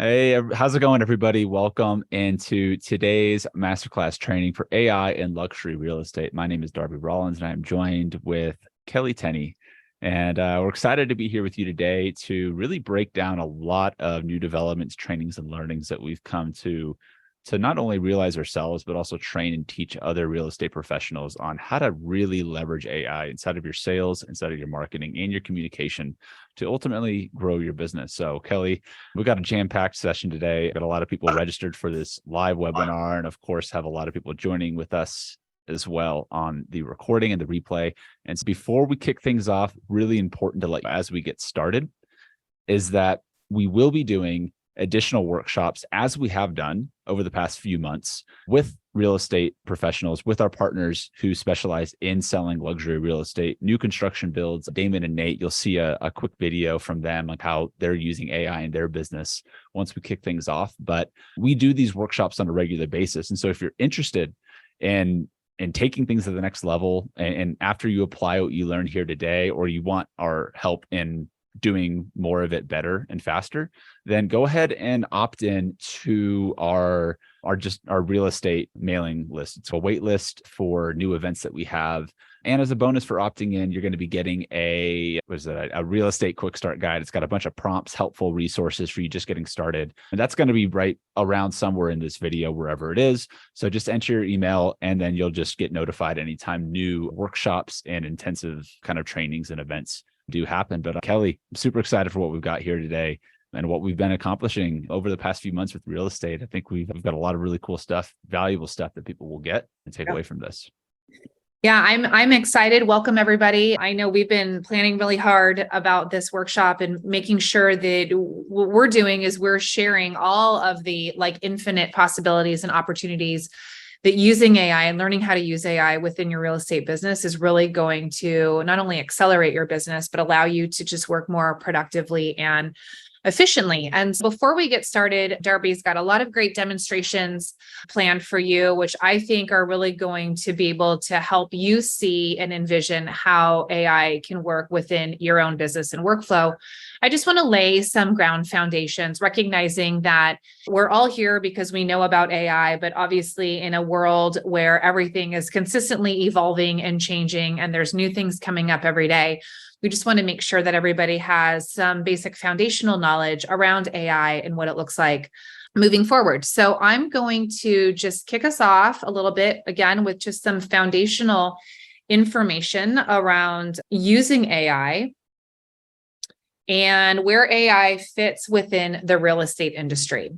Hey, how's it going, everybody? Welcome into today's masterclass training for AI and luxury real estate. My name is Darby Rollins, and I'm joined with Kelly Tenney. And we're excited to be here with you today to really break down a lot of new developments, trainings, and learnings that we've come to not only realize ourselves, but also train and teach other real estate professionals on how to really leverage AI inside of your sales, inside of your marketing, and your communication to ultimately grow your business. So, Kelly, we've got a jam-packed session today. Got a lot of people registered for this live webinar, and of course, have a lot of people joining with us as well on the recording and the replay. And so before we kick things off, really important to let you, as we get started, is that we will be doing additional workshops, as we have done over the past few months, with real estate professionals, with our partners who specialize in selling luxury real estate, new construction builds. Damon and Nate, you'll see a quick video from them on how they're using AI in their business once we kick things off. But we do these workshops on a regular basis. And so if you're interested in taking things to the next level, and after you apply what you learned here today, or you want our help in doing more of it better and faster, then go ahead and opt in to our real estate mailing list. It's a wait list for new events that we have. And as a bonus for opting in, you're going to be getting a real estate quick start guide. It's got a bunch of prompts, helpful resources for you just getting started. And that's going to be right around somewhere in this video, wherever it is. So just enter your email, and then you'll just get notified anytime new workshops and intensive kind of trainings and events do happen. But Kelly, I'm super excited for what we've got here today and what we've been accomplishing over the past few months with real estate. I think we've got a lot of really cool stuff, valuable stuff that people will get and take away from this. Yeah, I'm excited. Welcome, everybody. I know we've been planning really hard about this workshop and making sure that what we're doing is we're sharing all of the infinite possibilities and opportunities that using AI and learning how to use AI within your real estate business is really going to not only accelerate your business, but allow you to just work more productively and efficiently. And before we get started, Darby's got a lot of great demonstrations planned for you, which I think are really going to be able to help you see and envision how AI can work within your own business and workflow. I just want to lay some ground foundations, recognizing that we're all here because we know about AI, but obviously in a world where everything is consistently evolving and changing, and there's new things coming up every day, we just want to make sure that everybody has some basic foundational knowledge around AI and what it looks like moving forward. So I'm going to just kick us off a little bit, again, with just some foundational information around using AI and where AI fits within the real estate industry.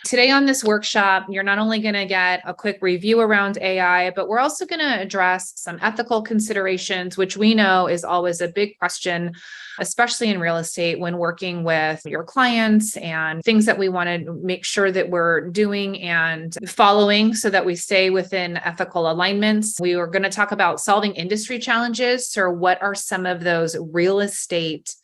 Today on this workshop, you're not only going to get a quick review around AI, but we're also going to address some ethical considerations, which we know is always a big question, especially in real estate when working with your clients, and things that we want to make sure that we're doing and following so that we stay within ethical alignments. We are going to talk about solving industry challenges. So what are some of those real estate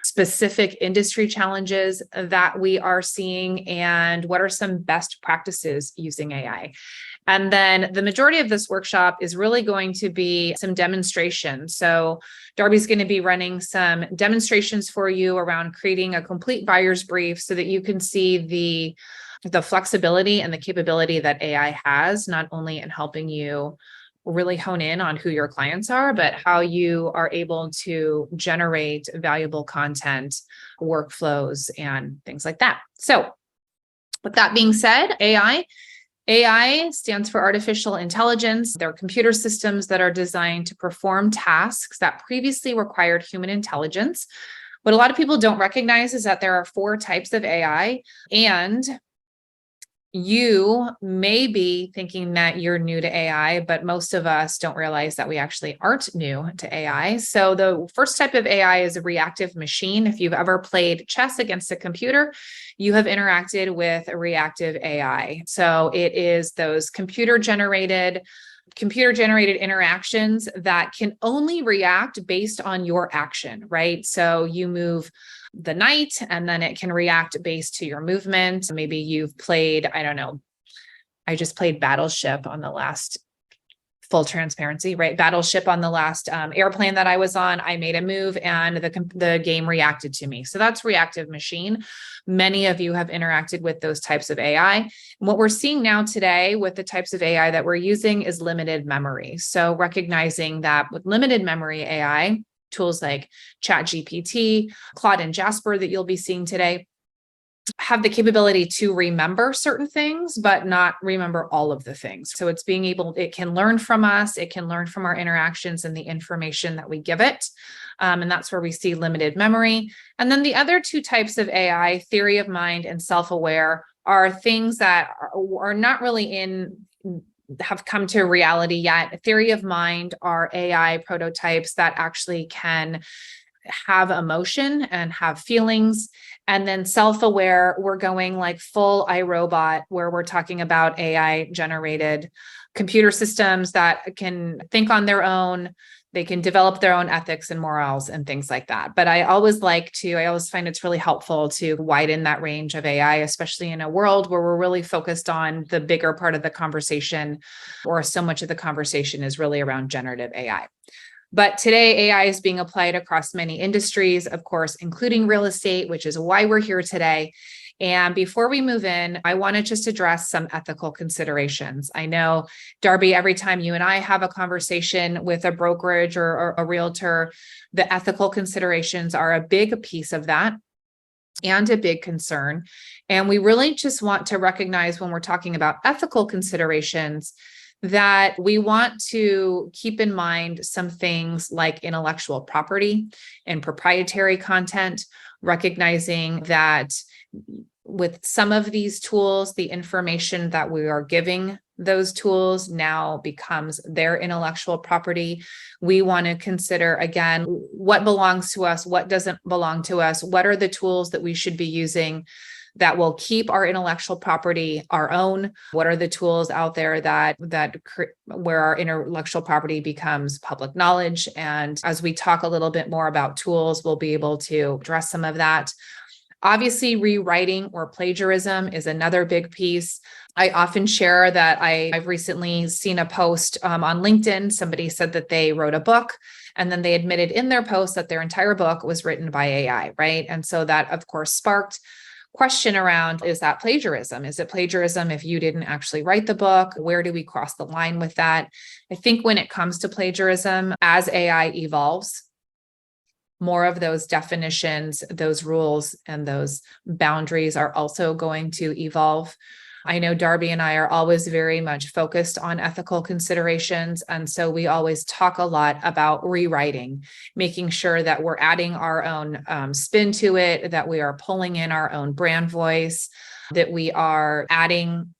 specific industry challenges that we are seeing, and what are some best practices using AI? And then the majority of this workshop is really going to be some demonstrations. So Darby's going to be running some demonstrations for you around creating a complete buyer's brief so that you can see the flexibility and the capability that AI has, not only in helping you really hone in on who your clients are, but how you are able to generate valuable content, workflows, and things like that. So with that being said, AI stands for artificial intelligence. They're computer systems that are designed to perform tasks that previously required human intelligence. What a lot of people don't recognize is that there are 4 types of AI, and you may be thinking that you're new to AI, but most of us don't realize that we actually aren't new to AI. So the first type of AI is a reactive machine. If you've ever played chess against a computer, you have interacted with a reactive AI. So it is those computer generated interactions that can only react based on your action, right? So you move the knight, and then it can react based to your movement. Maybe you've played, I don't know, I just played Battleship on the last full transparency, right? Battleship on the last airplane that I was on, I made a move and the game reacted to me. So that's reactive machine. Many of you have interacted with those types of AI. And what we're seeing now today with the types of AI that we're using is limited memory. So recognizing that with limited memory AI, tools like ChatGPT, Claude and Jasper that you'll be seeing today, have the capability to remember certain things, but not remember all of the things. So it's being able, it can learn from us, it can learn from our interactions and the information that we give it. And that's where we see limited memory. And then the other two types of AI, theory of mind and self-aware, are things that are not really have come to reality yet. Theory of mind are AI prototypes that actually can have emotion and have feelings. And then self-aware, we're going like full iRobot, where we're talking about AI generated computer systems that can think on their own. They can develop their own ethics and morals and things like that. But I always find it's really helpful to widen that range of AI, especially in a world where we're really focused on the bigger part of the conversation, or so much of the conversation is really around generative AI. But today, AI is being applied across many industries, of course, including real estate, which is why we're here today. And before we move in, I want to just address some ethical considerations. I know, Darby, every time you and I have a conversation with a brokerage or a realtor, the ethical considerations are a big piece of that and a big concern. And we really just want to recognize, when we're talking about ethical considerations, that we want to keep in mind some things like intellectual property and proprietary content, recognizing that with some of these tools, the information that we are giving those tools now becomes their intellectual property. We want to consider, again, what belongs to us, what doesn't belong to us, what are the tools that we should be using that will keep our intellectual property our own? What are the tools out there where our intellectual property becomes public knowledge? And as we talk a little bit more about tools, we'll be able to address some of that. Obviously, rewriting or plagiarism is another big piece. I often share that I've recently seen a post on LinkedIn. Somebody said that they wrote a book, and then they admitted in their post that their entire book was written by AI, right? And so that, of course, sparked question around, is that plagiarism? Is it plagiarism if you didn't actually write the book? Where do we cross the line with that? I think when it comes to plagiarism, as AI evolves, more of those definitions, those rules, and those boundaries are also going to evolve. I know Darby and I are always very much focused on ethical considerations. And so we always talk a lot about rewriting, making sure that we're adding our own spin to it, that we are pulling in our own brand voice, that we are adding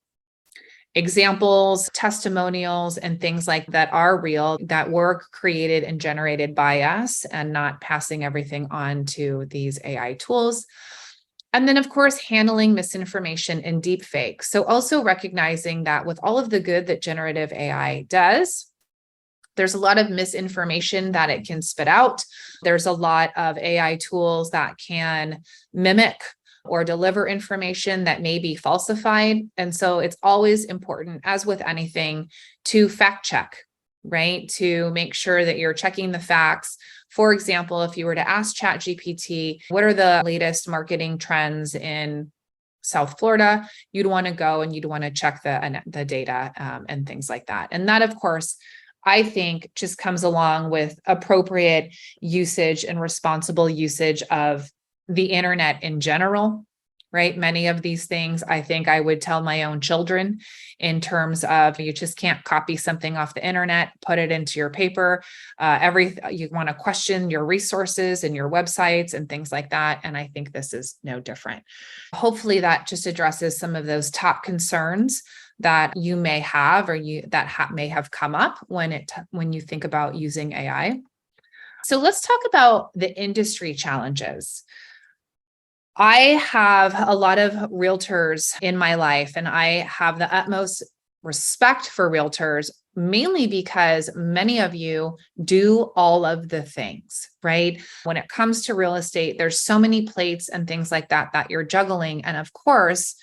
examples, testimonials, and things like that are real, that were created and generated by us, and not passing everything on to these AI tools. And then, of course, handling misinformation and deepfake. So also recognizing that with all of the good that generative AI does, there's a lot of misinformation that it can spit out. There's a lot of AI tools that can mimic or deliver information that may be falsified. And so it's always important, as with anything, to fact check, right? To make sure that you're checking the facts. For example, if you were to ask ChatGPT, what are the latest marketing trends in South Florida, you'd want to go and you'd want to check the data and things like that. And that, of course, I think just comes along with appropriate usage and responsible usage of the internet in general, right? Many of these things, I think I would tell my own children, in terms of, you just can't copy something off the internet, put it into your paper. You want to question your resources and your websites and things like that. And I think this is no different. Hopefully that just addresses some of those top concerns that you may have, or may have come up when you think about using AI. So let's talk about the industry challenges. I have a lot of realtors in my life, and I have the utmost respect for realtors, mainly because many of you do all of the things, right? When it comes to real estate, there's so many plates and things like that you're juggling. And of course,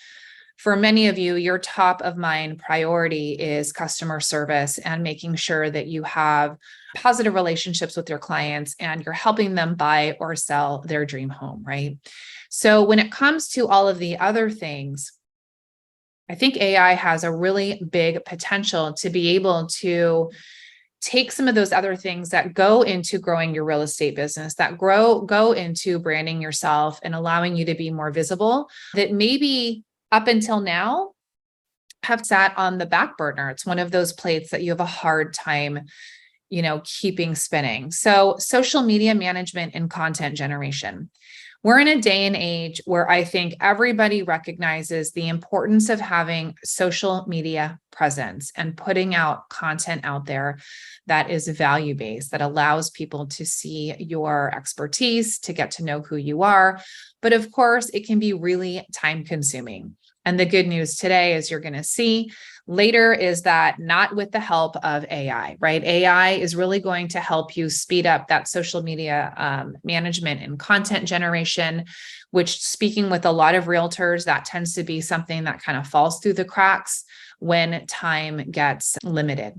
for many of you, your top of mind priority is customer service and making sure that you have positive relationships with your clients and you're helping them buy or sell their dream home, right? So when it comes to all of the other things, I think AI has a really big potential to be able to take some of those other things that go into growing your real estate business, that go into branding yourself and allowing you to be more visible, that maybe up until now have sat on the back burner. It's one of those plates that you have a hard time, keeping spinning. So social media management and content generation. We're in a day and age where I think everybody recognizes the importance of having social media presence and putting out content out there that is value-based, that allows people to see your expertise, to get to know who you are. But of course, it can be really time-consuming. And the good news today, as you're going to see later, is that not with the help of AI, right? AI is really going to help you speed up that social media management and content generation, which, speaking with a lot of realtors, that tends to be something that kind of falls through the cracks when time gets limited.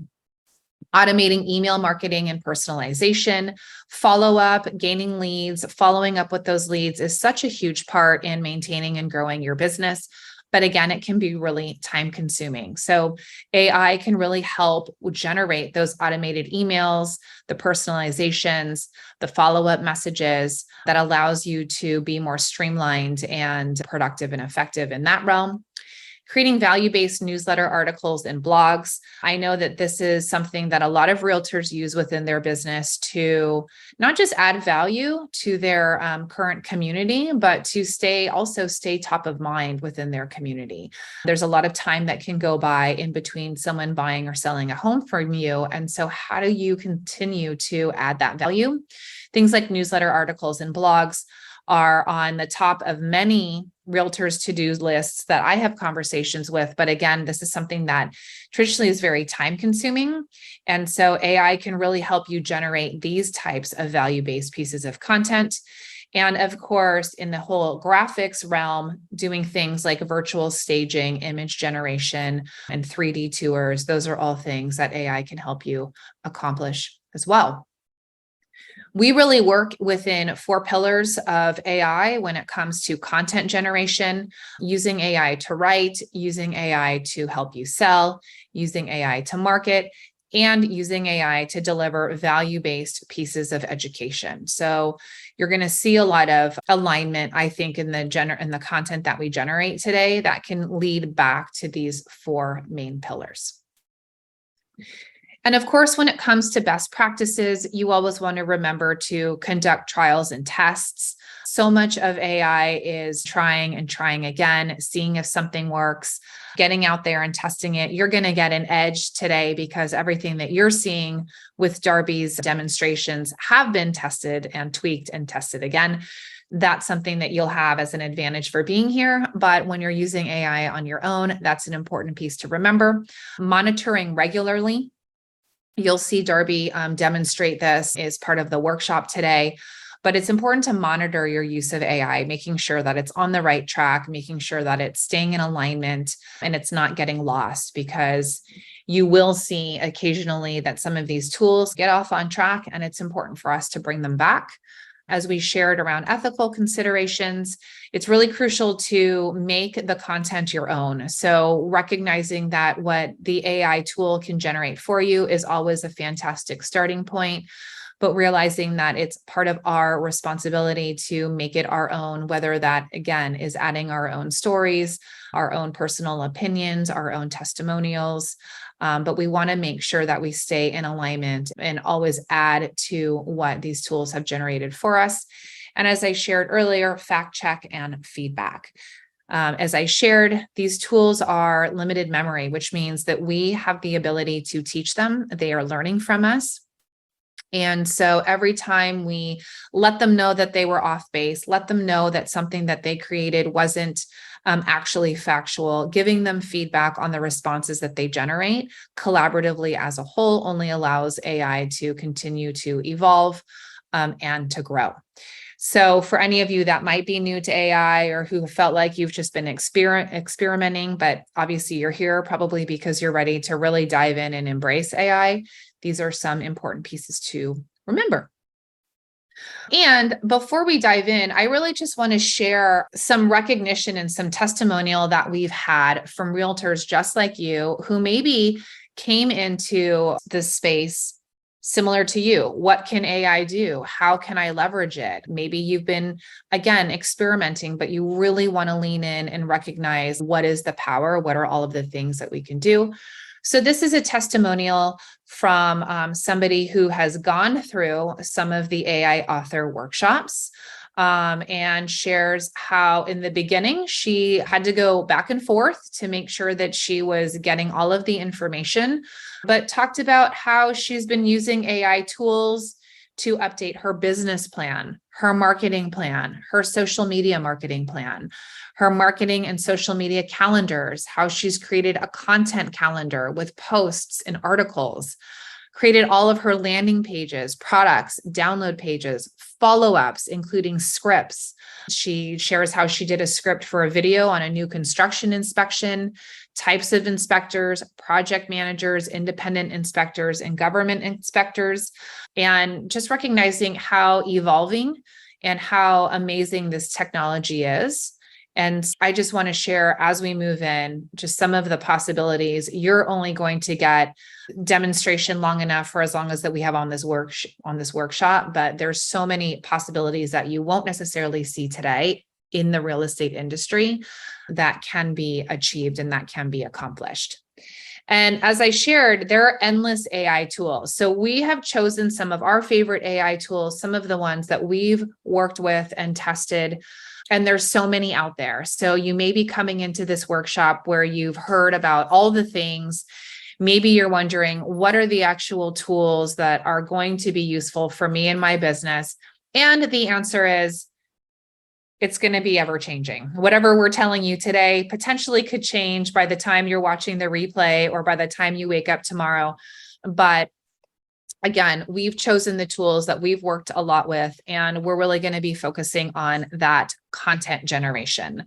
Automating email marketing and personalization, follow-up, gaining leads, following up with those leads is such a huge part in maintaining and growing your business. But again, it can be really time consuming. So AI can really help generate those automated emails, the personalizations, the follow-up messages that allows you to be more streamlined and productive and effective in that realm. Creating value-based newsletter articles and blogs. I know that this is something that a lot of realtors use within their business to not just add value to their current community, but to stay top of mind within their community. There's a lot of time that can go by in between someone buying or selling a home from you. And so how do you continue to add that value? Things like newsletter articles and blogs are on the top of many realtors' to-do lists that I have conversations with. But again, this is something that traditionally is very time consuming. And so AI can really help you generate these types of value-based pieces of content. And of course, in the whole graphics realm, doing things like virtual staging, image generation, and 3D tours, those are all things that AI can help you accomplish as well. We really work within 4 pillars of AI when it comes to content generation, using AI to write, using AI to help you sell, using AI to market, and using AI to deliver value-based pieces of education. So you're going to see a lot of alignment, I think, in the content that we generate today that can lead back to these 4 main pillars. And of course, when it comes to best practices, you always want to remember to conduct trials and tests. So much of AI is trying and trying again, seeing if something works, getting out there and testing it. You're going to get an edge today because everything that you're seeing with Darby's demonstrations have been tested and tweaked and tested again. That's something that you'll have as an advantage for being here. But when you're using AI on your own, that's an important piece to remember. Monitoring regularly. You'll see Darby demonstrate this as part of the workshop today, but it's important to monitor your use of AI, making sure that it's on the right track, making sure that it's staying in alignment and it's not getting lost, because you will see occasionally that some of these tools get off on track, and it's important for us to bring them back. As we shared around ethical considerations, it's really crucial to make the content your own. So recognizing that what the AI tool can generate for you is always a fantastic starting point, but realizing that it's part of our responsibility to make it our own, whether that, again, is adding our own stories, our own personal opinions, our own testimonials. But we want to make sure that we stay in alignment and always add to what these tools have generated for us. And as I shared earlier, fact check and feedback. As I shared, these tools are limited memory, which means that we have the ability to teach them. They are learning from us. And so every time we let them know that they were off base, let them know that something that they created wasn't actually factual, giving them feedback on the responses that they generate collaboratively as a whole only allows AI to continue to evolve and to grow. So for any of you that might be new to AI or who felt like you've just been experimenting, but obviously you're here probably because you're ready to really dive in and embrace AI, these are some important pieces to remember. And before we dive in, I really just want to share some recognition and some testimonial that we've had from realtors just like you who maybe came into this space similar to you. What can AI do? How can I leverage it? Maybe you've been, again, experimenting, but you really want to lean in and recognize what is the power? What are all of the things that we can do? So this is a testimonial from somebody who has gone through some of the AI author workshops and shares how in the beginning she had to go back and forth to make sure that she was getting all of the information, but talked about how she's been using AI tools to update her business plan, her marketing plan, her social media marketing plan, her marketing and social media calendars, how she's created a content calendar with posts and articles, created all of her landing pages, products, download pages, follow-ups, including scripts. She shares how she did a script for a video on a new construction inspection, types of inspectors, project managers, independent inspectors, and government inspectors, and just recognizing how evolving and how amazing this technology is. And I just want to share as we move in, just some of the possibilities. You're only going to get demonstration long enough for as long as that we have on this workshop, but there's so many possibilities that you won't necessarily see today in the real estate industry that can be achieved and that can be accomplished. And as I shared, there are endless AI tools. So we have chosen some of our favorite AI tools, some of the ones that we've worked with and tested. And there's so many out there. So you may be coming into this workshop where you've heard about all the things. Maybe you're wondering, what are the actual tools that are going to be useful for me and my business? And the answer is, it's going to be ever changing. Whatever we're telling you today potentially could change by the time you're watching the replay or by the time you wake up tomorrow. But again, we've chosen the tools that we've worked a lot with, and we're really going to be focusing on that content generation.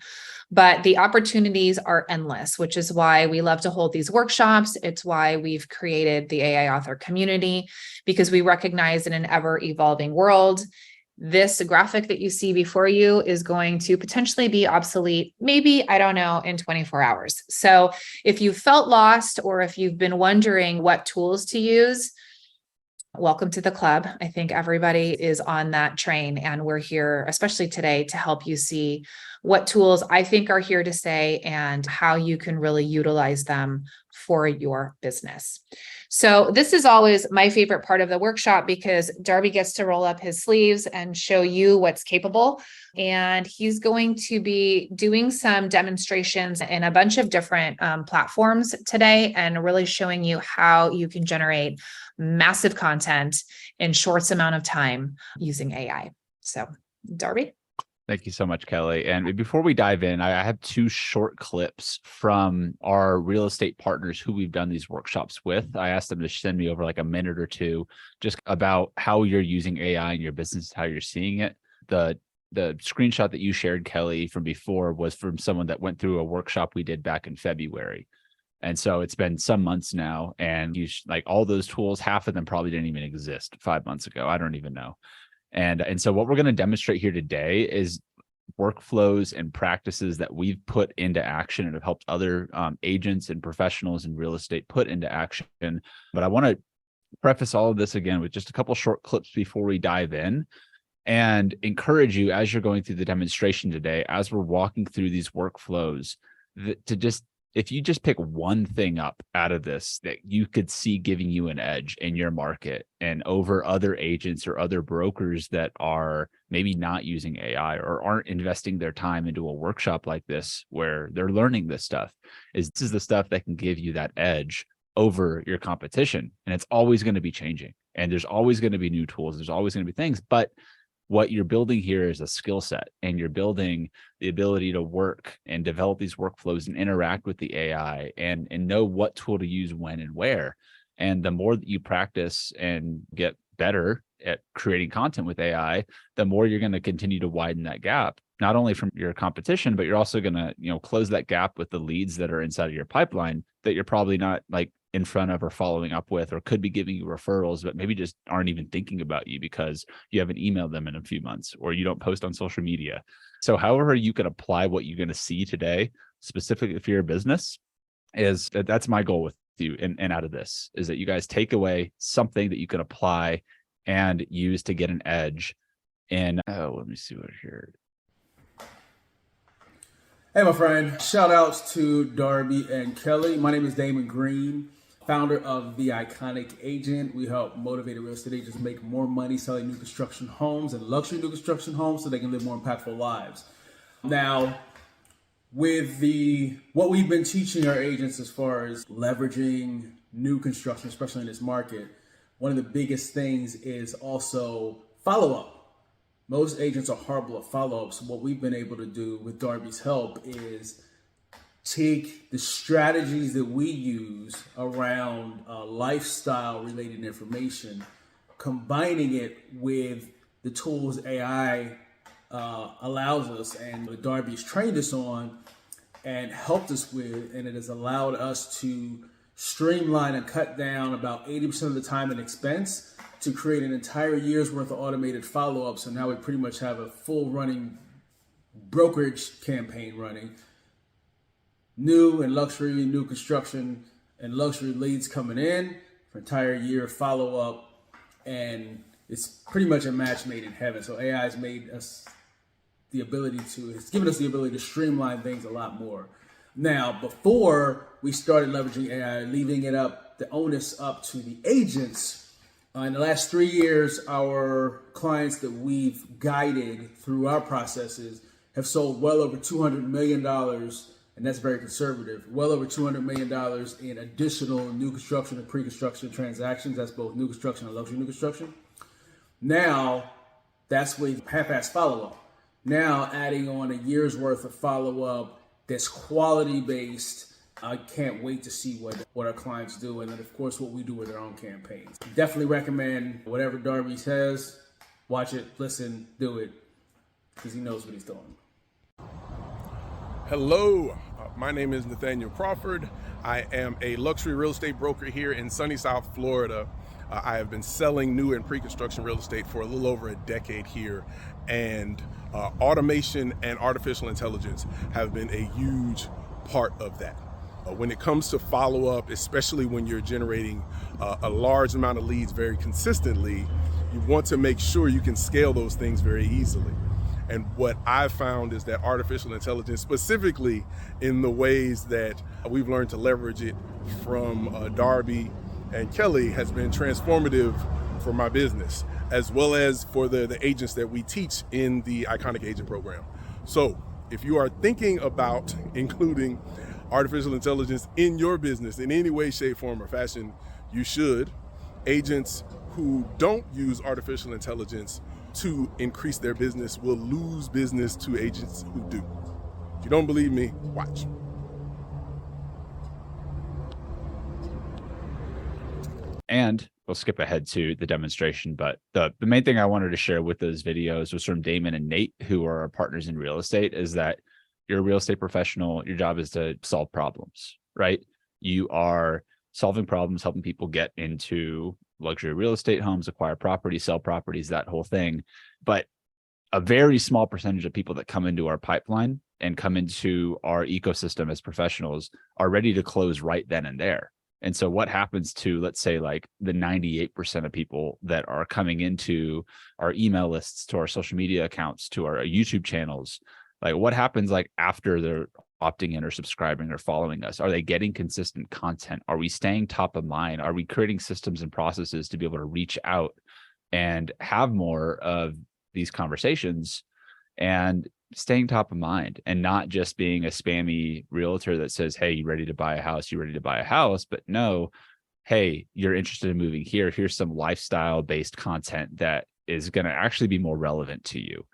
But the opportunities are endless, which is why we love to hold these workshops. It's why we've created the AI author community, because we recognize in an ever evolving world, this graphic that you see before you is going to potentially be obsolete, maybe, I don't know, in 24 hours. So if you felt lost or if you've been wondering what tools to use, welcome to the club. I think everybody is on that train, and we're here, especially today, to help you see what tools I think are here to stay and how you can really utilize them for your business. So this is always my favorite part of the workshop because Darby gets to roll up his sleeves and show you what's capable. And he's going to be doing some demonstrations in a bunch of different platforms today and really showing you how you can generate massive content in short amount of time using AI. So, Darby. Thank you so much, Kelly. And before we dive in, I have two short clips from our real estate partners who we've done these workshops with. I asked them to send me over like a minute or two just about how you're using AI in your business, how you're seeing it. The screenshot that you shared, Kelly, from before was from someone that went through a workshop we did back in February. And so it's been some months now, and like all those tools, half of them probably didn't even exist 5 months ago. I don't even know. And so what we're going to demonstrate here today is workflows and practices that we've put into action and have helped other agents and professionals in real estate put into action. But I want to preface all of this again with just a couple short clips before we dive in, and encourage you as you're going through the demonstration today, as we're walking through these workflows, to just, if you just pick one thing up out of this that you could see giving you an edge in your market and over other agents or other brokers that are maybe not using AI or aren't investing their time into a workshop like this where they're learning this stuff, this is the stuff that can give you that edge over your competition. And it's always going to be changing, and there's always going to be new tools. There's always going to be things, but what you're building here is a skill set, and you're building the ability to work and develop these workflows and interact with the AI and know what tool to use when and where. And the more that you practice and get better at creating content with AI, the more you're going to continue to widen that gap, not only from your competition, but you're also going to, close that gap with the leads that are inside of your pipeline that you're probably not like in front of or following up with, or could be giving you referrals, but maybe just aren't even thinking about you because you haven't emailed them in a few months or you don't post on social media. So however you can apply what you're going to see today, specifically for your business, is that's my goal with you and out of this, is that you guys take away something that you can apply and use to get an edge. And let me see what here. Hey, my friend. Shout outs to Darby and Kelly. My name is Damon Green, founder of The Iconic Agent. We help motivated real estate agents make more money selling new construction homes and luxury new construction homes so they can live more impactful lives. Now, with what we've been teaching our agents as far as leveraging new construction, especially in this market, one of the biggest things is also follow-up. Most agents are horrible at follow-ups. What we've been able to do with Darby's help is take the strategies that we use around lifestyle-related information, combining it with the tools AI allows us and what Darby's trained us on and helped us with, and it has allowed us to streamline and cut down about 80% of the time and expense to create an entire year's worth of automated follow-up. So now we pretty much have a full running brokerage campaign running. New and luxury, new construction and luxury leads coming in for an entire year of follow-up. And it's pretty much a match made in heaven. So AI has made us it's given us the ability to streamline things a lot more. Now, before we started leveraging AI, leaving the onus up to the agents, in the last 3 years, our clients that we've guided through our processes have sold well over $200 million, and that's very conservative, well over $200 million in additional new construction and pre-construction transactions. That's both new construction and luxury new construction. Now, that's with half-ass follow-up. Now, adding on a year's worth of follow-up that's quality-based. I can't wait to see what our clients do, and then of course what we do with our own campaigns. Definitely recommend whatever Darby says, watch it, listen, do it, because he knows what he's doing. Hello, my name is Nathaniel Crawford. I am a luxury real estate broker here in sunny South Florida. I have been selling new and pre-construction real estate for a little over a decade here, and automation and artificial intelligence have been a huge part of that. When it comes to follow-up, especially when you're generating a large amount of leads very consistently, you want to make sure you can scale those things very easily. And what I've found is that artificial intelligence, specifically in the ways that we've learned to leverage it from Darby and Kelly, has been transformative for my business, as well as for the agents that we teach in the Iconic Agent program. So if you are thinking about including artificial intelligence in your business in any way, shape, form, or fashion, you should. Agents who don't use artificial intelligence to increase their business will lose business to agents who do. If you don't believe me, watch. And we'll skip ahead to the demonstration, but the main thing I wanted to share with those videos was from Damon and Nate, who are our partners in real estate, is that you're a real estate professional. Your job is to solve problems, right? You are solving problems, helping people get into luxury real estate homes, acquire property, sell properties, that whole thing. But a very small percentage of people that come into our pipeline and come into our ecosystem as professionals are ready to close right then and there. And so what happens to, let's say, like the 98% of people that are coming into our email lists, to our social media accounts, to our YouTube channels? Like, what happens like after they're opting in or subscribing or following us? Are they getting consistent content? Are we staying top of mind? Are we creating systems and processes to be able to reach out and have more of these conversations and staying top of mind, and not just being a spammy realtor that says, hey, you ready to buy a house? You ready to buy a house? But no, hey, you're interested in moving here. Here's some lifestyle based content that is going to actually be more relevant to you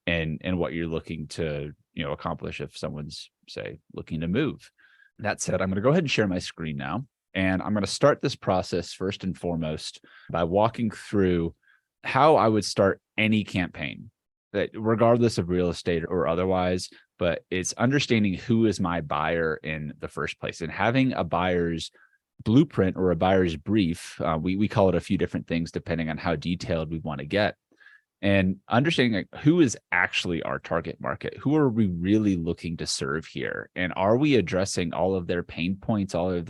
and what you're looking to, accomplish if someone's, say, looking to move. That said, I'm going to go ahead and share my screen now. And I'm going to start this process first and foremost by walking through how I would start any campaign, that regardless of real estate or otherwise, but it's understanding who is my buyer in the first place and having a buyer's blueprint or a buyer's brief. We call it a few different things depending on how detailed we want to get. And understanding like who is actually our target market, who are we really looking to serve here, and are we addressing all of their pain points, are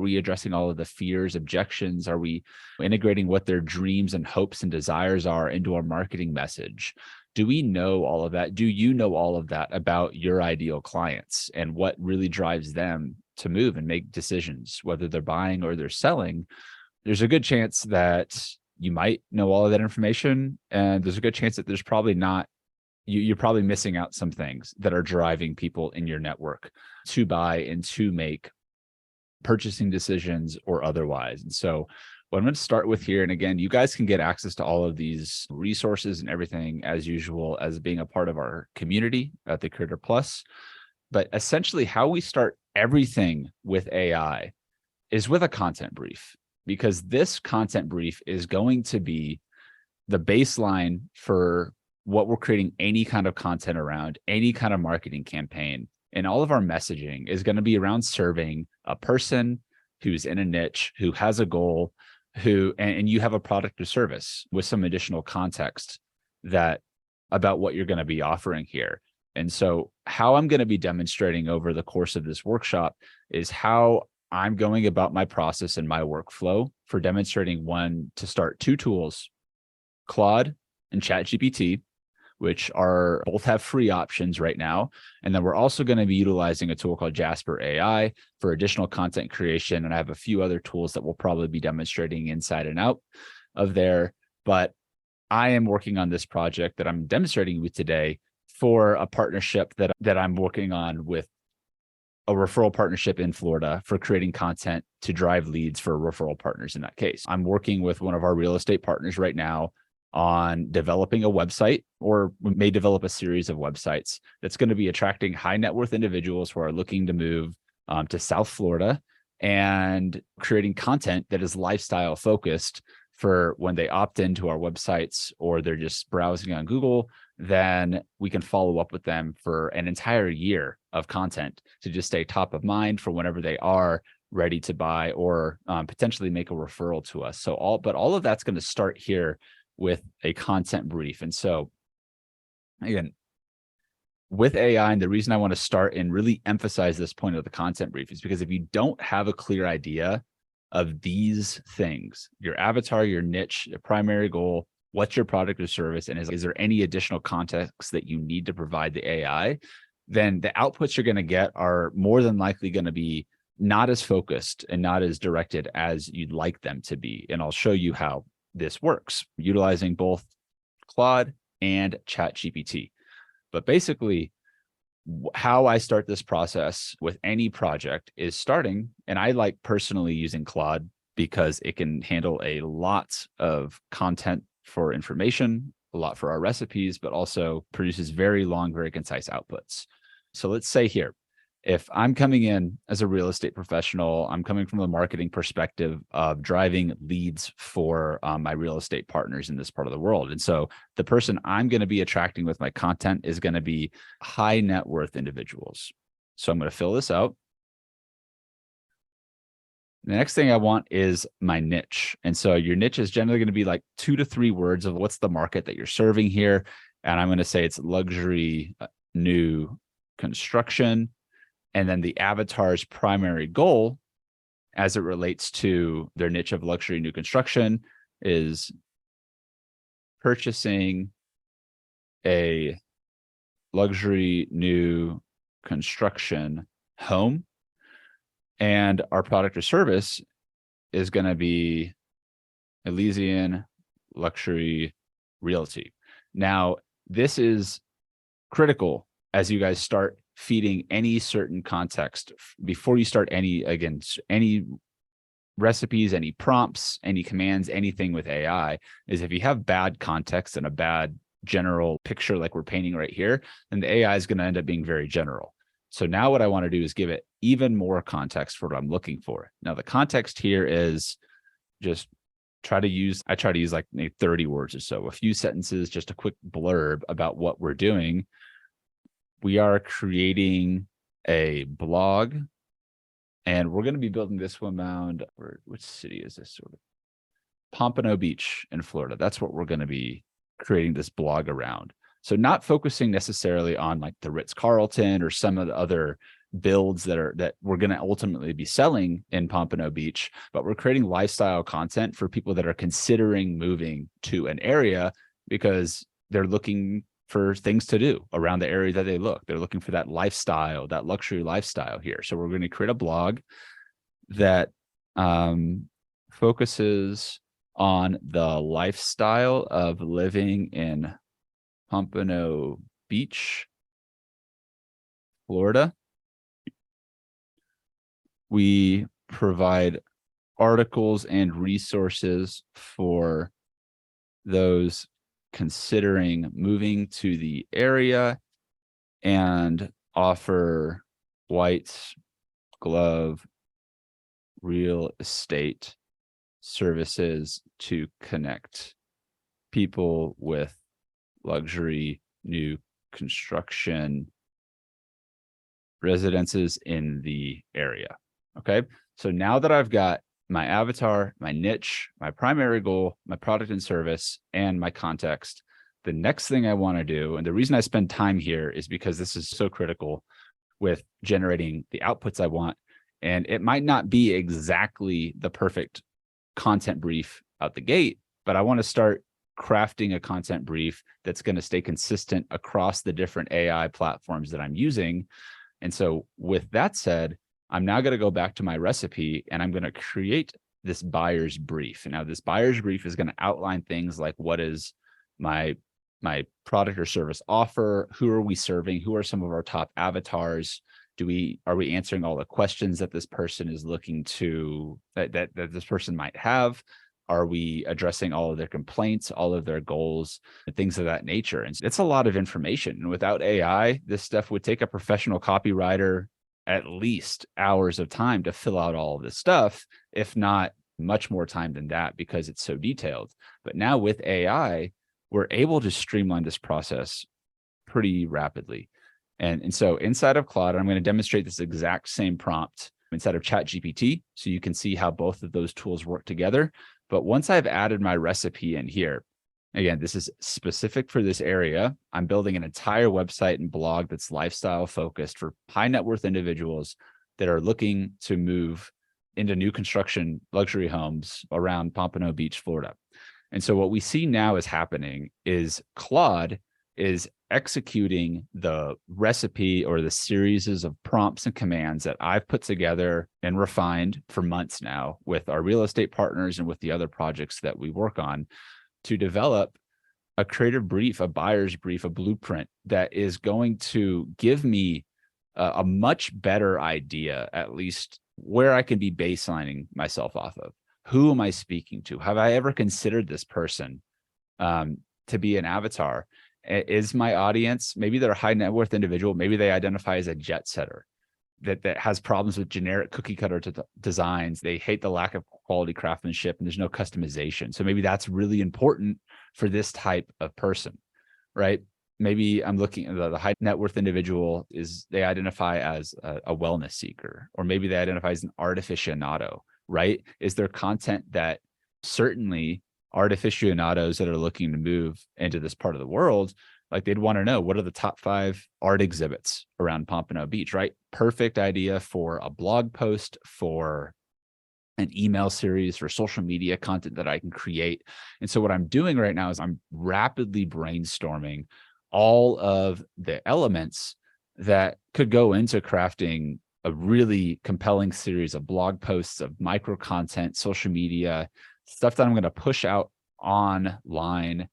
we addressing all of the fears, objections, are we integrating what their dreams and hopes and desires are into our marketing message? Do we know all of that? Do you know all of that about your ideal clients and what really drives them to move and make decisions, whether they're buying or they're selling? There's a good chance that you might know all of that information, and there's a good chance that there's probably not. You're probably missing out some things that are driving people in your network to buy and to make purchasing decisions or otherwise. And so what I'm going to start with here, and again, you guys can get access to all of these resources and everything as usual as being a part of our community at the Creator Plus. But essentially how we start everything with AI is with a content brief, because this content brief is going to be the baseline for what we're creating any kind of content around, any kind of marketing campaign. And all of our messaging is going to be around serving a person who's in a niche, who has a goal, and you have a product or service with some additional context about what you're going to be offering here. And so how I'm going to be demonstrating over the course of this workshop is how I'm going about my process and my workflow for demonstrating to start two tools, Claude and ChatGPT, which both have free options right now. And then we're also going to be utilizing a tool called Jasper AI for additional content creation. And I have a few other tools that we'll probably be demonstrating inside and out of there. But I am working on this project that I'm demonstrating with today for a partnership that I'm working on with a referral partnership in Florida for creating content to drive leads for referral partners in that case. I'm working with one of our real estate partners right now on developing a website, or we may develop a series of websites that's going to be attracting high net worth individuals who are looking to move to South Florida, and creating content that is lifestyle focused for when they opt into our websites or they're just browsing on Google. Then we can follow up with them for an entire year of content to just stay top of mind for whenever they are ready to buy or potentially make a referral to us. But all of that's going to start here with a content brief. And so again, with AI, and the reason I want to start and really emphasize this point of the content brief is because if you don't have a clear idea of these things, your avatar, your niche, your primary goal, what's your product or service, and is there any additional context that you need to provide the AI, then the outputs you're going to get are more than likely going to be not as focused and not as directed as you'd like them to be. And I'll show you how this works utilizing both Claude and ChatGPT. But basically, how I start this process with any project is starting, and I like personally using Claude because it can handle a lot of content for information, a lot for our recipes, but also produces very long, very concise outputs. So let's say here, if I'm coming in as a real estate professional, I'm coming from the marketing perspective of driving leads for my real estate partners in this part of the world. And so the person I'm going to be attracting with my content is going to be high net worth individuals. So I'm going to fill this out. The next thing I want is my niche. And so your niche is generally going to be like 2 to 3 words of what's the market that you're serving here. And I'm going to say it's luxury new construction. And then the avatar's primary goal as it relates to their niche of luxury new construction is purchasing a luxury new construction home. And our product or service is going to be Elysian Luxury Realty. Now, this is critical as you guys start feeding any certain context before you start any recipes, any prompts, any commands, anything with AI, is if you have bad context and a bad general picture like we're painting right here, then the AI is going to end up being very general. So now what I want to do is give it even more context for what I'm looking for. Now, the context here is just I try to use like maybe 30 words or so, a few sentences, just a quick blurb about what we're doing. We are creating a blog, and we're going to be building this one around, which city is this sort of? Pompano Beach in Florida. That's what we're going to be creating this blog around. So not focusing necessarily on like the Ritz-Carlton or some of the other builds that we're going to ultimately be selling in Pompano Beach, but we're creating lifestyle content for people that are considering moving to an area because they're looking for things to do around the area that they look. They're looking for that lifestyle, that luxury lifestyle here. So we're going to create a blog that focuses on the lifestyle of living in Pompano Beach, Florida. We provide articles and resources for those considering moving to the area and offer white glove real estate services to connect people with luxury new construction residences in the area. Okay, so now that I've got my avatar, my niche, my primary goal, my product and service, and my context, the next thing I want to do, and the reason I spend time here is because this is so critical with generating the outputs I want. And it might not be exactly the perfect content brief out the gate, but I want to start crafting a content brief that's going to stay consistent across the different AI platforms that I'm using. And so with that said, I'm now going to go back to my recipe and I'm going to create this buyer's brief. And now this buyer's brief is going to outline things like what is my product or service offer? Who are we serving? Who are some of our top avatars? Are we answering all the questions that this person is looking to, that this person might have? Are we addressing all of their complaints, all of their goals, and things of that nature? And it's a lot of information. And without AI, this stuff would take a professional copywriter at least hours of time to fill out all of this stuff, if not much more time than that, because it's so detailed. But now with AI, we're able to streamline this process pretty rapidly. And so inside of Claude, I'm going to demonstrate this exact same prompt inside of ChatGPT, so you can see how both of those tools work together. But once I've added my recipe in here, again, this is specific for this area. I'm building an entire website and blog that's lifestyle focused for high net worth individuals that are looking to move into new construction luxury homes around Pompano Beach, Florida. And so what we see now is happening is Claude is executing the recipe or the series of prompts and commands that I've put together and refined for months now with our real estate partners and with the other projects that we work on to develop a creative brief, a buyer's brief, a blueprint that is going to give me a much better idea, at least where I can be baselining myself off of. Who am I speaking to? Have I ever considered this person to be an avatar? Is my audience, maybe they're a high net worth individual, maybe they identify as a jet setter that has problems with generic cookie cutter designs. They hate the lack of quality craftsmanship and there's no customization. So maybe that's really important for this type of person, right? Maybe I'm looking at the high net worth individual they identify as a wellness seeker, or maybe they identify as an art aficionado, right? Is there content that certainly art aficionados that are looking to move into this part of the world, like they'd want to know what are the top 5 art exhibits around Pompano Beach, right? Perfect idea for a blog post, for an email series, for social media content that I can create. And so what I'm doing right now is I'm rapidly brainstorming all of the elements that could go into crafting a really compelling series of blog posts, of micro content, social media, stuff that I'm going to push out online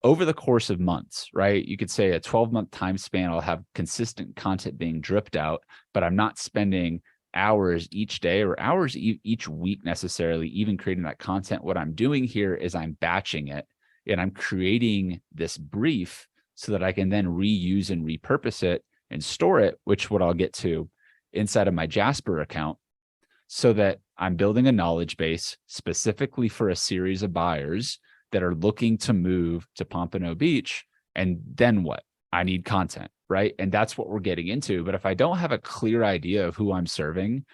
over the course of months, right? You could say a 12-month time span, I'll have consistent content being dripped out, but I'm not spending hours each day or hours each week necessarily even creating that content. What I'm doing here is I'm batching it and I'm creating this brief so that I can then reuse and repurpose it and store it, which what I'll get to inside of my Jasper account, so that I'm building a knowledge base specifically for a series of buyers that are looking to move to Pompano Beach. And then what? I need content, right? And that's what we're getting into. But if I don't have a clear idea of who I'm serving,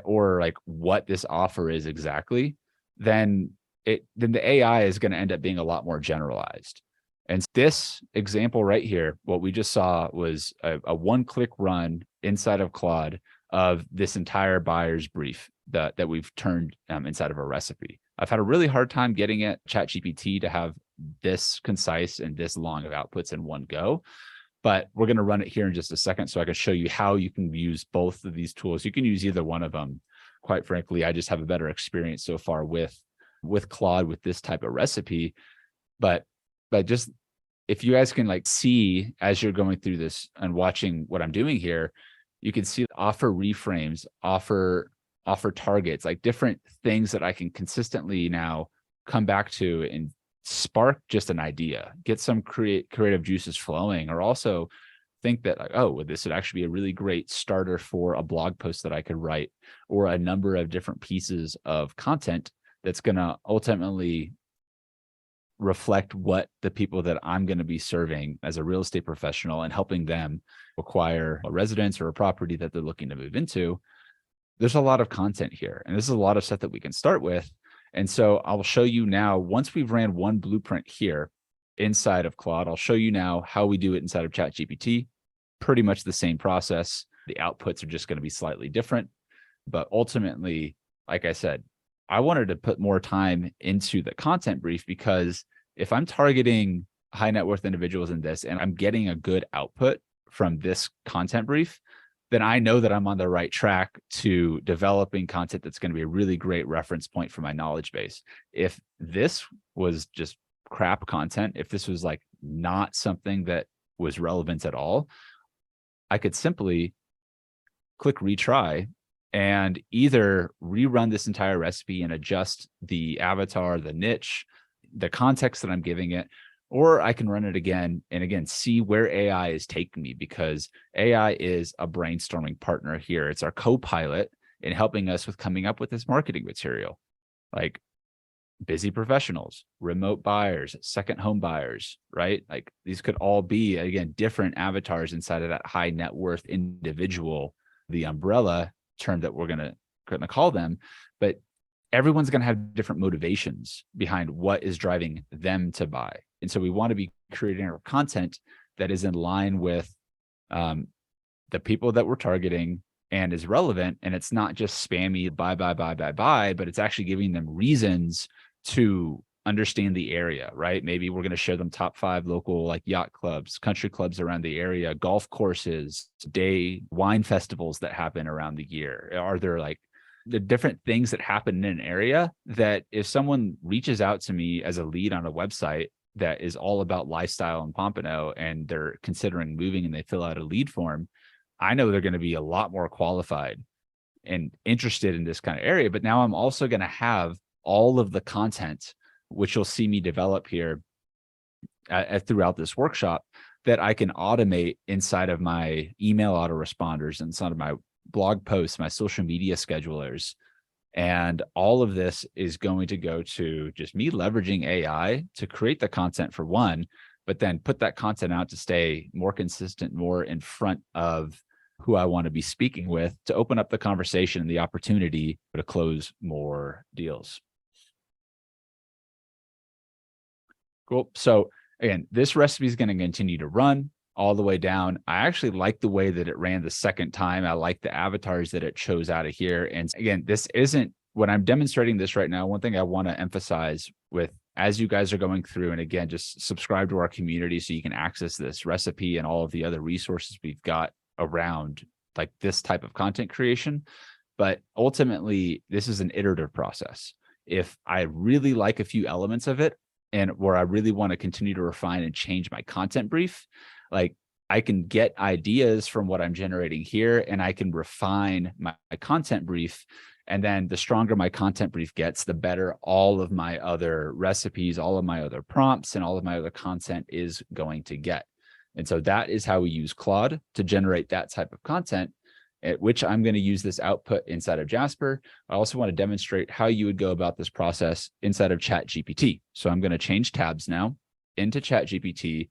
or like what this offer is exactly, then the AI is going to end up being a lot more generalized. And this example right here, what we just saw was a one-click run inside of Claude of this entire buyer's brief that we've turned inside of a recipe. I've had a really hard time getting at ChatGPT to have this concise and this long of outputs in one go. But we're going to run it here in just a second so I can show you how you can use both of these tools. You can use either one of them. Quite frankly, I just have a better experience so far with Claude with this type of recipe. But just if you guys can like see as you're going through this and watching what I'm doing here, you can see offer reframes, offer targets, like different things that I can consistently now come back to and spark just an idea, get some creative juices flowing, or also think that like, oh, this would actually be a really great starter for a blog post that I could write, or a number of different pieces of content that's going to ultimately reflect what the people that I'm going to be serving as a real estate professional and helping them acquire a residence or a property that they're looking to move into. There's a lot of content here, and this is a lot of stuff that we can start with. And so I'll show you now, once we've ran one blueprint here inside of Claude, I'll show you now how we do it inside of ChatGPT. Pretty much the same process. The outputs are just going to be slightly different. But ultimately, like I said, I wanted to put more time into the content brief, because if I'm targeting high net worth individuals in this and I'm getting a good output from this content brief, then I know that I'm on the right track to developing content that's going to be a really great reference point for my knowledge base. If this was just crap content, if this was like not something that was relevant at all, I could simply click retry and either rerun this entire recipe and adjust the avatar, the niche, the context that I'm giving it, or I can run it again and again, see where AI is taking me, because AI is a brainstorming partner here. It's our co-pilot in helping us with coming up with this marketing material, like busy professionals, remote buyers, second home buyers, right? Like these could all be, again, different avatars inside of that high net worth individual, the umbrella term that we're going to call them. But everyone's going to have different motivations behind what is driving them to buy. And so we want to be creating our content that is in line with the people that we're targeting and is relevant. And it's not just spammy buy, but it's actually giving them reasons to understand the area, right? Maybe we're going to show them top 5 local like yacht clubs, country clubs around the area, golf courses, day wine festivals that happen around the year. Are there like the different things that happen in an area that if someone reaches out to me as a lead on a website that is all about lifestyle in Pompano and they're considering moving and they fill out a lead form, I know they're going to be a lot more qualified and interested in this kind of area. But now I'm also going to have all of the content, which you'll see me develop here throughout this workshop, that I can automate inside of my email autoresponders, inside of my blog posts, my social media schedulers. And all of this is going to go to just me leveraging AI to create the content for one, but then put that content out to stay more consistent, more in front of who I want to be speaking with, to open up the conversation and the opportunity to close more deals. Cool. So again, this recipe is going to continue to run all the way down. I actually like the way that it ran the second time. I like the avatars that it chose out of here. And again, this isn't, when I'm demonstrating this right now, one thing I want to emphasize with, as you guys are going through, and again, just subscribe to our community so you can access this recipe and all of the other resources we've got around like this type of content creation. But ultimately, this is an iterative process. If I really like a few elements of it, and where I really want to continue to refine and change my content brief, like I can get ideas from what I'm generating here and I can refine my content brief. And then the stronger my content brief gets, the better all of my other recipes, all of my other prompts, and all of my other content is going to get. And so that is how we use Claude to generate that type of content, at which I'm going to use this output inside of Jasper. I also want to demonstrate how you would go about this process inside of ChatGPT. So I'm going to change tabs now into ChatGPT.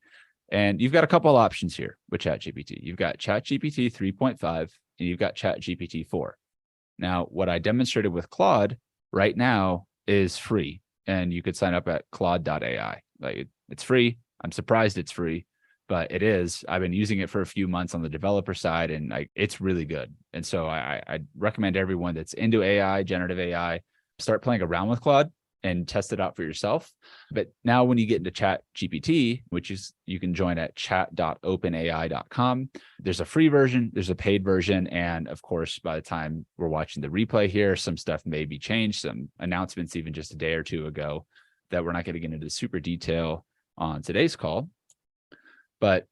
And you've got a couple of options here with ChatGPT. You've got ChatGPT 3.5 and you've got ChatGPT 4. Now, what I demonstrated with Claude right now is free, and you could sign up at claude.ai. Like, it's free. I'm surprised it's free, but it is. I've been using it for a few months on the developer side, and it's really good. And so I recommend everyone that's into AI, generative AI, start playing around with Claude and test it out for yourself. But now when you get into ChatGPT, which is, you can join at chat.openai.com. There's a free version, there's a paid version. And of course, by the time we're watching the replay here, some stuff may be changed, some announcements even just a day or two ago that we're not going to get into super detail on today's call. But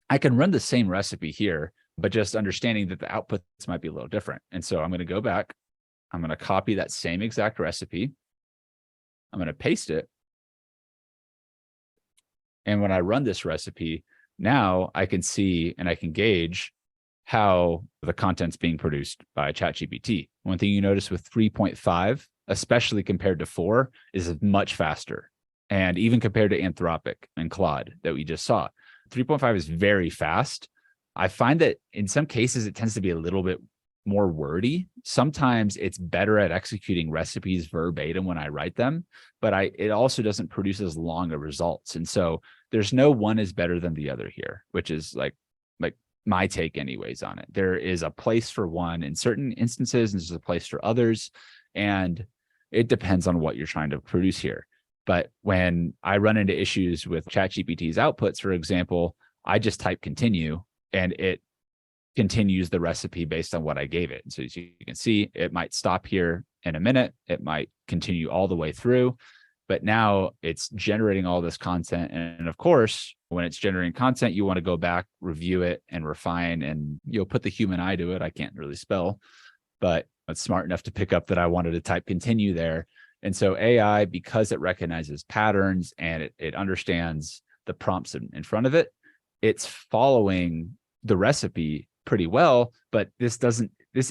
I can run the same recipe here, but just understanding that the outputs might be a little different. And so I'm going to go back, I'm going to copy that same exact recipe, I'm going to paste it. And when I run this recipe, now I can see and I can gauge how the content's being produced by ChatGPT. One thing you notice with 3.5, especially compared to 4, is much faster. And even compared to Anthropic and Claude that we just saw, 3.5 is very fast. I find that in some cases, it tends to be a little bit more wordy. Sometimes it's better at executing recipes verbatim when I write them, but it also doesn't produce as long of results. And so there's no one is better than the other here, which is like my take anyways on it. There is a place for one in certain instances, and there's a place for others. And it depends on what you're trying to produce here. But when I run into issues with ChatGPT's outputs, for example, I just type continue and it continues the recipe based on what I gave it. So as you can see, it might stop here in a minute. It might continue all the way through, but now it's generating all this content. And of course, when it's generating content, you want to go back, review it and refine, and you'll put the human eye to it. I can't really spell, but it's smart enough to pick up that I wanted to type continue there. And so AI, because it recognizes patterns and it understands the prompts in front of it, it's following the recipe pretty well, but this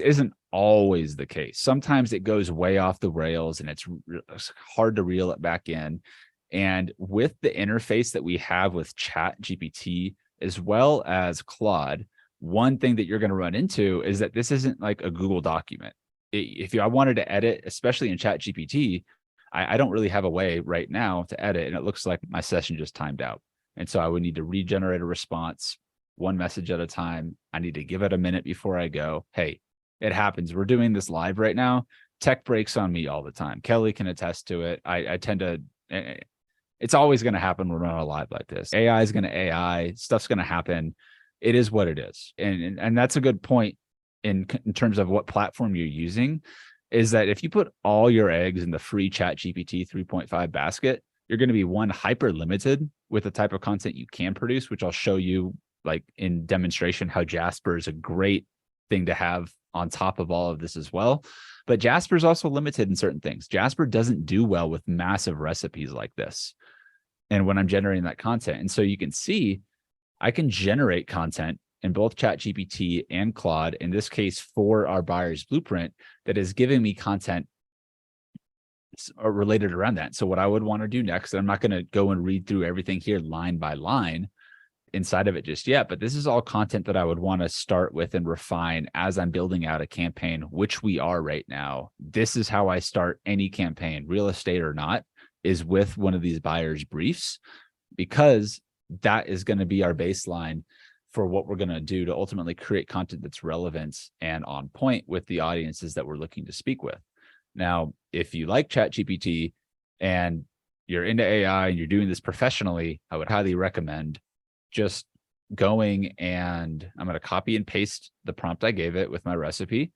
isn't always the case. Sometimes it goes way off the rails and it's hard to reel it back in. And with the interface that we have with ChatGPT as well as Claude, one thing that you're going to run into is that this isn't like a Google document. If I wanted to edit, especially in ChatGPT, I don't really have a way right now to edit, and it looks like my session just timed out. And so I would need to regenerate a response, one message at a time. I need to give it a minute before I go. Hey, it happens. We're doing this live right now. Tech breaks on me all the time. Kelly can attest to it. I tend to, it's always going to happen when we're on a live like this. AI is going to AI, stuff's going to happen. It is what it is. And that's a good point in terms of what platform you're using, is that if you put all your eggs in the free ChatGPT 3.5 basket, you're going to be hyper limited with the type of content you can produce, which I'll show you like in demonstration how Jasper is a great thing to have on top of all of this as well. But Jasper is also limited in certain things. Jasper doesn't do well with massive recipes like this. And when I'm generating that content, and so you can see, I can generate content in both ChatGPT and Claude, in this case for our buyer's blueprint, that is giving me content related around that. So what I would want to do next, and I'm not going to go and read through everything here line by line inside of it just yet, but this is all content that I would want to start with and refine as I'm building out a campaign, which we are right now. This is how I start any campaign, real estate or not, is with one of these buyer's briefs, because that is going to be our baseline for what we're going to do to ultimately create content that's relevant and on point with the audiences that we're looking to speak with. Now, if you like ChatGPT and you're into AI and you're doing this professionally, I would highly recommend just going, and I'm going to copy and paste the prompt I gave it with my recipe.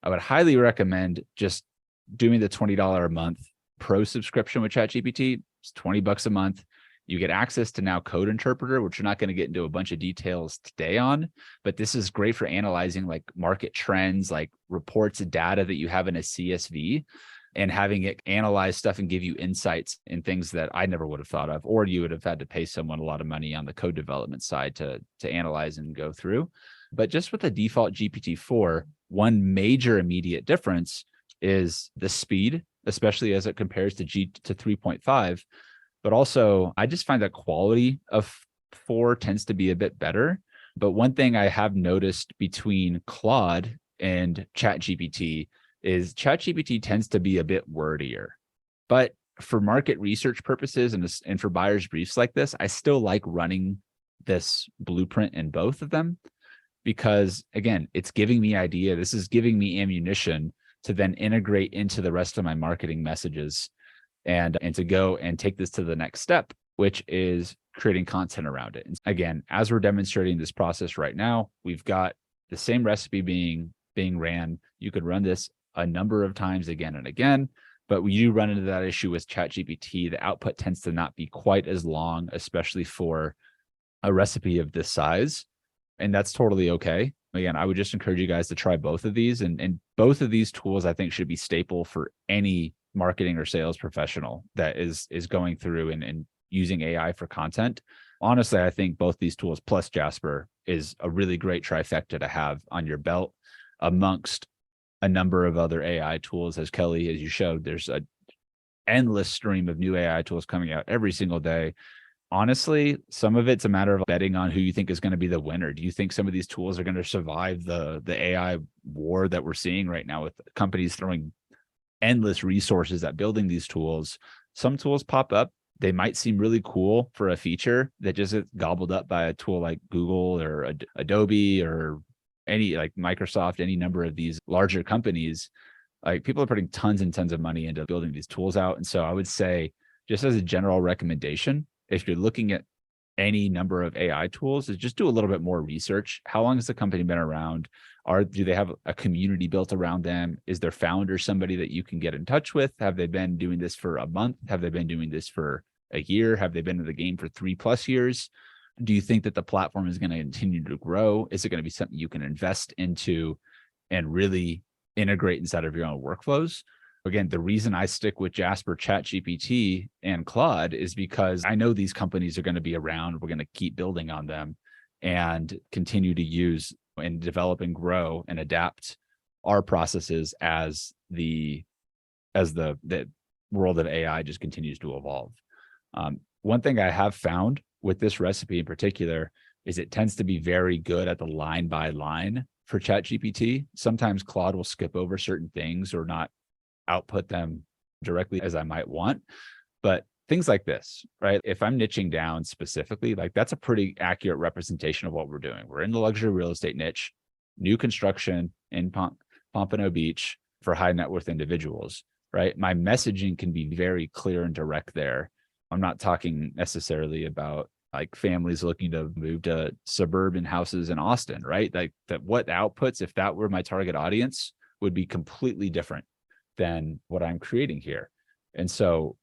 I would highly recommend just doing the $20 a month pro subscription with ChatGPT. It's $20 a month. You get access to now Code Interpreter, which you're not going to get into a bunch of details today on, but this is great for analyzing like market trends, like reports of data that you have in a CSV. and having it analyze stuff and give you insights in things that I never would have thought of, or you would have had to pay someone a lot of money on the code development side to analyze and go through. But just with the default GPT-4, one major immediate difference is the speed, especially as it compares to 3.5. But also, I just find that quality of 4 tends to be a bit better. But one thing I have noticed between Claude and ChatGPT is ChatGPT tends to be a bit wordier. But for market research purposes and for buyer's briefs like this, I still like running this blueprint in both of them because, again, it's giving me idea. This is giving me ammunition to then integrate into the rest of my marketing messages and to go and take this to the next step, which is creating content around it. And again, as we're demonstrating this process right now, we've got the same recipe being ran. You could run this a number of times again and again, but we do run into that issue with ChatGPT. The output tends to not be quite as long, especially for a recipe of this size. And that's totally okay. Again, I would just encourage you guys to try both of these. And both of these tools, I think, should be staple for any marketing or sales professional that is going through and using AI for content. Honestly, I think both these tools plus Jasper is a really great trifecta to have on your belt amongst a number of other AI tools. As Kelly, as you showed, there's an endless stream of new AI tools coming out every single day. Honestly, some of it's a matter of betting on who you think is going to be the winner. Do you think some of these tools are going to survive the AI war that we're seeing right now with companies throwing endless resources at building these tools? Some tools pop up. They might seem really cool for a feature that just gets gobbled up by a tool like Google or Adobe or any like Microsoft, any number of these larger companies. Like, people are putting tons and tons of money into building these tools out. And so I would say, just as a general recommendation, if you're looking at any number of AI tools, is just do a little bit more research. How long has the company been around? Do they have a community built around them? Is their founder somebody that you can get in touch with? Have they been doing this for a month? Have they been doing this for a year? Have they been in the game for 3+ years? Do you think that the platform is going to continue to grow? Is it going to be something you can invest into and really integrate inside of your own workflows? Again, the reason I stick with Jasper, ChatGPT, and Claude is because I know these companies are going to be around. We're going to keep building on them and continue to use and develop and grow and adapt our processes as the world of AI just continues to evolve. One thing I have found with this recipe in particular is it tends to be very good at the line by line for ChatGPT. Sometimes Claude will skip over certain things or not output them directly as I might want. But things like this, right? If I'm niching down specifically, like, that's a pretty accurate representation of what we're doing. We're in the luxury real estate niche, new construction in Pompano Beach for high net worth individuals, right? My messaging can be very clear and direct there. I'm not talking necessarily about like families looking to move to suburban houses in Austin, right? Like, that what outputs, if that were my target audience, would be completely different than what I'm creating here. And so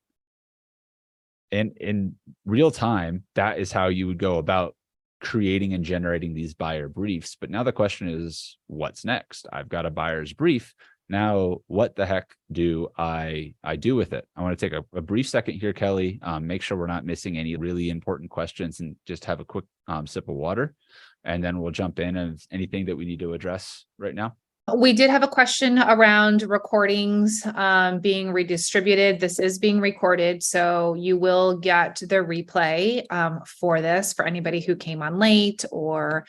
in real time, that is how you would go about creating and generating these buyer briefs. But now the question is, what's next? I've got a buyer's brief. Now, what the heck do I do with it? I want to take a brief second here, Kelly, make sure we're not missing any really important questions, and just have a quick sip of water. And then we'll jump in on anything that we need to address right now. We did have a question around recordings being redistributed. This is being recorded, so you will get the replay for this for anybody who came on late or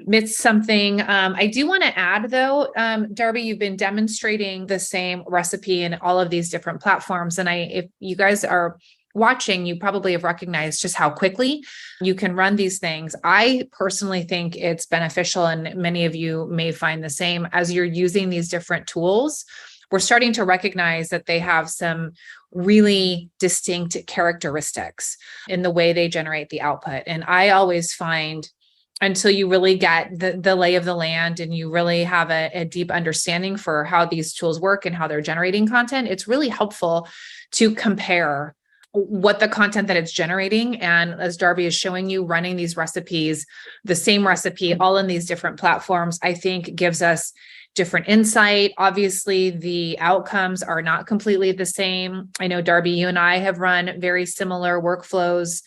missed something. I do want to add, though, Darby, you've been demonstrating the same recipe in all of these different platforms. And if you guys are watching, you probably have recognized just how quickly you can run these things. I personally think it's beneficial, and many of you may find the same. As you're using these different tools, we're starting to recognize that they have some really distinct characteristics in the way they generate the output. And I always find, until you really get the lay of the land and you really have a deep understanding for how these tools work and how they're generating content, it's really helpful to compare what the content that it's generating. And as Darby is showing you, running these recipes, the same recipe, all in these different platforms, I think gives us different insight. Obviously, the outcomes are not completely the same. I know, Darby, you and I have run very similar workflows,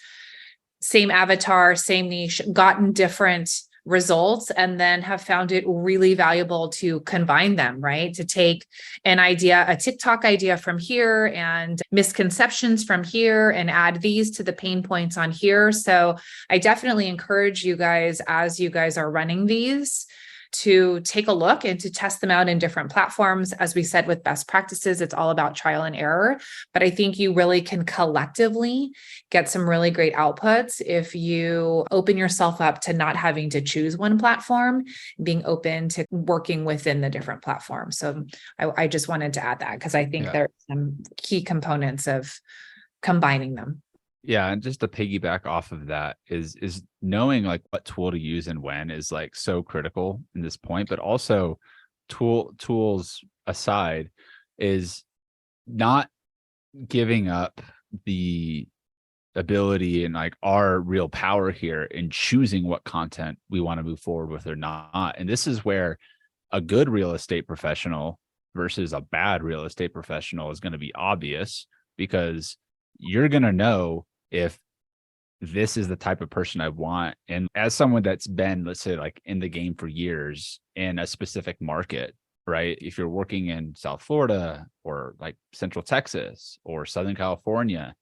same avatar, same niche, gotten different results, and then have found it really valuable to combine them, right? To take an idea, a TikTok idea from here and misconceptions from here and add these to the pain points on here. So I definitely encourage you guys, as you guys are running these, to take a look and to test them out in different platforms. As we said, with best practices, it's all about trial and error. But I think you really can collectively get some really great outputs if you open yourself up to not having to choose one platform, being open to working within the different platforms. So I just wanted to add that because I think there are some key components of combining them. Yeah, and just to piggyback off of that is knowing like what tool to use and when is like so critical in this point, but also tools aside is not giving up the ability and like our real power here in choosing what content we want to move forward with or not. And this is where a good real estate professional versus a bad real estate professional is going to be obvious, because you're going to know if this is the type of person I want. And as someone that's been, let's say, like in the game for years in a specific market, right? If you're working in South Florida or like Central Texas or Southern California,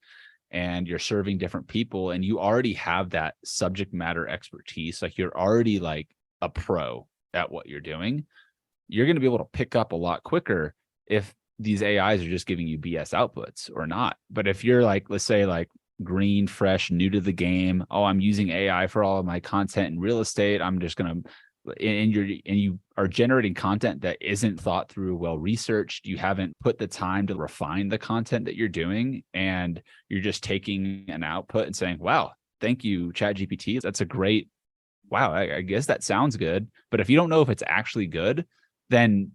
and you're serving different people and you already have that subject matter expertise, like you're already like a pro at what you're doing, you're going to be able to pick up a lot quicker if these AIs are just giving you BS outputs or not. But if you're like, let's say like green, fresh, new to the game, oh, I'm using AI for all of my content in real estate, I'm just going to, and you are generating content that isn't thought through, well researched, you haven't put the time to refine the content that you're doing, and you're just taking an output and saying, wow, thank you, ChatGPT, that's a great, wow, I guess that sounds good. But if you don't know if it's actually good, then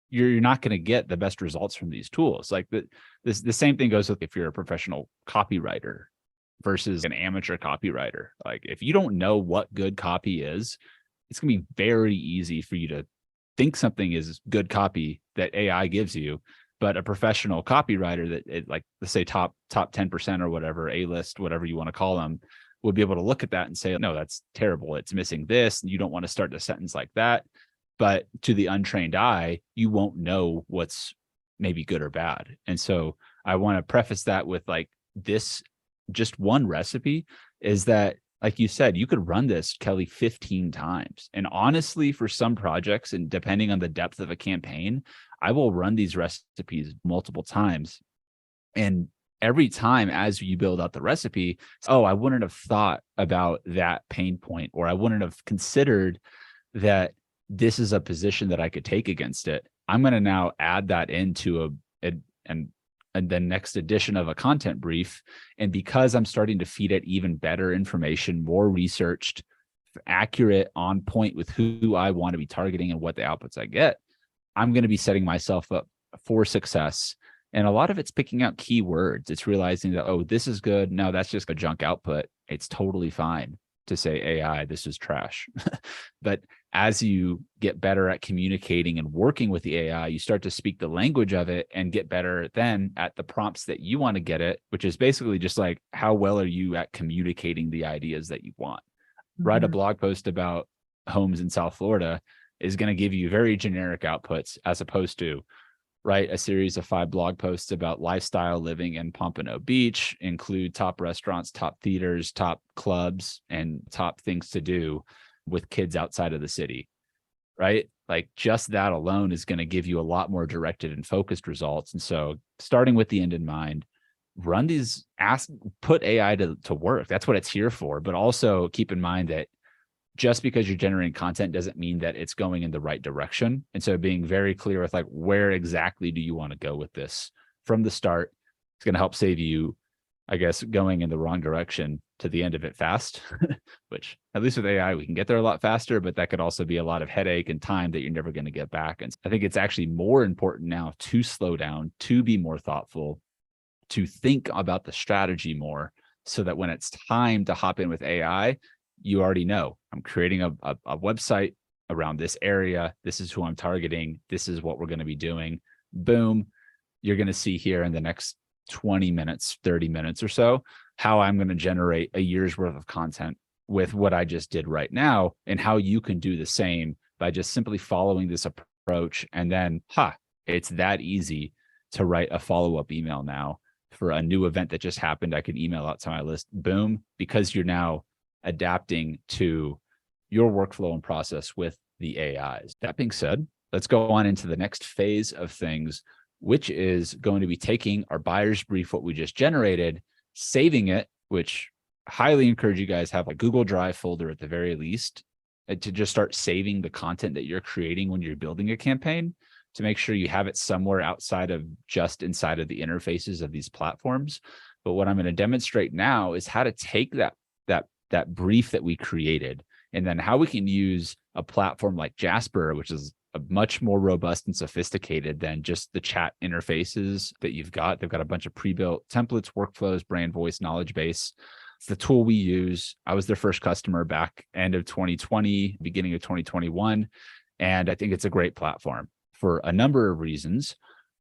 you're not going to get the best results from these tools. Like the same thing goes with if you're a professional copywriter versus an amateur copywriter. Like if you don't know what good copy is, it's going to be very easy for you to think something is good copy that AI gives you. But a professional copywriter that like, let's say top 10% or whatever, A-list, whatever you want to call them, would be able to look at that and say, no, that's terrible, it's missing this. You don't want to start a sentence like that. But to the untrained eye, you won't know what's maybe good or bad. And so I want to preface that with like this, just one recipe is that, like you said, you could run this, Kelly, 15 times. And honestly, for some projects, and depending on the depth of a campaign, I will run these recipes multiple times. And every time as you build out the recipe, oh, I wouldn't have thought about that pain point, or I wouldn't have considered that this is a position that I could take against it. I'm going to now add that into and the next edition of a content brief. And because I'm starting to feed it even better information, more researched, accurate, on point with who I want to be targeting and what the outputs I get, I'm going to be setting myself up for success. And a lot of it's picking out keywords. It's realizing that, oh, this is good. No, that's just a junk output. It's totally fine to say AI, this is trash. But as you get better at communicating and working with the AI, you start to speak the language of it and get better then at the prompts that you want to get it, which is basically just like, how well are you at communicating the ideas that you want? Mm-hmm. Write a blog post about homes in South Florida is going to give you very generic outputs, as opposed to write a series of 5 blog posts about lifestyle living in Pompano Beach, include top restaurants, top theaters, top clubs, and top things to do with kids outside of the city, right? Like just that alone is going to give you a lot more directed and focused results. And so starting with the end in mind, run these, put AI to work. That's what it's here for. But also keep in mind that just because you're generating content doesn't mean that it's going in the right direction. And so being very clear with like, where exactly do you want to go with this from the start? It's going to help save you, I guess, going in the wrong direction to the end of it fast, which at least with AI, we can get there a lot faster, but that could also be a lot of headache and time that you're never going to get back. And I think it's actually more important now to slow down, to be more thoughtful, to think about the strategy more, so that when it's time to hop in with AI, you already know I'm creating a website around this area. This is who I'm targeting. This is what we're going to be doing. Boom. You're going to see here in the next 20 minutes, 30 minutes or so, how I'm going to generate a year's worth of content with what I just did right now, and how you can do the same by just simply following this approach. And then, it's that easy to write a follow-up email now for a new event that just happened. I can email out to my list, boom, because you're now adapting to your workflow and process with the AIs. That being said, let's go on into the next phase of things, which is going to be taking our buyer's brief, what we just generated, saving it, which highly encourage you guys have a Google Drive folder at the very least to just start saving the content that you're creating when you're building a campaign, to make sure you have it somewhere outside of just inside of the interfaces of these platforms. But what I'm going to demonstrate now is how to take that brief that we created, and then how we can use a platform like Jasper, which is a much more robust and sophisticated than just the chat interfaces that you've got. They've got a bunch of pre-built templates, workflows, brand voice, knowledge base. It's the tool we use. I was their first customer back end of 2020, beginning of 2021. And I think it's a great platform for a number of reasons.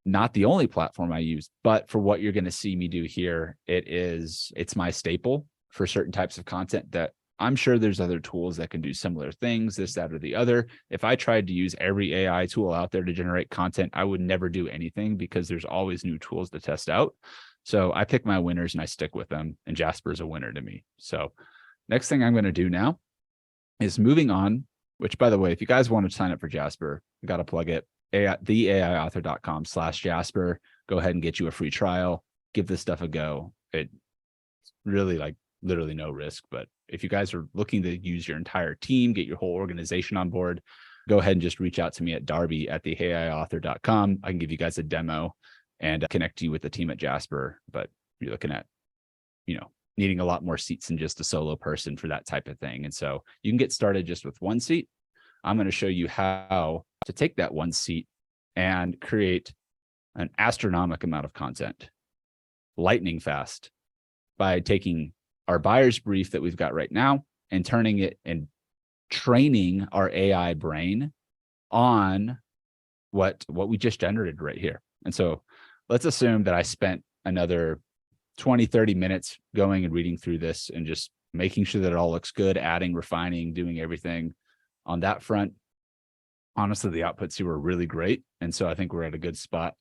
Not the only platform I use, but for what you're going to see me do here, it's my staple for certain types of content that I'm sure there's other tools that can do similar things, this, that, or the other. If I tried to use every AI tool out there to generate content, I would never do anything, because there's always new tools to test out. So I pick my winners and I stick with them, and Jasper is a winner to me. So next thing I'm going to do now is moving on, which, by the way, if you guys want to sign up for Jasper, you got to plug it, theaiauthor.com/Jasper. Go ahead and get you a free trial. Give this stuff a go. It's really literally no risk. But if you guys are looking to use your entire team, get your whole organization on board, go ahead and just reach out to me at darby@theaiauthor.com. I can give you guys a demo and connect you with the team at Jasper. But you're looking at, needing a lot more seats than just a solo person for that type of thing. And so you can get started just with one seat. I'm going to show you how to take that one seat and create an astronomical amount of content, lightning fast, by taking our buyer's brief that we've got right now and turning it and training our AI brain on what we just generated right here. And so let's assume that I spent another 20, 30 minutes going and reading through this and just making sure that it all looks good, adding, refining, doing everything on that front. Honestly, the outputs here were really great. And so I think we're at a good spot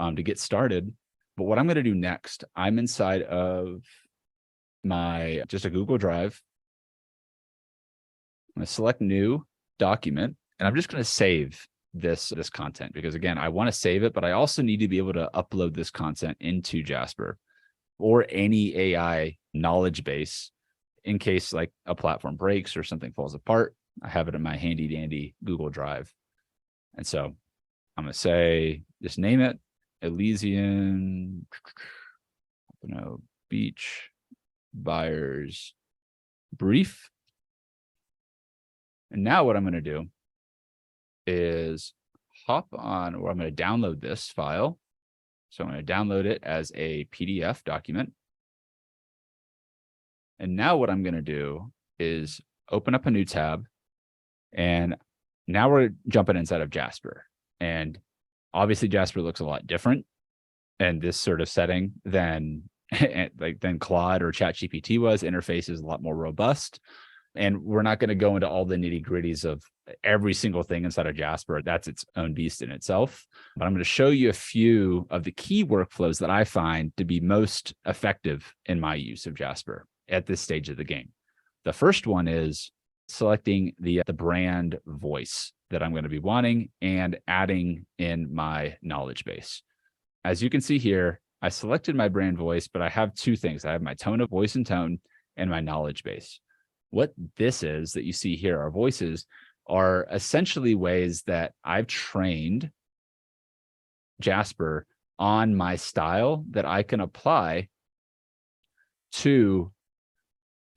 to get started. But what I'm going to do next, I'm inside of just a Google Drive. I'm going to select new document, and I'm just going to save this content, because again, I want to save it, but I also need to be able to upload this content into Jasper or any AI knowledge base in case like a platform breaks or something falls apart. I have it in my handy dandy Google Drive. And so I'm going to say, just name it Elysian, Beach buyer's brief. And now what I'm going to do is hop on, or I'm going to download this file. So I'm going to download it as a PDF document. And now what I'm going to do is open up a new tab. And now we're jumping inside of Jasper. And obviously Jasper looks a lot different in this sort of setting than Claude or ChatGPT was. Interface is a lot more robust. And we're not going to go into all the nitty gritties of every single thing inside of Jasper. That's its own beast in itself. But I'm going to show you a few of the key workflows that I find to be most effective in my use of Jasper at this stage of the game. The first one is selecting the brand voice that I'm going to be wanting and adding in my knowledge base. As you can see here, I selected my brand voice, but I have two things. I have my tone of voice and tone and my knowledge base. What this is that you see here, our voices, are essentially ways that I've trained Jasper on my style that I can apply to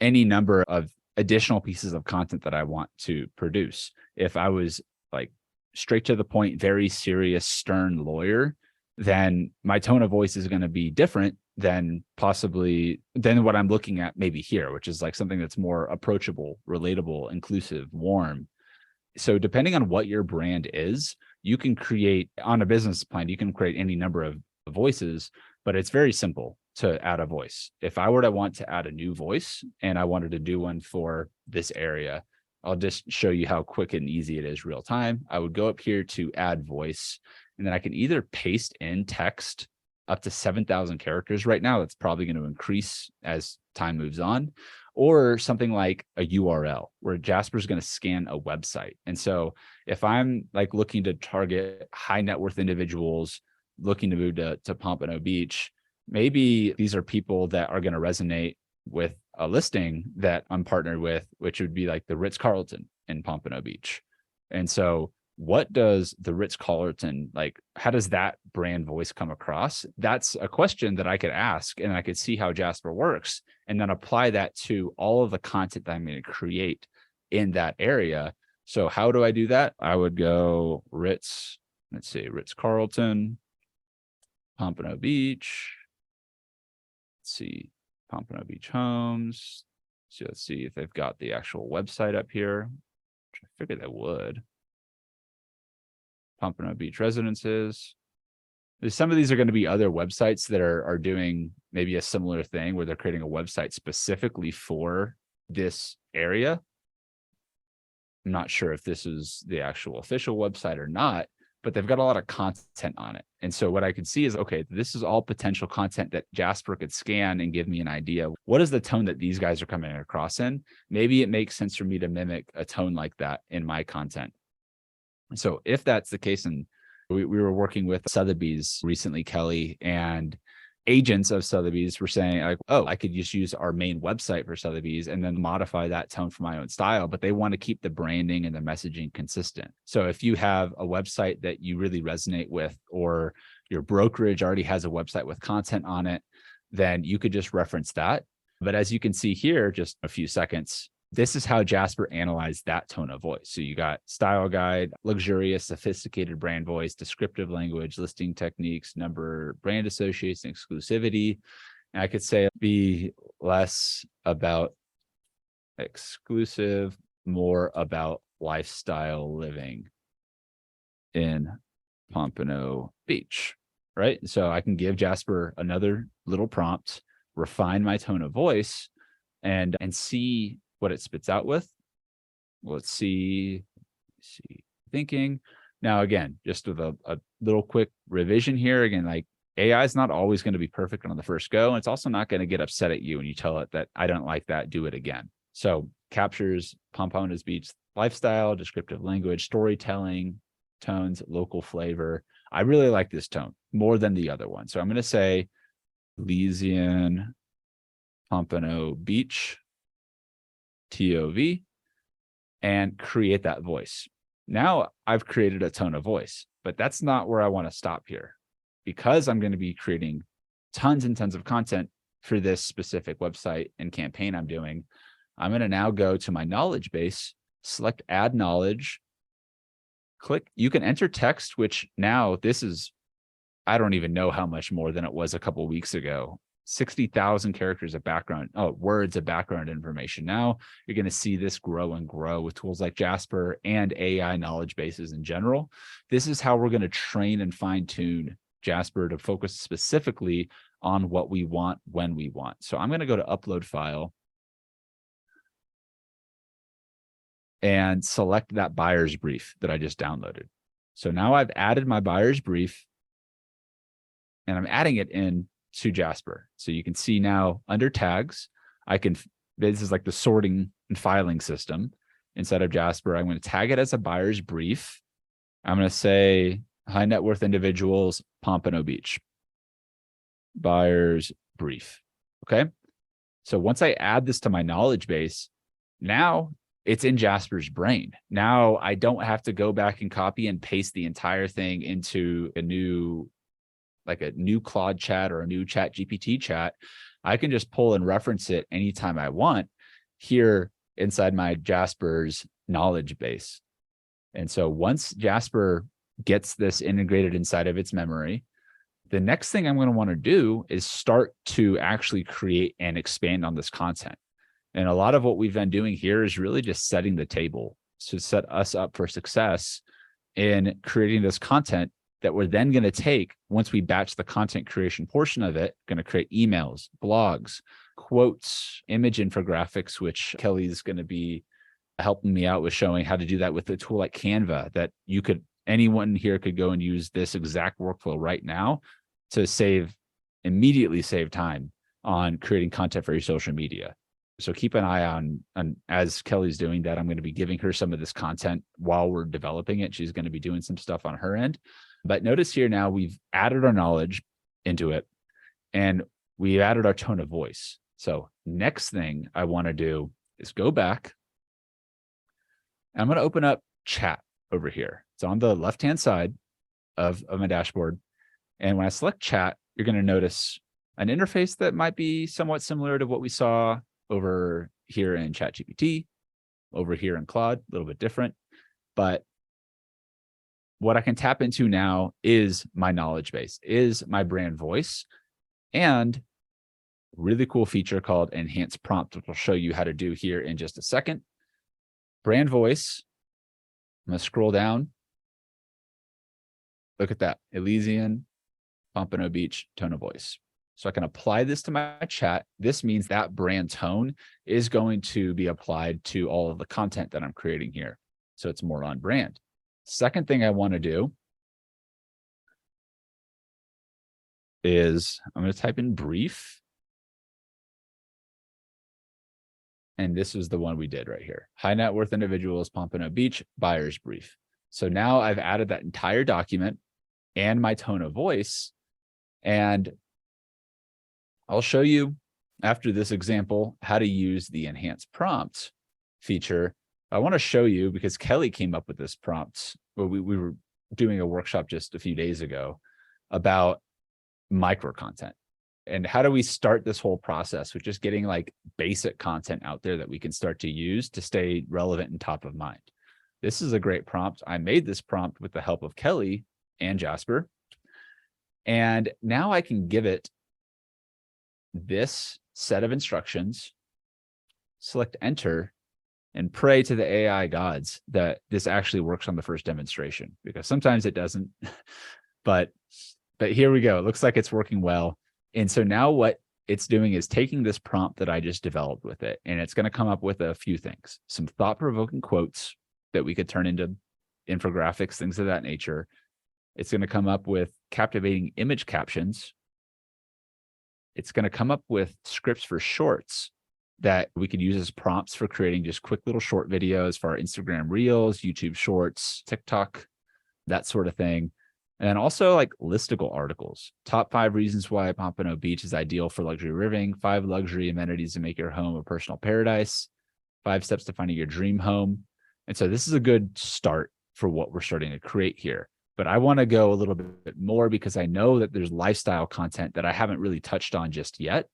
any number of additional pieces of content that I want to produce. If I was like straight to the point, very serious, stern lawyer, then my tone of voice is going to be different than what I'm looking at maybe here, which is like something that's more approachable, relatable, inclusive, warm. So depending on what your brand is, you can create on a business plan, you can create any number of voices, but it's very simple to add a voice. If I were to want to add a new voice and I wanted to do one for this area, I'll just show you how quick and easy it is real time. I would go up here to add voice, and then I can either paste in text up to 7,000 characters right now. It's probably going to increase as time moves on, or something like a URL where Jasper's going to scan a website. And so if I'm like looking to target high net worth individuals looking to move to Pompano Beach, maybe these are people that are going to resonate with a listing that I'm partnered with, which would be like the Ritz-Carlton in Pompano Beach. And so what does the Ritz-Carlton, like, how does that brand voice come across? That's a question that I could ask, and I could see how Jasper works and then apply that to all of the content that I'm going to create in that area. So how do I do that? I would go Ritz-Carlton, Pompano Beach. Let's see, Pompano Beach Homes. So let's see if they've got the actual website up here. I figured they would. Pompano Beach Residences. Some of these are going to be other websites that are doing maybe a similar thing where they're creating a website specifically for this area. I'm not sure if this is the actual official website or not, but they've got a lot of content on it. And so what I could see is, okay, this is all potential content that Jasper could scan and give me an idea. What is the tone that these guys are coming across in? Maybe it makes sense for me to mimic a tone like that in my content. So if that's the case, and we were working with Sotheby's recently, Kelly, and agents of Sotheby's were saying like, oh, I could just use our main website for Sotheby's and then modify that tone for my own style, but they want to keep the branding and the messaging consistent. So if you have a website that you really resonate with, or your brokerage already has a website with content on it, then you could just reference that. But as you can see here, just a few seconds, this is how Jasper analyzed that tone of voice. So you got style guide, luxurious, sophisticated brand voice, descriptive language, listing techniques, number, brand associates, and exclusivity. And I could say be less about exclusive, more about lifestyle living in Pompano Beach, right? So I can give Jasper another little prompt, refine my tone of voice, and see what it spits out with. Let's see, thinking. Now, again, just with a little quick revision here, again, like AI is not always going to be perfect on the first go. And it's also not going to get upset at you when you tell it that I don't like that, do it again. So captures Pompano's Beach lifestyle, descriptive language, storytelling, tones, local flavor. I really like this tone more than the other one. So I'm going to say Elysian Pompano Beach, TOV, and create that voice. Now I've created a tone of voice, but that's not where I want to stop here, because I'm going to be creating tons and tons of content for this specific website and campaign I'm doing. I'm going to now go to my knowledge base, select add knowledge, click. You can enter text, which now this is, I don't even know how much more than it was a couple of weeks ago. 60,000 characters of background, words of background information. Now you're going to see this grow and grow with tools like Jasper and AI knowledge bases in general. This is how we're going to train and fine tune Jasper to focus specifically on what we want when we want. So I'm going to go to upload file and select that buyer's brief that I just downloaded. So now I've added my buyer's brief and I'm adding it in to Jasper. So you can see now under tags, this is like the sorting and filing system inside of Jasper. I'm going to tag it as a buyer's brief. I'm going to say high net worth individuals, Pompano Beach, buyer's brief. Okay. So once I add this to my knowledge base, now it's in Jasper's brain. Now I don't have to go back and copy and paste the entire thing into a new Claude chat or a new ChatGPT chat. I can just pull and reference it anytime I want here inside my Jasper's knowledge base. And so once Jasper gets this integrated inside of its memory, the next thing I'm going to want to do is start to actually create and expand on this content. And a lot of what we've been doing here is really just setting the table to set us up for success in creating this content that we're then going to take once we batch the content creation portion of it, going to create emails, blogs, quotes, image infographics, which Kelly's going to be helping me out with showing how to do that with a tool like Canva that anyone here could go and use this exact workflow right now to immediately save time on creating content for your social media. So keep an eye on as Kelly's doing that. I'm going to be giving her some of this content while we're developing it. She's going to be doing some stuff on her end. But notice here now we've added our knowledge into it and we've added our tone of voice. So next thing I want to do is go back. I'm going to open up chat over here. It's on the left-hand side of my dashboard. And when I select chat, you're going to notice an interface that might be somewhat similar to what we saw over here in ChatGPT, over here in Claude, a little bit different. But what I can tap into now is my knowledge base, is my brand voice, and really cool feature called Enhanced Prompt, which I'll show you how to do here in just a second. Brand voice. I'm going to scroll down. Look at that. Elysian, Pompano Beach, tone of voice. So I can apply this to my chat. This means that brand tone is going to be applied to all of the content that I'm creating here. So it's more on brand. Second thing I want to do is I'm going to type in brief. And this is the one we did right here. High net worth individuals, Pompano Beach, buyer's brief. So now I've added that entire document and my tone of voice. And I'll show you after this example how to use the enhanced prompt feature. I want to show you because Kelly came up with this prompt. Well, we were doing a workshop just a few days ago about micro content. And how do we start this whole process with just getting like basic content out there that we can start to use to stay relevant and top of mind? This is a great prompt. I made this prompt with the help of Kelly and Jasper. And now I can give it this set of instructions, select enter, and pray to the AI gods that this actually works on the first demonstration, because sometimes it doesn't. But here we go. It looks like it's working well. And so now what it's doing is taking this prompt that I just developed with it, and it's going to come up with a few things, some thought-provoking quotes that we could turn into infographics, things of that nature. It's going to come up with captivating image captions. It's going to come up with scripts for shorts that we could use as prompts for creating just quick little short videos for our Instagram Reels, YouTube Shorts, TikTok, that sort of thing. And also like listicle articles, top 5 reasons why Pompano Beach is ideal for luxury living, 5 luxury amenities to make your home a personal paradise, 5 steps to finding your dream home. And so this is a good start for what we're starting to create here. But I want to go a little bit more because I know that there's lifestyle content that I haven't really touched on just yet.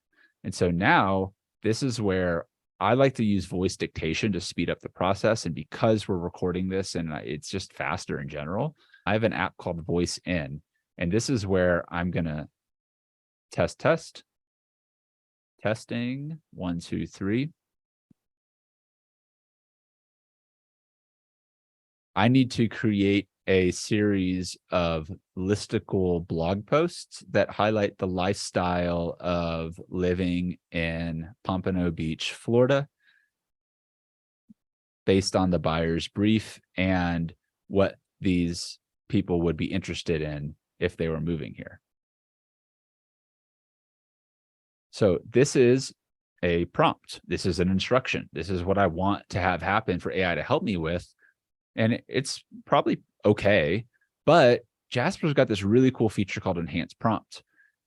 And so now this is where I like to use voice dictation to speed up the process. And because we're recording this and it's just faster in general, I have an app called Voice In, and this is where I'm going to testing 1, 2, 3. I need to create a series of listicle blog posts that highlight the lifestyle of living in Pompano Beach, Florida, based on the buyer's brief and what these people would be interested in if they were moving here. So this is a prompt. This is an instruction. This is what I want to have happen for AI to help me with. And it's probably okay, but Jasper's got this really cool feature called Enhanced Prompt,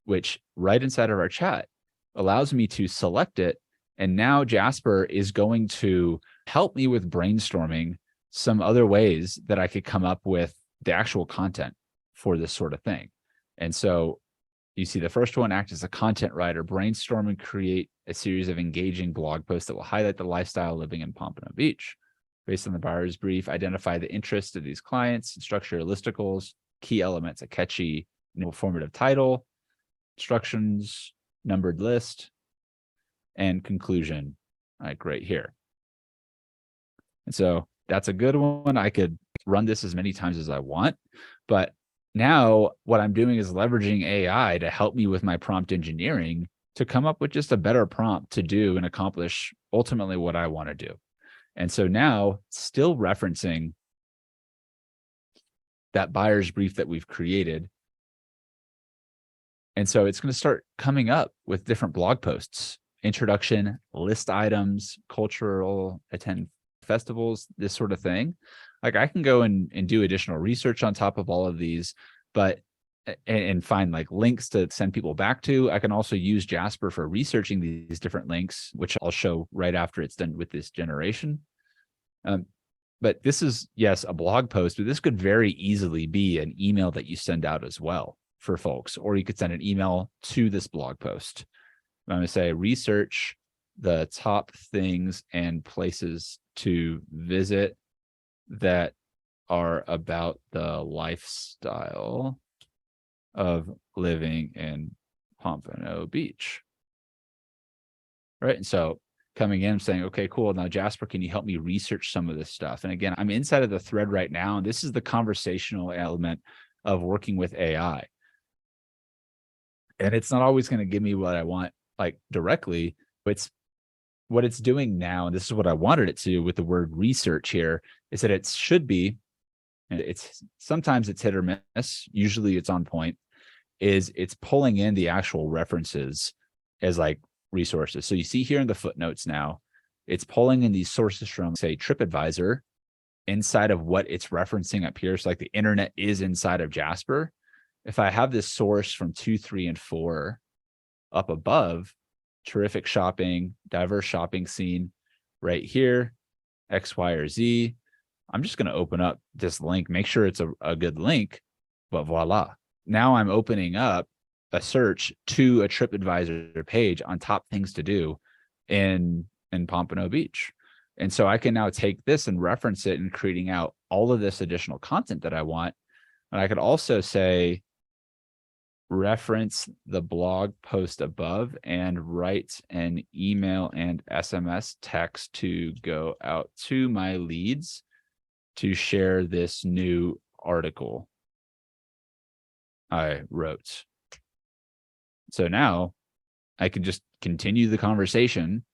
which right inside of our chat allows me to select it. And now Jasper is going to help me with brainstorming some other ways that I could come up with the actual content for this sort of thing. And so you see the first one, act as a content writer, brainstorm and create a series of engaging blog posts that will highlight the lifestyle living in Pompano Beach. Based on the buyer's brief, identify the interests of these clients, structure listicles, key elements, a catchy, informative title, instructions, numbered list, and conclusion, like right here. And so that's a good one. I could run this as many times as I want. But now what I'm doing is leveraging AI to help me with my prompt engineering to come up with just a better prompt to do and accomplish ultimately what I want to do. And so now, still referencing that buyer's brief that we've created. And so it's going to start coming up with different blog posts, introduction, list items, cultural, attend festivals, this sort of thing. Like I can go and do additional research on top of all of these, but and find like links to send people back to. I can also use Jasper for researching these different links, which I'll show right after it's done with this generation. But this is, yes, a blog post, but this could very easily be an email that you send out as well for folks, or you could send an email to this blog post. I'm going to say research the top things and places to visit that are about the lifestyle of living in Pompano Beach. Right. And so coming in saying, okay, cool. Now, Jasper, can you help me research some of this stuff? And again, I'm inside of the thread right now. And this is the conversational element of working with AI. And it's not always going to give me what I want, like directly, but it's what it's doing now. And this is what I wanted it to with the word research here, is that it should be, and it's sometimes it's hit or miss. Usually it's on point, is it's pulling in the actual references as like resources. So you see here in the footnotes now, it's pulling in these sources from, say, TripAdvisor inside of what it's referencing up here. So like the internet is inside of Jasper. If I have this source from 2, 3, and 4 up above, terrific shopping, diverse shopping scene right here, X, Y, or Z, I'm just going to open up this link, make sure it's a good link, but voila. Now I'm opening up a search to a TripAdvisor page on top things to do in Pompano Beach. And so I can now take this and reference it and creating out all of this additional content that I want. And I could also say, reference the blog post above and write an email and SMS text to go out to my leads to share this new article I wrote. So now I can just continue the conversation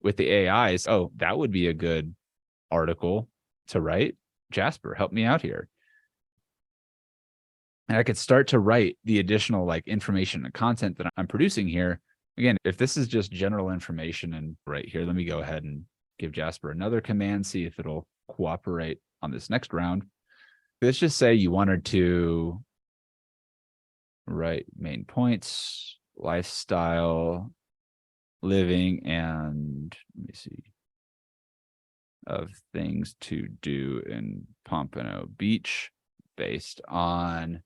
with the AIs. Oh, that would be a good article to write. Jasper, help me out here. And I could start to write the additional like information and content that I'm producing here. Again, if this is just general information and right here, let me go ahead and give Jasper another command, see if it'll cooperate on this next round. Let's just say you wanted to write main points, lifestyle, living, and let me see, of things to do in Pompano Beach based on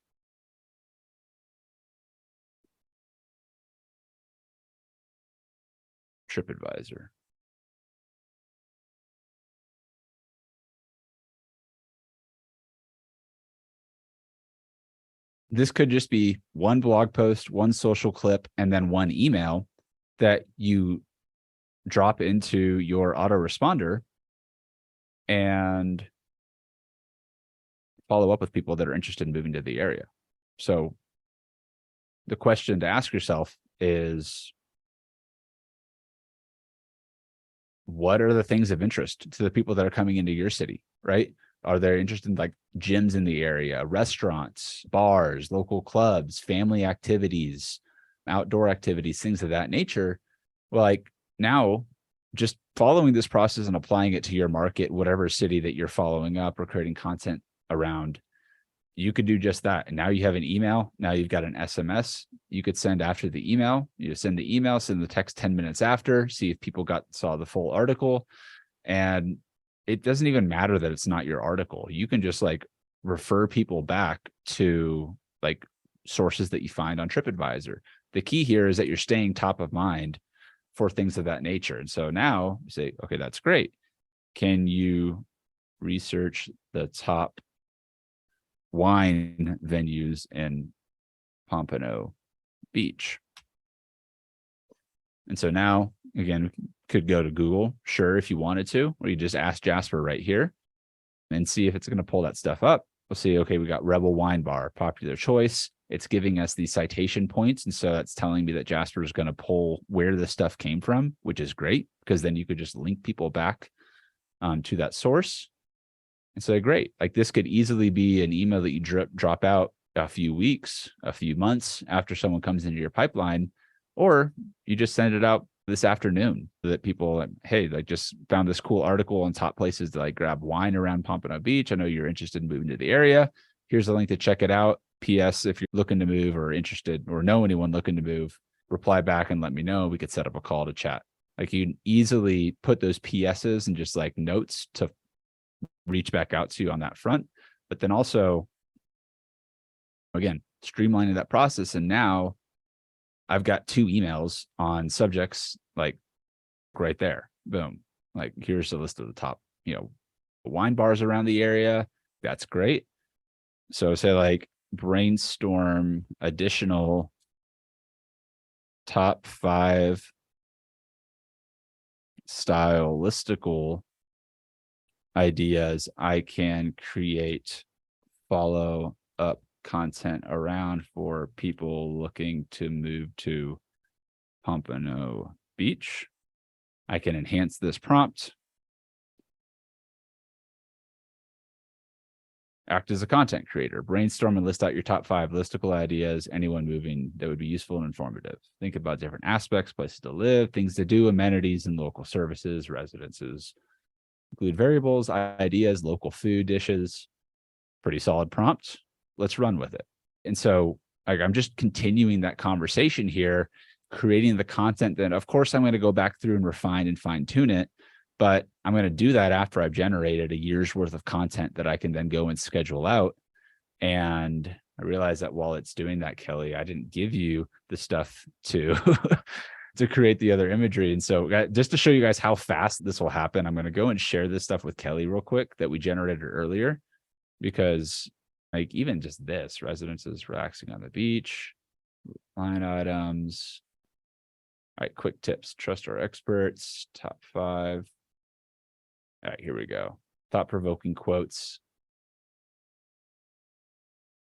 TripAdvisor. This could just be one blog post, one social clip, and then one email that you drop into your autoresponder and follow up with people that are interested in moving to the area. So the question to ask yourself is, what are the things of interest to the people that are coming into your city, right? Are they interested in like gyms in the area, restaurants, bars, local clubs, family activities, outdoor activities, things of that nature? Well, like now, just following this process and applying it to your market, whatever city that you're following up or creating content around, you could do just that. And now you have an email. Now you've got an SMS you could send after the email. You send the email, send the text 10 minutes after, see if people saw the full article. And it doesn't even matter that it's not your article. You can just like refer people back to like sources that you find on TripAdvisor. The key here is that you're staying top of mind for things of that nature. And so now you say, okay, that's great. Can you research the top wine venues in Pompano Beach? And so now, again, we could go to Google, sure, if you wanted to, or you just ask Jasper right here. and see if it's going to pull that stuff up. We'll see, okay, we got Rebel Wine Bar, popular choice. It's giving us these citation points. And so that's telling me that Jasper is going to pull where this stuff came from, which is great, because then you could just link people back to that source. And so great, like this could easily be an email that you drop out a few weeks, a few months after someone comes into your pipeline, or you just send it out this afternoon so that people, hey, like just found this cool article on top places to like grab wine around Pompano Beach. I know you're interested in moving to the area. Here's a link to check it out. PS, if you're looking to move or interested or know anyone looking to move, reply back and let me know. We could set up a call to chat. Like you can easily put those PSs and just like notes to reach back out to you on that front. But then also, again, streamlining that process. And now I've got 2 emails on subjects like right there. Boom. Like here's the list of the top, wine bars around the area. That's great. So say like brainstorm additional top 5 stylistical ideas I can create follow-up content around for people looking to move to Pompano Beach. I can enhance this prompt. Act as a content creator. Brainstorm and list out your top 5 listicle ideas, anyone moving that would be useful and informative. Think about different aspects, places to live, things to do, amenities and local services, residences. Include variables, ideas, local food dishes. Pretty solid prompt. Let's run with it. And so like, I'm just continuing that conversation here, creating the content that, of course, I'm going to go back through and refine and fine tune it. But I'm going to do that after I've generated a year's worth of content that I can then go and schedule out. And I realized that while it's doing that, Kelly, I didn't give you the stuff to to create the other imagery. And so just to show you guys how fast this will happen, I'm going to go and share this stuff with Kelly real quick that we generated earlier, because like even just this, residences relaxing on the beach, line items. All right, quick tips, trust our experts, top 5. All right, here we go. Thought-provoking quotes.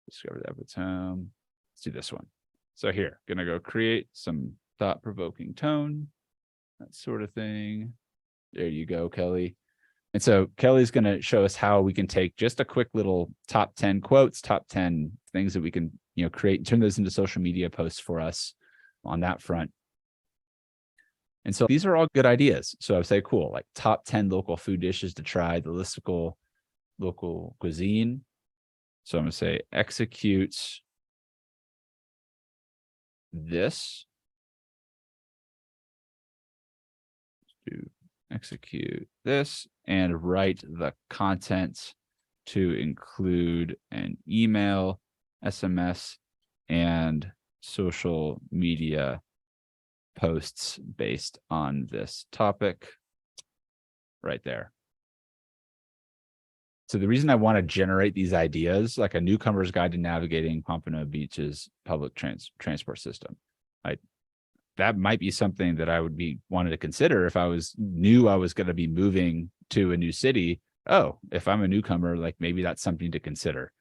Discover the epitome. Let's do this one. So here, gonna go create some thought-provoking tone, that sort of thing. There you go, Kelly. And so Kelly's gonna show us how we can take just a quick little top 10 quotes, top 10 things that we can, create and turn those into social media posts for us on that front. And so these are all good ideas. So I would say, cool, like top 10 local food dishes to try, the listicle local cuisine. So I'm going to say execute this. Execute this and write the content to include an email, SMS, and social media posts based on this topic right there. So the reason I want to generate these ideas, like a newcomer's guide to navigating Pompano Beach's public transport system, that might be something that I would be wanted to consider if I knew I was going to be moving to a new city. Oh, if I'm a newcomer, like maybe that's something to consider.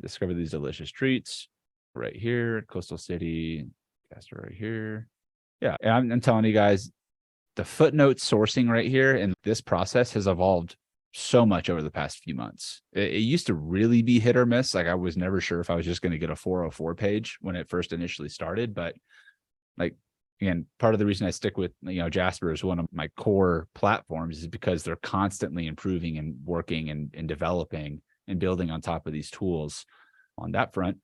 Discover these delicious treats right here, coastal city. Jasper right here. Yeah, and I'm telling you guys, the footnote sourcing right here and this process has evolved so much over the past few months. It used to really be hit or miss. Like I was never sure if I was just going to get a 404 page when it first initially started. But like, again, part of the reason I stick with, Jasper as one of my core platforms is because they're constantly improving and working and developing and building on top of these tools on that front.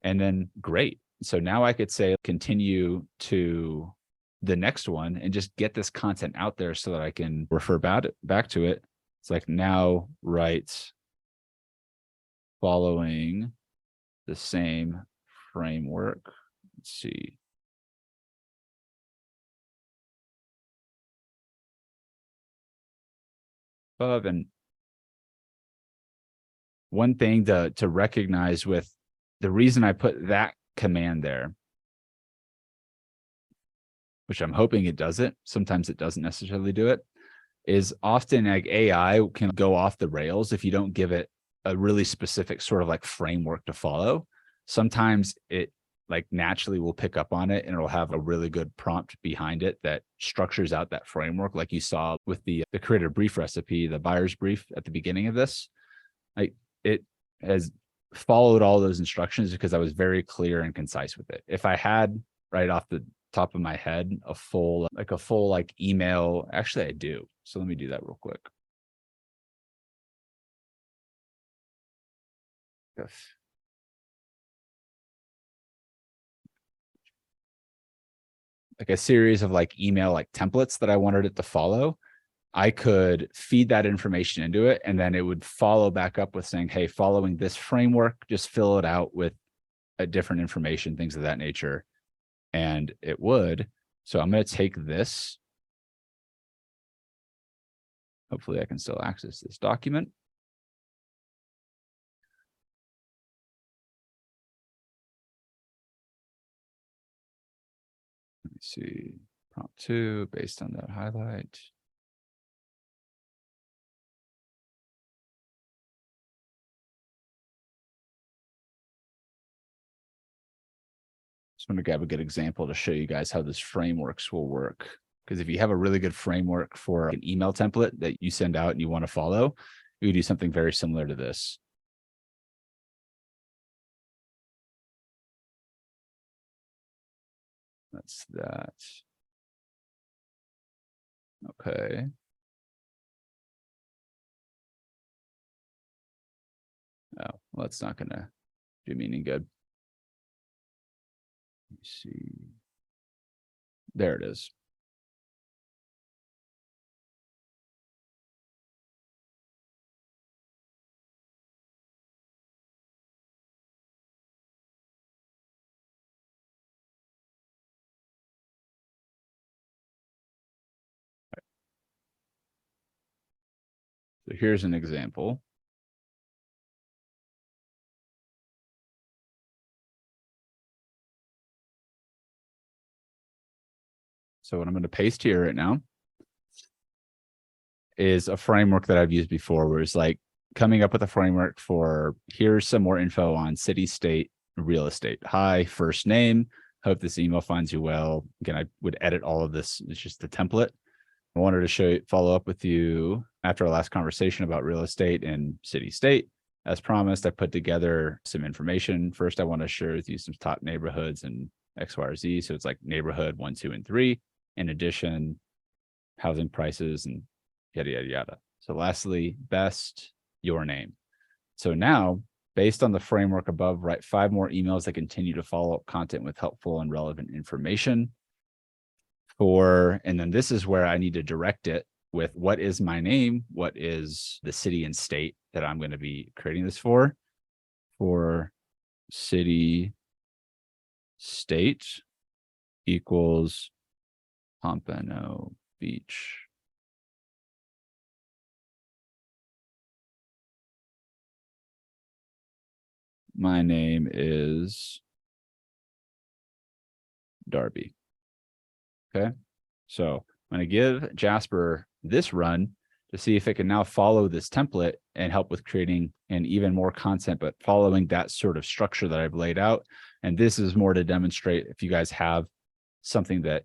And then great. So now I could say, continue to the next one and just get this content out there so that I can refer back to it. It's like now write following the same framework. Let's see. Above, and one thing to recognize with the reason I put that command there, which I'm hoping it does it, sometimes it doesn't necessarily do it, is often like AI can go off the rails if you don't give it a really specific sort of like framework to follow. Sometimes it like naturally will pick up on it and it'll have a really good prompt behind it that structures out that framework, like you saw with the creator brief recipe, the buyer's brief at the beginning of this. Like it has followed all those instructions because I was very clear and concise with it. If I had right off the top of my head a full email, actually I do. So let me do that real quick. Yes. Like a series of like email like templates that I wanted it to follow, I could feed that information into it and then it would follow back up with saying, hey, following this framework, just fill it out with a different information, things of that nature. And it would. So I'm going to take this. Hopefully I can still access this document. Let me see, prompt 2 based on that highlight. Just want to grab a good example to show you guys how this frameworks will work. Because if you have a really good framework for an email template that you send out and you want to follow, you do something very similar to this. That's that. Okay. Oh, well, that's not going to do me any good. Let me see. There it is. So here's an example. So what I'm going to paste here right now is a framework that I've used before, where it's like coming up with a framework for here's some more info on city, state, real estate. Hi, first name. Hope this email finds you well. Again, I would edit all of this. It's just a template. I wanted to follow up with you after our last conversation about real estate and city, state. As promised, I put together some information. First, I want to share with you some top neighborhoods and X, Y, or Z. So it's like neighborhood 1, 2, and 3. In addition, housing prices and yada, yada, yada. So lastly, best, your name. So now, based on the framework above, write 5 more emails that continue to follow up content with helpful and relevant information. And then this is where I need to direct it with what is my name, what is the city and state that I'm going to be creating this for city, state equals Pompano Beach. My name is Darby. Okay. So I'm going to give Jasper this run to see if it can now follow this template and help with creating an even more content, but following that sort of structure that I've laid out. And this is more to demonstrate if you guys have something that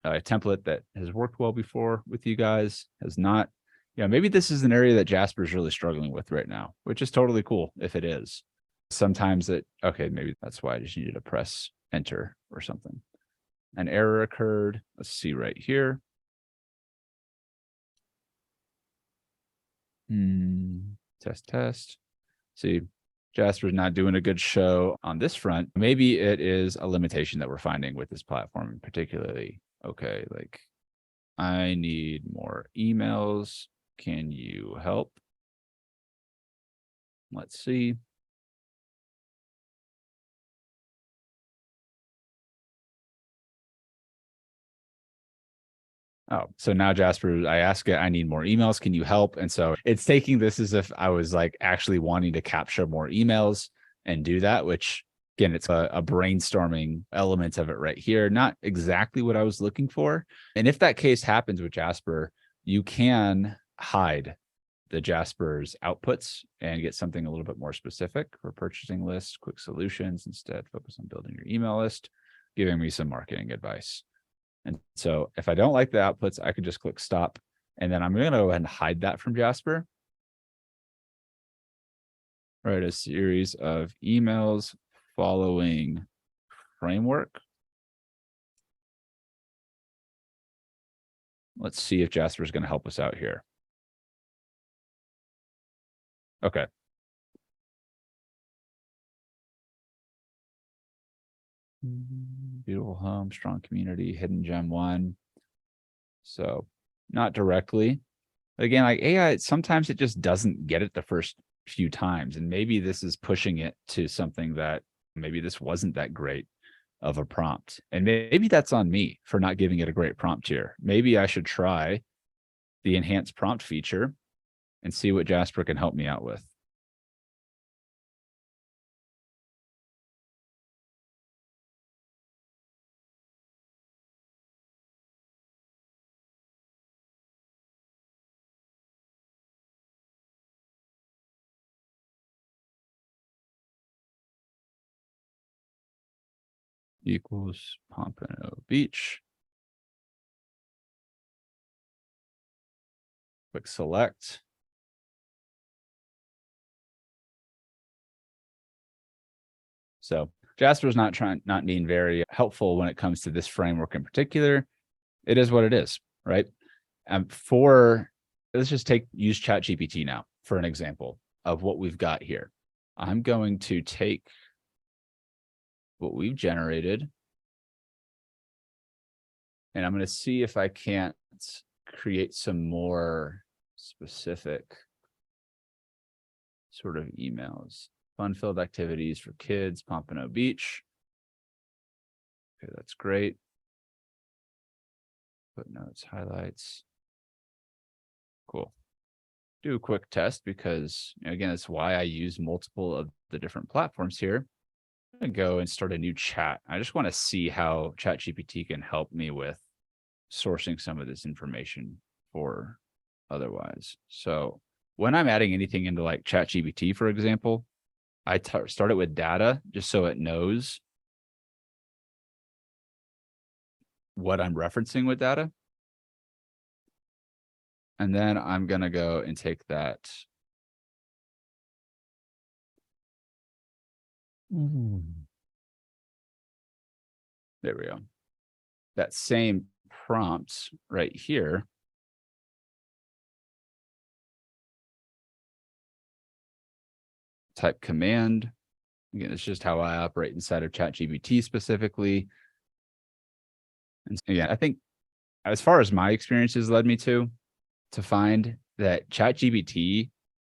a template that has worked well before with you guys, has not, maybe this is an area that Jasper's really struggling with right now, which is totally cool if it is. Sometimes okay, maybe that's why I just needed to press enter or something. An error occurred. Let's see right here. Test. See, Jasper's not doing a good show on this front. Maybe it is a limitation that we're finding with this platform, particularly. Okay, like I need more emails. Can you help? Let's see. Oh, so now Jasper, I ask it, I need more emails. Can you help? And so it's taking this as if I was like actually wanting to capture more emails and do that, which again, it's a brainstorming element of it right here. Not exactly what I was looking for. And if that case happens with Jasper, you can hide the Jasper's outputs and get something a little bit more specific for purchasing lists, quick solutions. Instead, focus on building your email list, giving me some marketing advice. And so if I don't like the outputs, I could just click stop. And then I'm going to go ahead and hide that from Jasper. Write a series of emails following framework. Let's see if Jasper is going to help us out here. Okay. Beautiful home, strong community, hidden gem 1. So not directly. Again, like AI, sometimes it just doesn't get it the first few times. And maybe this is pushing it to something that maybe this wasn't that great of a prompt. And maybe that's on me for not giving it a great prompt here. Maybe I should try the enhanced prompt feature and see what Jasper can help me out with. Equals Pompano Beach. Click select. So Jasper's not being very helpful when it comes to this framework in particular. It is what it is, right? Let's just use ChatGPT now for an example of what we've got here. I'm going to take what we've generated, and I'm going to see if I can't create some more specific sort of emails. Fun-filled activities for kids, Pompano Beach. Okay, that's great. Footnotes, highlights. Cool. Do a quick test because, again, that's why I use multiple of the different platforms here. I'm going to go and start a new chat. I just want to see how ChatGPT can help me with sourcing some of this information for otherwise. So when I'm adding anything into like ChatGPT, for example, I start it with data just so it knows what I'm referencing with data. And then I'm going to go and take that. There we go. That same prompt right here. Type command. Again, it's just how I operate inside of ChatGPT specifically. And again, I think as far as my experiences led me to find that ChatGPT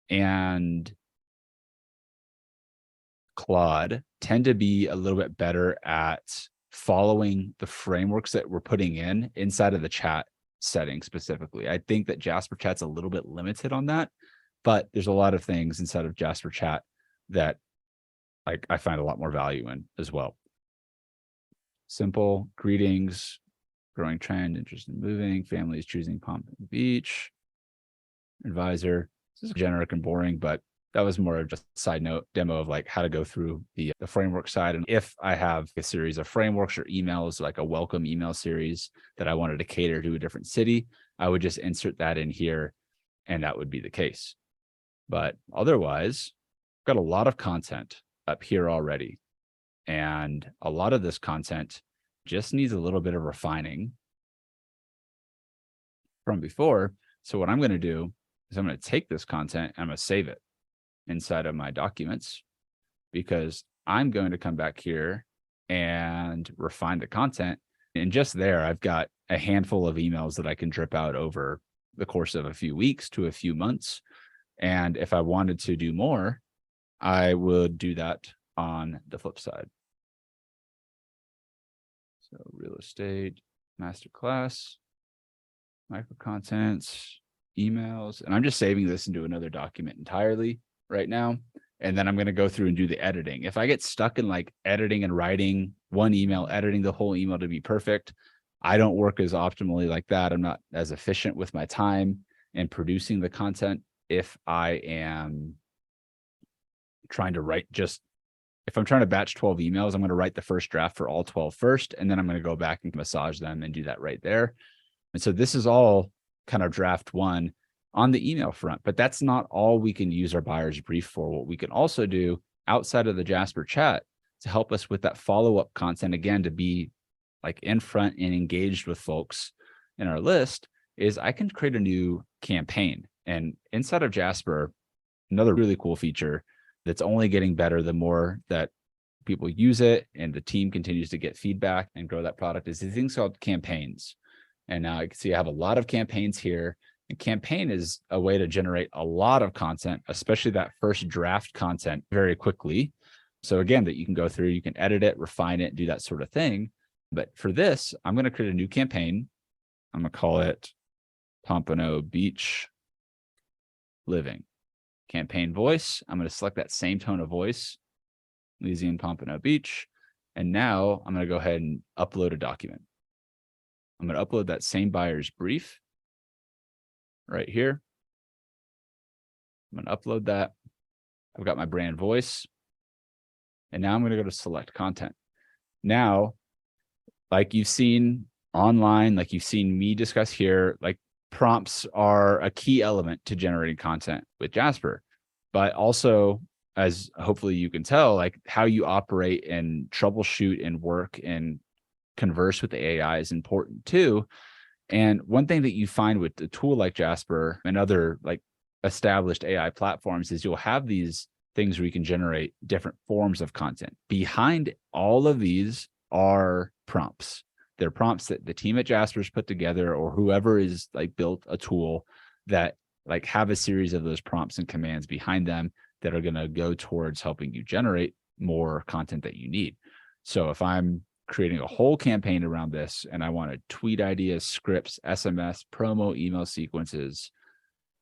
and Claude tend to be a little bit better at following the frameworks that we're putting in inside of the chat setting specifically. I think that Jasper Chat's a little bit limited on that, but there's a lot of things inside of Jasper Chat that I find a lot more value in as well. Simple, greetings, growing trend, interest in moving, families choosing Pompano Beach, advisor. This is generic and boring, but that was more of just a side note demo of like how to go through the framework side. And if I have a series of frameworks or emails, like a welcome email series that I wanted to cater to a different city, I would just insert that in here and that would be the case. But otherwise, I've got a lot of content up here already. And a lot of this content just needs a little bit of refining from before. So what I'm going to do is I'm going to take this content and I'm going to save it inside of my documents, because I'm going to come back here and refine the content. And just there, I've got a handful of emails that I can drip out over the course of a few weeks to a few months. And if I wanted to do more, I would do that on the flip side. So real estate, masterclass, micro contents, emails, and I'm just saving this into another document entirely right now. And then I'm going to go through and do the editing. If I get stuck in like editing and writing one email, editing the whole email to be perfect, I don't work as optimally like that. I'm not as efficient with my time and producing the content if I am trying to write if I'm trying to batch 12 emails, I'm going to write the first draft for all 12 first, and then I'm going to go back and massage them and do that right there. And so this is all kind of draft one on the email front, but that's not all we can use our buyer's brief for. What we can also do outside of the Jasper chat to help us with that follow-up content, again, to be like in front and engaged with folks in our list, is I can create a new campaign. And inside of Jasper, another really cool feature that's only getting better the more that people use it and the team continues to get feedback and grow that product is these things called campaigns. And now I can see I have a lot of campaigns here. And campaign is a way to generate a lot of content, especially that first draft content, very quickly. So again, that you can go through, you can edit it, refine it, do that sort of thing. But for this, I'm going to create a new campaign. I'm going to call it Pompano Beach Living. Campaign voice. I'm going to select that same tone of voice, Elysian Pompano Beach. And now I'm going to go ahead and upload a document. I'm going to upload that same buyer's brief right here. I'm going to upload that. I've got my brand voice. And now I'm going to go to select content. Now, like you've seen online, like you've seen me discuss here, like prompts are a key element to generating content with Jasper, but also, as hopefully you can tell, like how you operate and troubleshoot and work and converse with the AI is important too. And one thing that you find with a tool like Jasper and other like established AI platforms is you'll have these things where you can generate different forms of content. Behind all of these are prompts. They're prompts that the team at Jasper's put together, or whoever is like built a tool that like have a series of those prompts and commands behind them that are going to go towards helping you generate more content that you need. So if I'm creating a whole campaign around this and I want to tweet ideas, scripts, SMS, promo, email sequences,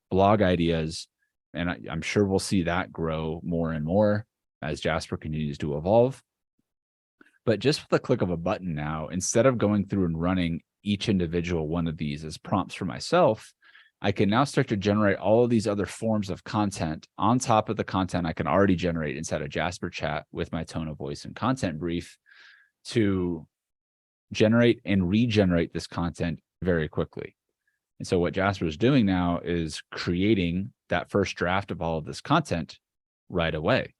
blog ideas, and I'm sure we'll see that grow more and more as Jasper continues to evolve. But just with the click of a button now, instead of going through and running each individual one of these as prompts for myself, I can now start to generate all of these other forms of content on top of the content I can already generate inside of Jasper chat with my tone of voice and content brief to generate and regenerate this content very quickly. And so what Jasper is doing now is creating that first draft of all of this content right away.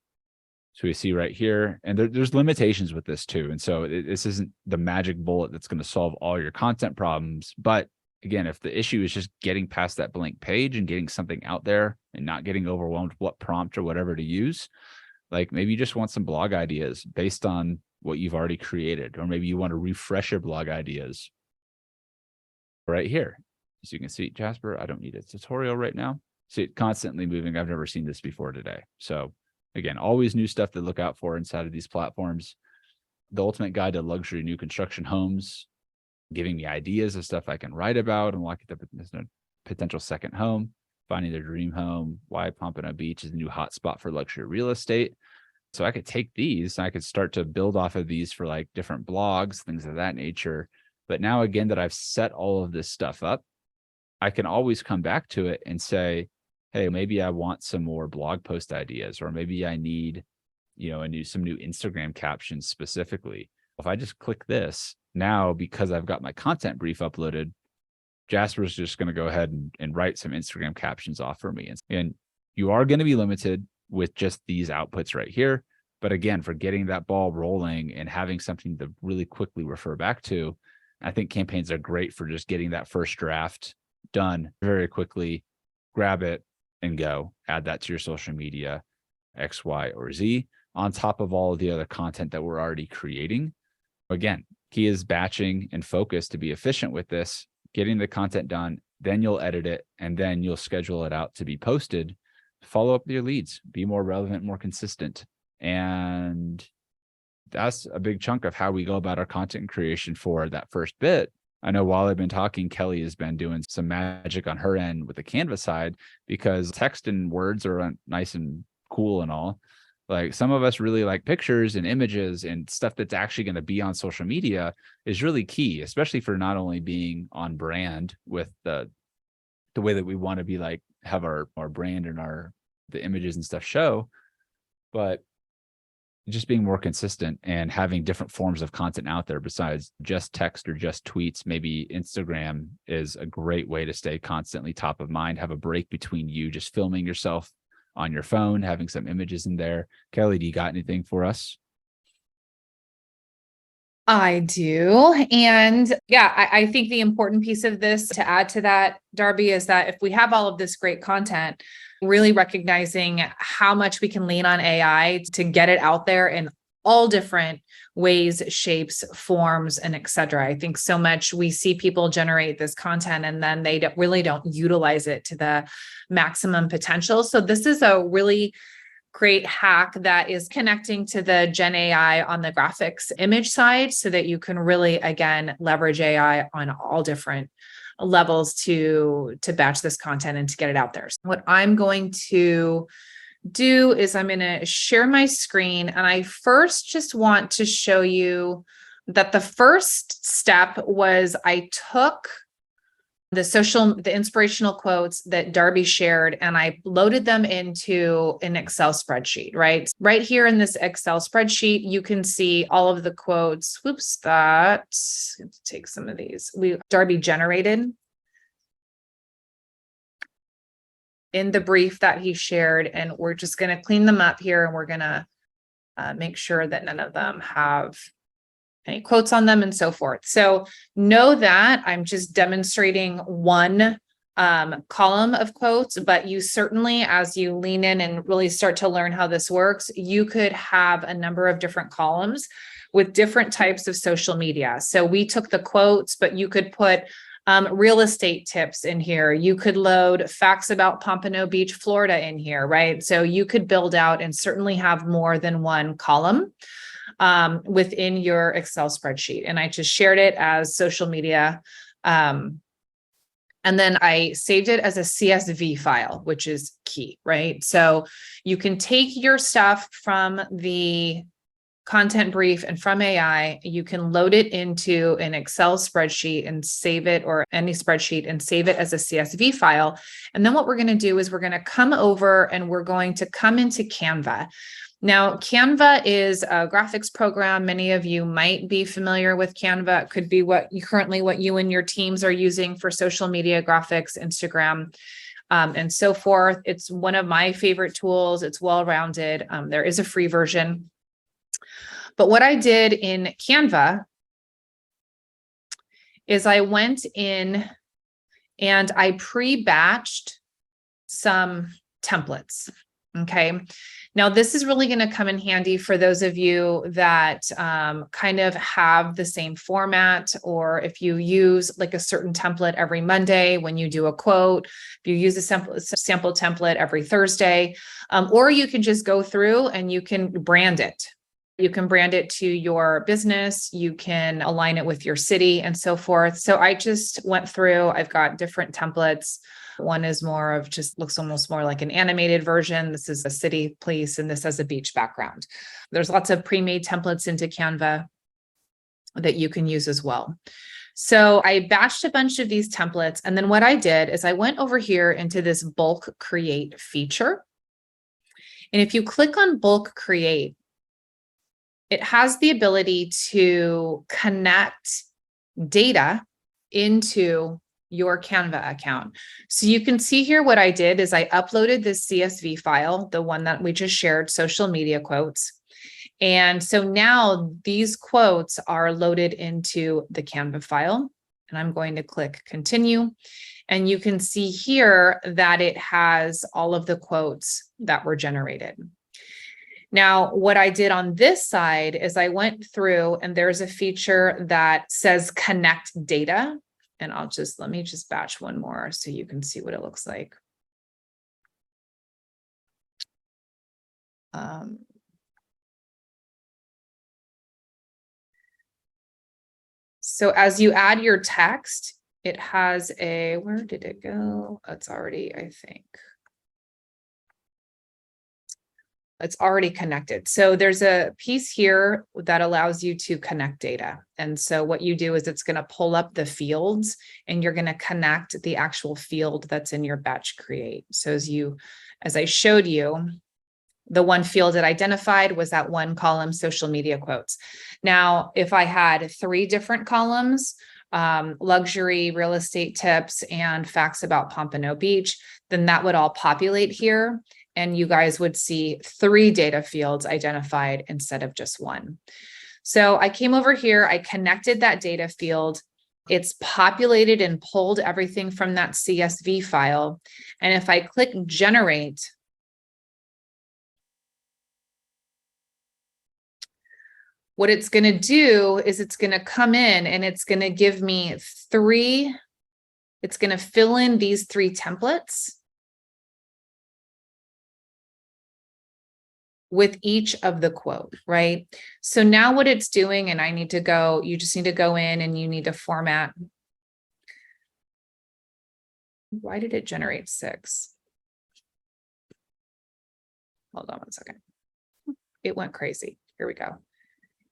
So we see right here, and there's limitations with this too. And so this isn't the magic bullet that's going to solve all your content problems. But again, if the issue is just getting past that blank page and getting something out there and not getting overwhelmed with what prompt or whatever to use, like maybe you just want some blog ideas based on what you've already created, or maybe you want to refresh your blog ideas right here. As you can see, Jasper, I don't need a tutorial right now. See it constantly moving. I've never seen this before today. So again, always new stuff to look out for inside of these platforms. The ultimate guide to luxury new construction homes, giving me ideas of stuff I can write about and locking up a potential second home, finding their dream home, why Pompano Beach is a new hotspot for luxury real estate. So I could take these and I could start to build off of these for like different blogs, things of that nature. But now again, that I've set all of this stuff up, I can always come back to it and say, hey, maybe I want some more blog post ideas, or maybe I need, some new Instagram captions specifically. If I just click this now, because I've got my content brief uploaded, Jasper's just going to go ahead and write some Instagram captions off for me. And you are going to be limited with just these outputs right here. But again, for getting that ball rolling and having something to really quickly refer back to, I think campaigns are great for just getting that first draft done very quickly, grab it and go, add that to your social media, X, Y, or Z, on top of all of the other content that we're already creating. Again, key is batching and focus to be efficient with this, getting the content done, then you'll edit it, and then you'll schedule it out to be posted. Follow up with your leads, be more relevant, more consistent. And that's a big chunk of how we go about our content creation for that first bit. I know while I've been talking, Kelly has been doing some magic on her end with the Canva side, because text and words are nice and cool and all. Like some of us really like pictures and images and stuff that's actually going to be on social media is really key, especially for not only being on brand with the way that we want to be, like have our brand and the images and stuff show, but just being more consistent and having different forms of content out there besides just text or just tweets. Maybe Instagram is a great way to stay constantly top of mind, have a break between you just filming yourself on your phone, having some images in there. Kelly, do you got anything for us? I do. And yeah, I think the important piece of this to add to that, Darby, is that if we have all of this great content, really recognizing how much we can lean on AI to get it out there in all different ways, shapes, forms, and et cetera. I think so much we see people generate this content and then they really don't utilize it to the maximum potential. So this is a really great hack that is connecting to the Gen AI on the graphics image side so that you can really, again, leverage AI on all different levels to batch this content and to get it out there. So what I'm going to do is I'm going to share my screen, and I first just want to show you that the first step was I took the inspirational quotes that Darby shared, and I loaded them into an Excel spreadsheet, right? Right here in this Excel spreadsheet, you can see all of the quotes. Whoops, let's take some of these. Darby generated in the brief that he shared, and we're just going to clean them up here, and we're going to make sure that none of them have any quotes on them and so forth. So know that I'm just demonstrating one column of quotes, but you certainly, as you lean in and really start to learn how this works, you could have a number of different columns with different types of social media. So we took the quotes, but you could put real estate tips in here. You could load facts about Pompano Beach, Florida in here, right? So you could build out and certainly have more than one column within your Excel spreadsheet. And I just shared it as social media. And then I saved it as a CSV file, which is key, right? So you can take your stuff from the content brief and from AI, you can load it into an Excel spreadsheet and save it, or any spreadsheet, and save it as a CSV file. And then what we're going to do is we're going to come over and we're going to come into Canva. Now, Canva is a graphics program. Many of you might be familiar with Canva. It could be what you and your teams are using for social media graphics, Instagram, and so forth. It's one of my favorite tools. It's well-rounded. There is a free version. But what I did in Canva is I went in and I pre-batched some templates. Okay. Now, this is really going to come in handy for those of you that kind of have the same format, or if you use like a certain template every Monday when you do a quote, if you use a sample template every Thursday, or you can just go through and you can brand it. You can brand it to your business. You can align it with your city and so forth. So I just went through, I've got different templates. One is more of just looks almost more like an animated version. This is a city, place, and this has a beach background. There's lots of pre-made templates into Canva that you can use as well. So I batched a bunch of these templates. And then what I did is I went over here into this bulk create feature. And if you click on bulk create, it has the ability to connect data into your Canva account. So you can see here what I did is I uploaded this CSV file, the one that we just shared, social media quotes. And so now these quotes are loaded into the Canva file, and I'm going to click continue. And you can see here that it has all of the quotes that were generated. Now, what I did on this side is I went through, and there's a feature that says connect data. And let me just batch one more so you can see what it looks like. So as you add your text, it has where did it go? It's already, I think. It's already connected. So there's a piece here that allows you to connect data. And so what you do is it's going to pull up the fields and you're going to connect the actual field that's in your batch create. So as I showed you, the one field it identified was that one column, social media quotes. Now, if I had 3 different columns, luxury, real estate tips, and facts about Pompano Beach, then that would all populate here. And you guys would see 3 data fields identified instead of just 1. So I came over here, I connected that data field. It's populated and pulled everything from that CSV file. And if I click generate, what it's going to do is it's going to come in and it's going to give me it's going to fill in these 3 templates with each of the quote, right? So now what it's doing, and you just need to go in and you need to format. Why did it generate 6? Hold on one second. It went crazy. Here we go.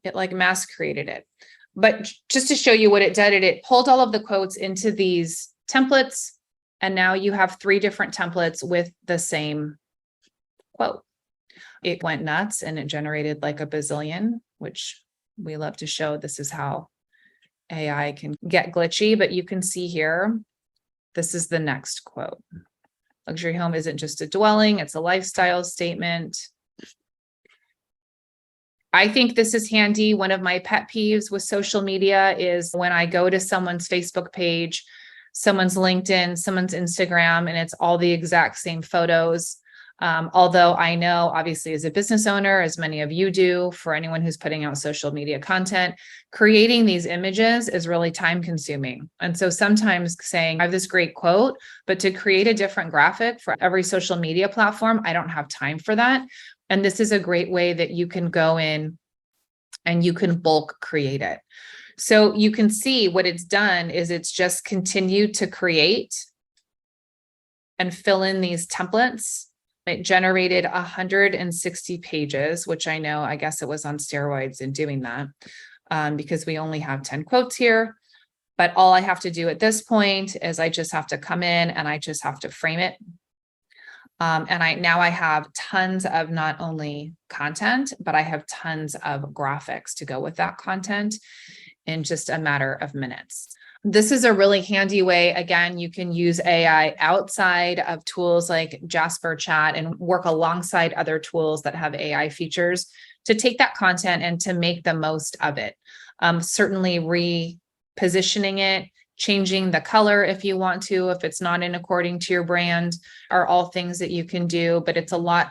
It like mass created it. But just to show you what it did, it pulled all of the quotes into these templates. And now you have 3 different templates with the same quote. It went nuts and it generated like a bazillion, which we love to show. This is how AI can get glitchy, but you can see here, this is the next quote. Luxury home isn't just a dwelling, it's a lifestyle statement. I think this is handy. One of my pet peeves with social media is when I go to someone's Facebook page, someone's LinkedIn, someone's Instagram, and it's all the exact same photos. Although I know, obviously, as a business owner, as many of you do, for anyone who's putting out social media content, creating these images is really time consuming. And so sometimes saying, I have this great quote, but to create a different graphic for every social media platform, I don't have time for that. And this is a great way that you can go in and you can bulk create it. So you can see what it's done is it's just continued to create and fill in these templates. It generated 160 pages, which I guess it was on steroids in doing that because we only have 10 quotes here. But all I have to do at this point is I just have to come in and I just have to frame it. And I have tons of not only content, but I have tons of graphics to go with that content in just a matter of minutes. This is a really handy way. Again, you can use AI outside of tools like Jasper Chat and work alongside other tools that have AI features to take that content and to make the most of it. Certainly repositioning it, changing the color if you want to, if it's not in according to your brand, are all things that you can do, but it's a lot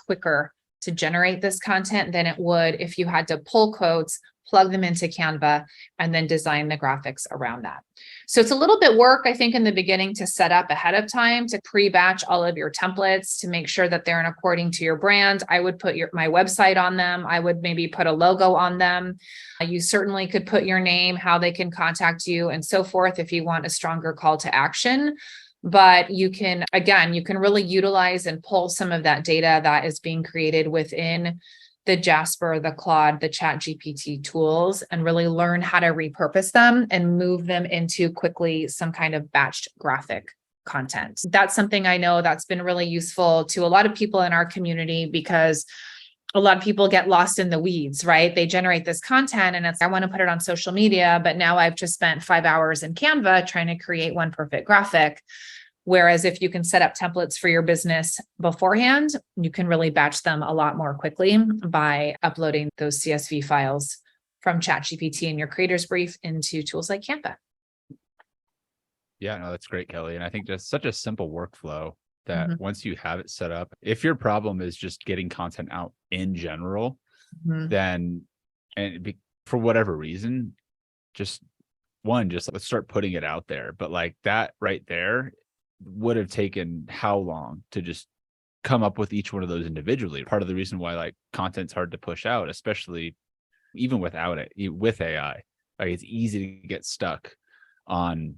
quicker to generate this content than it would if you had to pull quotes, plug them into Canva, and then design the graphics around that. So it's a little bit work, I think, in the beginning to set up ahead of time, to pre-batch all of your templates, to make sure that they're in according to your brand. I would put my website on them. I would maybe put a logo on them. You certainly could put your name, how they can contact you, and so forth if you want a stronger call to action. But you can really utilize and pull some of that data that is being created within the Jasper, the Claude, the ChatGPT tools, and really learn how to repurpose them and move them into quickly some kind of batched graphic content. That's something I know that's been really useful to a lot of people in our community, because a lot of people get lost in the weeds, right? They generate this content and I want to put it on social media, but now I've just spent 5 hours in Canva trying to create one perfect graphic. Whereas if you can set up templates for your business beforehand, you can really batch them a lot more quickly by uploading those CSV files from ChatGPT and your creator's brief into tools like Canva. Yeah, no, that's great, Kelly. And I think that's such a simple workflow that once you have it set up, if your problem is just getting content out in general, then, for whatever reason, just let's start putting it out there. But like that right there would have taken how long to just come up with each one of those individually. Part of the reason why like content's hard to push out, especially even without it, with AI, like it's easy to get stuck on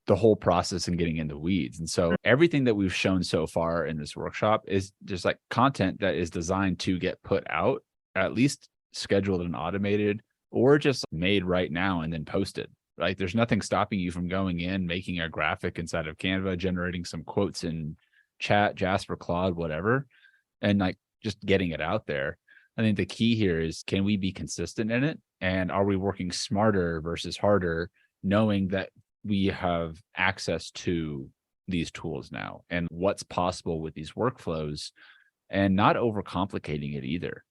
the whole process and getting in the weeds. And so everything that we've shown so far in this workshop is just like content that is designed to get put out, at least scheduled and automated, or just made right now and then posted. Right? There's nothing stopping you from going in, making a graphic inside of Canva, generating some quotes in Chat, Jasper, Claude, whatever, and like just getting it out there. I think the key here is, can we be consistent in it? And are we working smarter versus harder, knowing that we have access to these tools now and what's possible with these workflows, and not overcomplicating it either.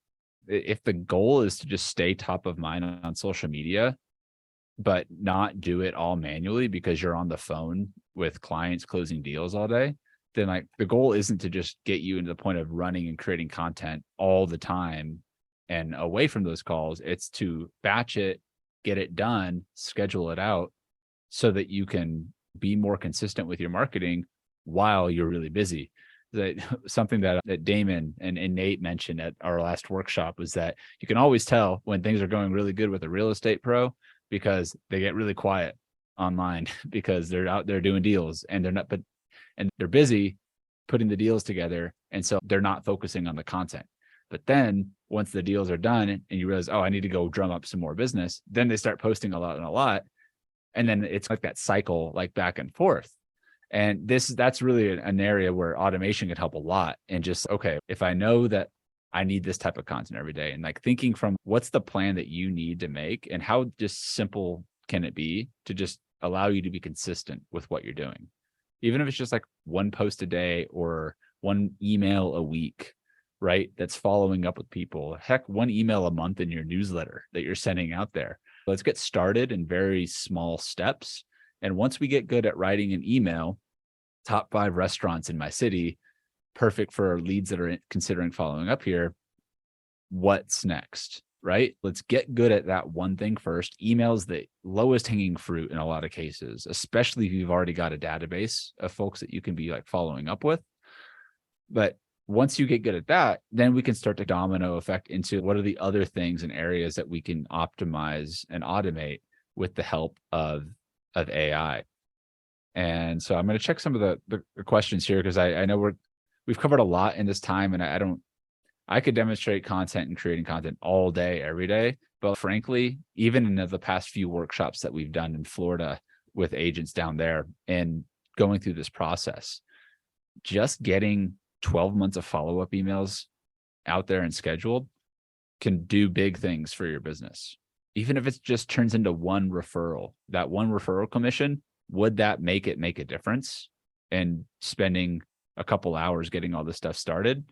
If the goal is to just stay top of mind on social media, but not do it all manually because you're on the phone with clients closing deals all day, then like the goal isn't to just get you into the point of running and creating content all the time and away from those calls. It's to batch it, get it done, schedule it out so that you can be more consistent with your marketing while you're really busy. That something that Damon and Nate mentioned at our last workshop was that you can always tell when things are going really good with a real estate pro because they get really quiet online because they're out there doing deals and they're busy putting the deals together. And so they're not focusing on the content. But then once the deals are done and you realize, oh, I need to go drum up some more business, then they start posting a lot and a lot. And then it's like that cycle, like back and forth. And that's really an area where automation could help a lot. And just, okay, if I know that I need this type of content every day, and like thinking from what's the plan that you need to make and how just simple can it be to just allow you to be consistent with what you're doing, even if it's just like one post a day or one email a week, right? That's following up with people. Heck, one email a month in your newsletter that you're sending out there. Let's get started in very small steps. And once we get good at writing an email, top 5 restaurants in my city, perfect for leads that are considering following up here. What's next, right? Let's get good at that one thing first. Email's the lowest hanging fruit in a lot of cases, especially if you've already got a database of folks that you can be like following up with. But once you get good at that, then we can start to domino effect into what are the other things and areas that we can optimize and automate with the help of AI. And so I'm going to check some of the questions here because I know we've covered a lot in this time, and I could demonstrate content and creating content all day, every day. But frankly, even in the past few workshops that we've done in Florida with agents down there and going through this process, just getting 12 months of follow-up emails out there and scheduled can do big things for your business. Even if it just turns into one referral, that one referral commission, would that make a difference in spending a couple hours getting all this stuff started?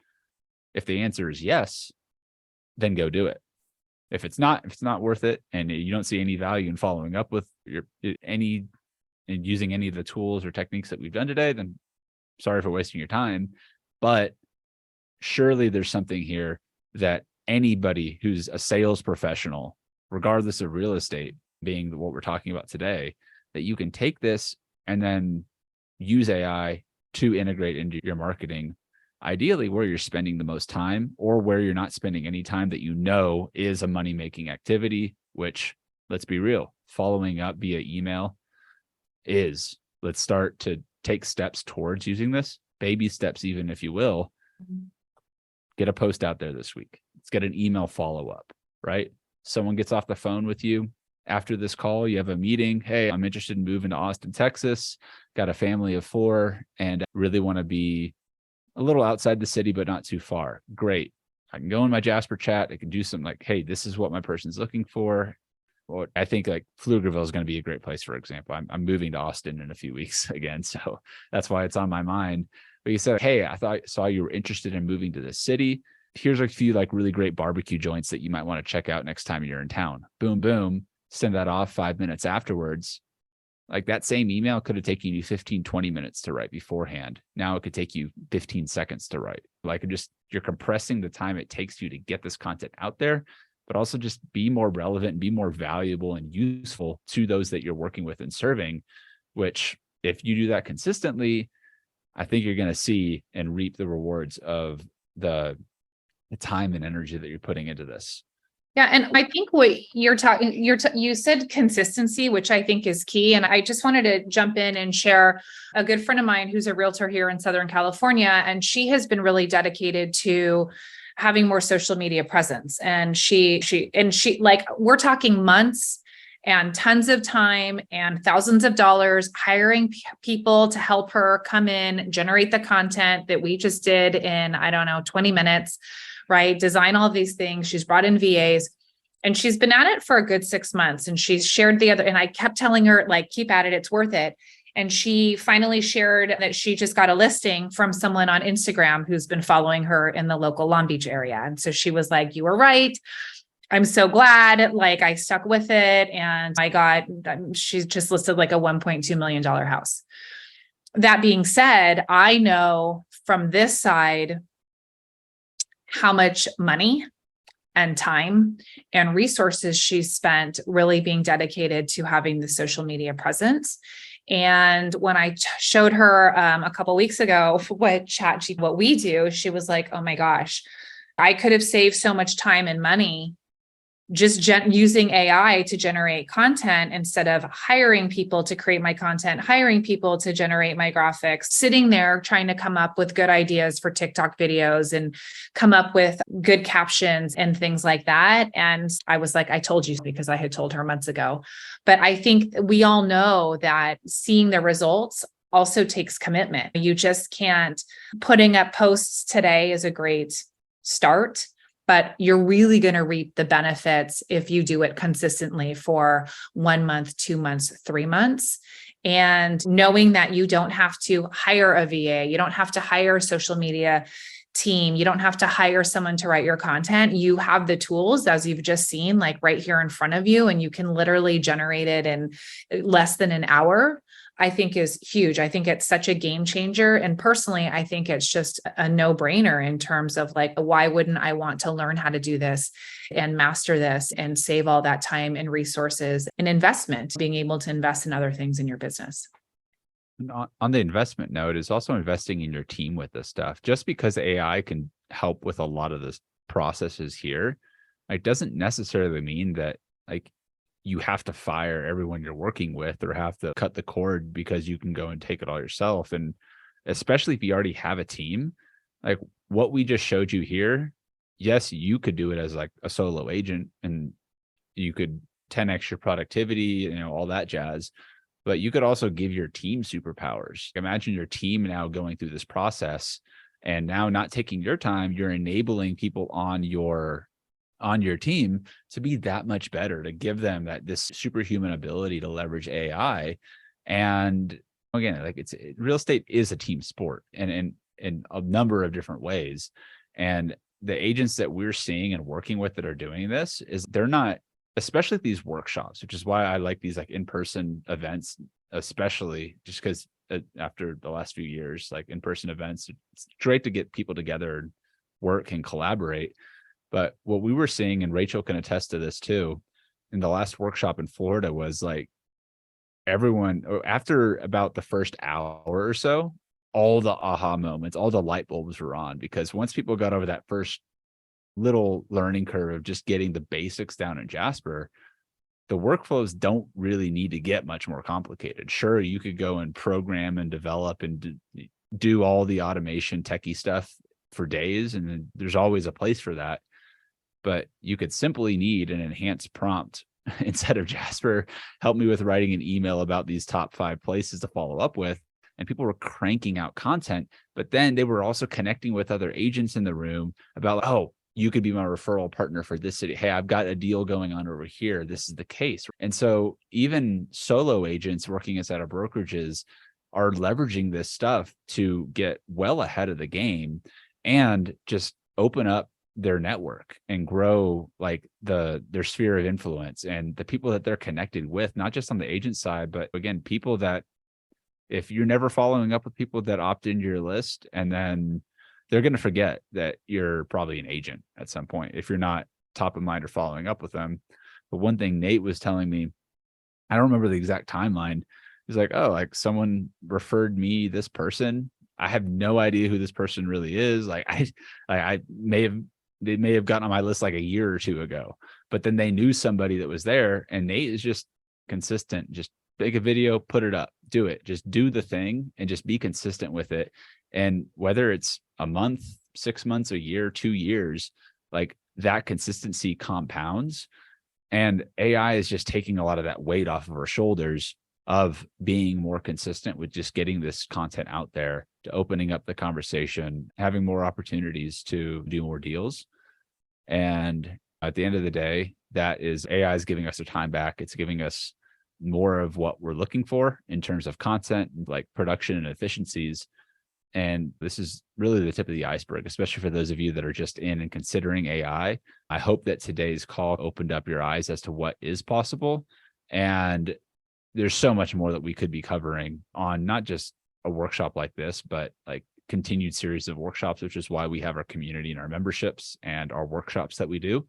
If the answer is yes, then go do it. If it's not worth it and you don't see any value in following up with and using any of the tools or techniques that we've done today, then sorry for wasting your time. But surely there's something here that anybody who's a sales professional, regardless of real estate being what we're talking about today, that you can take this and then use AI to integrate into your marketing, ideally where you're spending the most time or where you're not spending any time that you know is a money-making activity, which, let's be real, following up via email is. Let's start to take steps towards using this, baby steps, even if you will. Get a post out there this week. Let's get an email follow-up, right? Someone gets off the phone with you after this call, you have a meeting. Hey, I'm interested in moving to Austin, Texas. Got a family of 4 and really want to be a little outside the city, but not too far. Great. I can go in my Jasper chat. I can do some like, hey, this is what my person's looking for. Well, I think like Pflugerville is going to be a great place, for example. I'm moving to Austin in a few weeks again. So that's why it's on my mind. But you said, hey, saw you were interested in moving to this city. Here's a few like really great barbecue joints that you might want to check out next time you're in town. Boom, boom. Send that off 5 minutes afterwards. Like that same email could have taken you 15, 20 minutes to write beforehand. Now it could take you 15 seconds to write. Like you're compressing the time it takes you to get this content out there, but also just be more relevant and be more valuable and useful to those that you're working with and serving, which if you do that consistently, I think you're going to see and reap the rewards of the time and energy that you're putting into this. Yeah. And I think what you're talking, you said consistency, which I think is key. And I just wanted to jump in and share a good friend of mine who's a realtor here in Southern California. And she has been really dedicated to having more social media presence. And she, like, we're talking months and tons of time and thousands of dollars hiring people to help her come in, generate the content that we just did in, I don't know, 20 minutes. Right? Design all these things. She's brought in VAs and she's been at it for a good 6 months. And she's shared and I kept telling her, like, keep at it. It's worth it. And she finally shared that she just got a listing from someone on Instagram who's been following her in the local Long Beach area. And so she was like, you were right. I'm so glad. Like, I stuck with it. And she's just listed like a $1.2 million house. That being said, I know from this side how much money and time and resources she's spent really being dedicated to having the social media presence. And when I showed her a couple of weeks ago what we do, she was like, oh my gosh, I could have saved so much time and money just using AI to generate content instead of hiring people to create my content, hiring people to generate my graphics, sitting there trying to come up with good ideas for TikTok videos and come up with good captions and things like that. And I was like, I told you, because I had told her months ago. But I think we all know that seeing the results also takes commitment. You just can't. Putting up posts today is a great start, but you're really going to reap the benefits if you do it consistently for 1 month, 2 months, 3 months. And knowing that you don't have to hire a VA, you don't have to hire a social media team, you don't have to hire someone to write your content. You have the tools, as you've just seen, like right here in front of you, and you can literally generate it in less than an hour. I think is huge. I think it's such a game changer. And personally, I think it's just a no-brainer in terms of, like, why wouldn't I want to learn how to do this and master this and save all that time and resources and investment, being able to invest in other things in your business. On the investment note, is also investing in your team with this stuff. Just because AI can help with a lot of the processes here, it doesn't necessarily mean that, like, you have to fire everyone you're working with or have to cut the cord because you can go and take it all yourself. And especially if you already have a team, like what we just showed you here, yes, you could do it as like a solo agent and you could 10x your productivity, all that jazz. But you could also give your team superpowers. Imagine your team now going through this process and now not taking your time, you're enabling people on your team to be that much better, to give them this superhuman ability to leverage AI. And again, like, real estate is a team sport and in a number of different ways. And the agents that we're seeing and working with that are doing this is they're not, especially these workshops, which is why I like these like in-person events, especially just because after the last few years, like in-person events, it's great to get people together and work and collaborate. But what we were seeing, and Rachel can attest to this too, in the last workshop in Florida was like everyone, after about the first hour or so, all the aha moments, all the light bulbs were on, because once people got over that first little learning curve of just getting the basics down in Jasper, the workflows don't really need to get much more complicated. Sure, you could go and program and develop and do all the automation techie stuff for days, and there's always a place for that. But you could simply need an enhanced prompt instead of Jasper, help me with writing an email about these top 5 places to follow up with. And people were cranking out content, but then they were also connecting with other agents in the room about, oh, you could be my referral partner for this city. Hey, I've got a deal going on over here. This is the case. And so even solo agents working inside of brokerages are leveraging this stuff to get well ahead of the game and just open up their network and grow like their sphere of influence and the people that they're connected with, not just on the agent side, but again, people that, if you're never following up with people that opt into your list, and then they're going to forget that you're probably an agent at some point if you're not top of mind or following up with them. But one thing Nate was telling me, I don't remember the exact timeline. He's like, oh, like someone referred me this person. I have no idea who this person really is. Like I may have they may have gotten on my list like a year or two ago, but then they knew somebody that was there, and Nate is just consistent. Just make a video, put it up, do it, just do the thing and just be consistent with it. And whether it's a month, 6 months, a year, 2 years, like that consistency compounds. And AI is just taking a lot of that weight off of our shoulders of being more consistent with just getting this content out there, to opening up the conversation, having more opportunities to do more deals. And at the end of the day, that is AI is giving us our time back. It's giving us more of what we're looking for in terms of content, like production and efficiencies. And this is really the tip of the iceberg, especially for those of you that are just in and considering AI. I hope that today's call opened up your eyes as to what is possible. And there's so much more that we could be covering on not just a workshop like this, but like continued series of workshops, which is why we have our community and our memberships and our workshops that we do.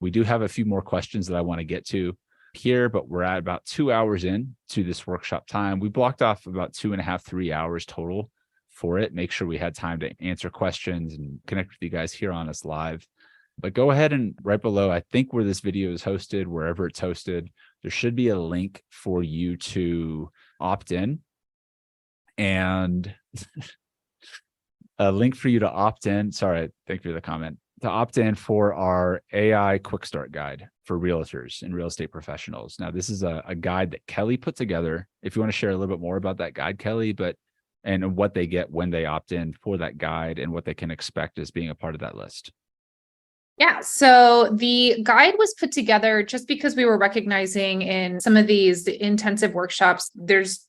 We do have a few more questions that I want to get to here, but we're at about 2 hours in to this workshop time. We blocked off about 2.5, 3 hours total for it. Make sure we had time to answer questions and connect with you guys here on us live. But go ahead and right below, I think where this video is hosted, wherever it's hosted, there should be a link for you to opt in, and a link for you to opt in. Sorry, thank you for the comment. To opt in for our AI Quick Start Guide for realtors and real estate professionals. Now, this is a guide that Kelly put together. If you want to share a little bit more about that guide, Kelly, and what they get when they opt in for that guide and what they can expect as being a part of that list. Yeah, so the guide was put together just because we were recognizing in some of these intensive workshops, there's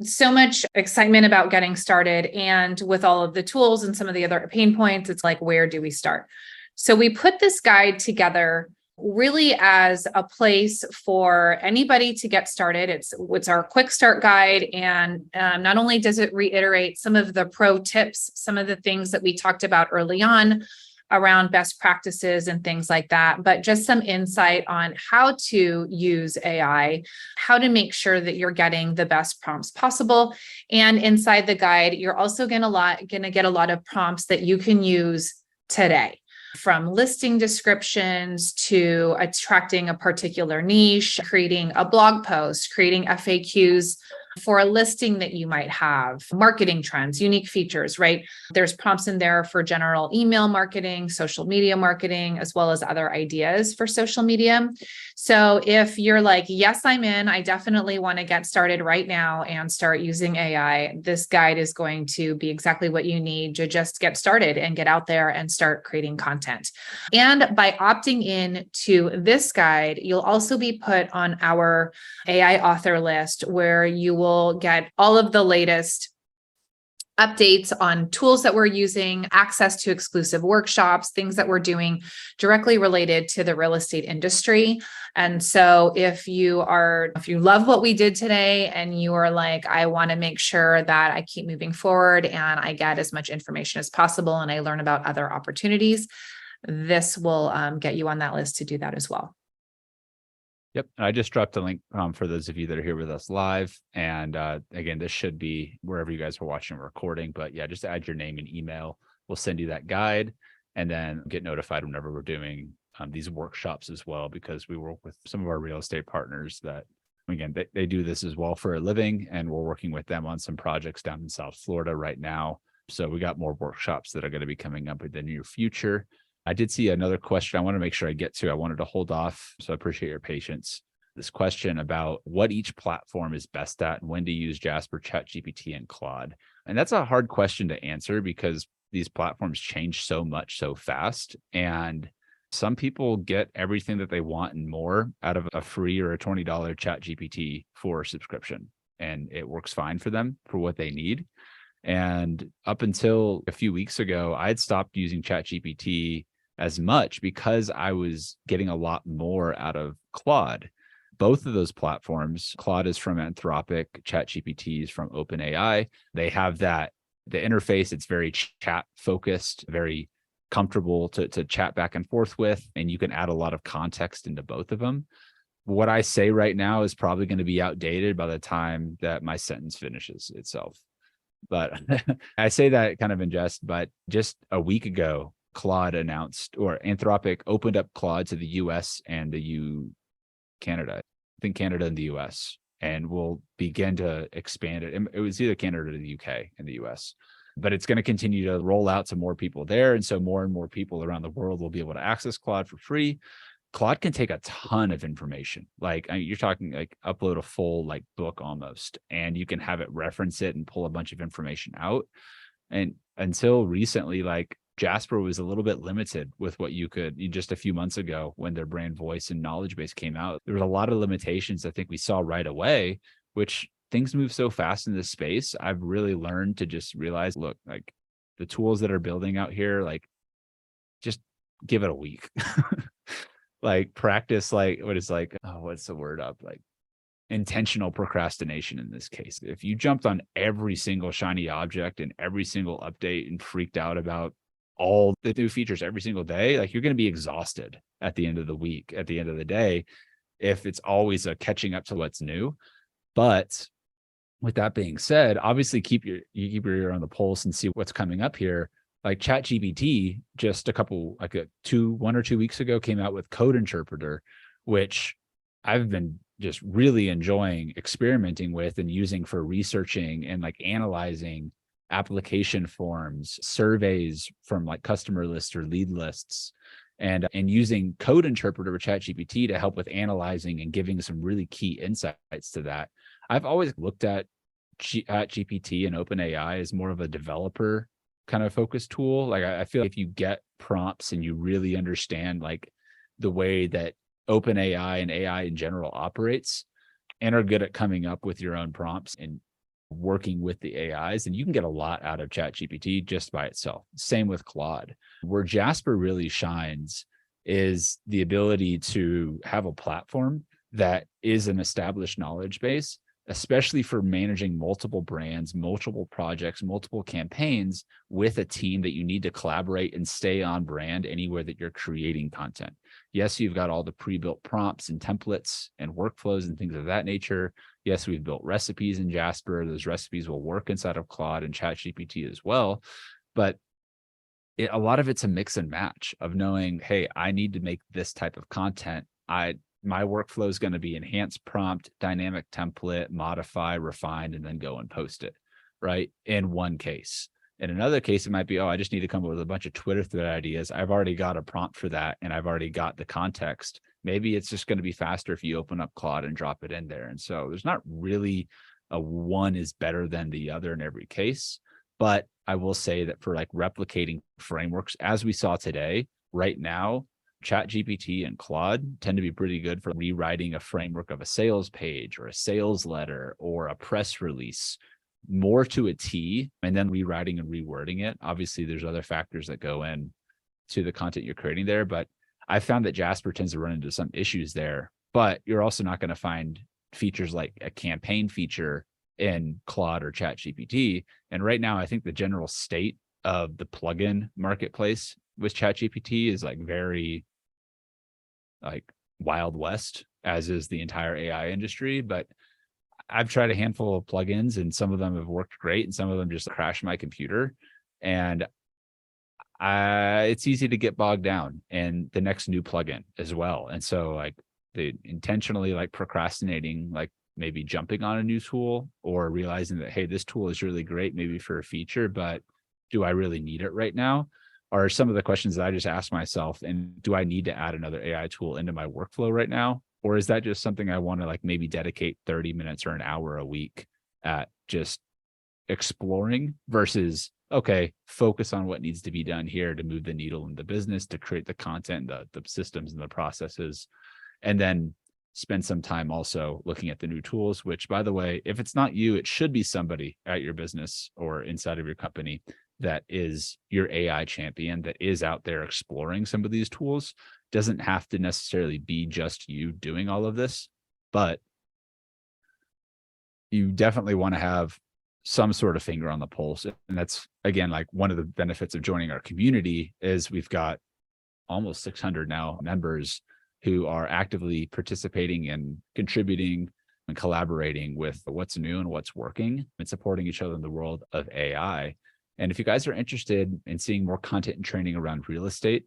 so much excitement about getting started. And with all of the tools and some of the other pain points, it's like, where do we start? So we put this guide together really as a place for anybody to get started. It's our quick start guide. And not only does it reiterate some of the pro tips, some of the things that we talked about early on around best practices and things like that, but just some insight on how to use AI, how to make sure that you're getting the best prompts possible. And inside the guide, you're also going to get a lot of prompts that you can use today, from listing descriptions to attracting a particular niche, creating a blog post, creating FAQs for a listing that you might have, marketing trends, unique features, right? There's prompts in there for general email marketing, social media marketing, as well as other ideas for social media. So if you're like, yes, I'm in, I definitely want to get started right now and start using AI, this guide is going to be exactly what you need to just get started and get out there and start creating content. And by opting in to this guide, you'll also be put on our AI author list, where you will get all of the latest updates on tools that we're using, access to exclusive workshops, things that we're doing directly related to the real estate industry. And so if you love what we did today and you are like, I want to make sure that I keep moving forward and I get as much information as possible and I learn about other opportunities, this will get you on that list to do that as well. Yep. I just dropped a link for those of you that are here with us live. And again, this should be wherever you guys are watching or recording. But yeah, just add your name and email. We'll send you that guide and then get notified whenever we're doing these workshops as well, because we work with some of our real estate partners that, again, they do this as well for a living. And we're working with them on some projects down in South Florida right now. So we got more workshops that are going to be coming up in the near future. I did see another question I want to make sure I get to. I wanted to hold off, so I appreciate your patience. This question about what each platform is best at and when to use Jasper, ChatGPT, and Claude. And that's a hard question to answer because these platforms change so much so fast. And some people get everything that they want and more out of a free or a $20 ChatGPT for a subscription. And it works fine for them for what they need. And up until a few weeks ago, I had stopped using ChatGPT as much because I was getting a lot more out of Claude. Both of those platforms, Claude is from Anthropic, ChatGPT is from OpenAI. They have the interface, it's very chat focused, very comfortable to chat back and forth with, and you can add a lot of context into both of them. What I say right now is probably going to be outdated by the time that my sentence finishes itself. But I say that kind of in jest, but just a week ago, Claude announced, or Anthropic opened up Claude to the US and Canada. I think Canada and the US, and will begin to expand it. It was either Canada or the UK and the US, but it's going to continue to roll out to more people there. And so more and more people around the world will be able to access Claude for free. Claude can take a ton of information. Like, I mean, you're talking like upload a full like book almost, and you can have it reference it and pull a bunch of information out. And until recently, like Jasper was a little bit limited with what you could. Just a few months ago when their brand voice and knowledge base came out, there was a lot of limitations I think we saw right away, which things move so fast in this space. I've really learned to just realize, look, like the tools that are building out here, like just give it a week. Like practice, like what's the word up? Like intentional procrastination in this case. If you jumped on every single shiny object and every single update and freaked out about all the new features every single day, like you're going to be exhausted at the end of the week, at the end of the day, if it's always a catching up to what's new. But with that being said, obviously keep your ear on the pulse and see what's coming up here. Like ChatGPT just 1 or 2 weeks ago came out with Code Interpreter, which I've been just really enjoying experimenting with and using for researching and like analyzing application forms, surveys from like customer lists or lead lists, and using Code Interpreter with ChatGPT to help with analyzing and giving some really key insights to that. I've always looked at GPT and OpenAI as more of a developer kind of focused tool. Like I feel like if you get prompts and you really understand like the way that OpenAI and AI in general operates and are good at coming up with your own prompts and working with the AIs, and you can get a lot out of ChatGPT just by itself. Same with Claude. Where Jasper really shines is the ability to have a platform that is an established knowledge base, especially for managing multiple brands, multiple projects, multiple campaigns with a team that you need to collaborate and stay on brand anywhere that you're creating content. Yes, you've got all the pre-built prompts and templates and workflows and things of that nature. Yes, we've built recipes in Jasper. Those recipes will work inside of Claude and ChatGPT as well. But a lot of it's a mix and match of knowing, hey, I need to make this type of content. My workflow is going to be enhance prompt, dynamic template, modify, refine, and then go and post it, right? In one case. In another case, it might be, I just need to come up with a bunch of Twitter thread ideas. I've already got a prompt for that, and I've already got the context. Maybe it's just going to be faster if you open up Claude and drop it in there. And so there's not really a one is better than the other in every case. But I will say that for like replicating frameworks, as we saw today, right now, ChatGPT and Claude tend to be pretty good for rewriting a framework of a sales page or a sales letter or a press release more to a T, and then rewriting and rewording it. Obviously, there's other factors that go in to the content you're creating there, but I found that Jasper tends to run into some issues there. But you're also not going to find features like a campaign feature in Claude or ChatGPT. And right now, I think the general state of the plugin marketplace with ChatGPT is like very like Wild West, as is the entire AI industry. But I've tried a handful of plugins, and some of them have worked great, and some of them just crashed my computer. And it's easy to get bogged down in the next new plugin as well. And so like the intentionally like procrastinating, like maybe jumping on a new tool or realizing that, hey, this tool is really great, maybe for a feature, but do I really need it right now? Are some of the questions that I just asked myself. And do I need to add another AI tool into my workflow right now? Or is that just something I want to like maybe dedicate 30 minutes or an hour a week at just exploring versus, okay, focus on what needs to be done here to move the needle in the business, to create the content, the systems and the processes, and then spend some time also looking at the new tools, which, by the way, if it's not you, it should be somebody at your business or inside of your company that is your AI champion, that is out there exploring some of these tools. Doesn't have to necessarily be just you doing all of this, but you definitely want to have some sort of finger on the pulse. And that's, again, like one of the benefits of joining our community is we've got almost 600 now members who are actively participating and contributing and collaborating with what's new and what's working and supporting each other in the world of AI. And if you guys are interested in seeing more content and training around real estate,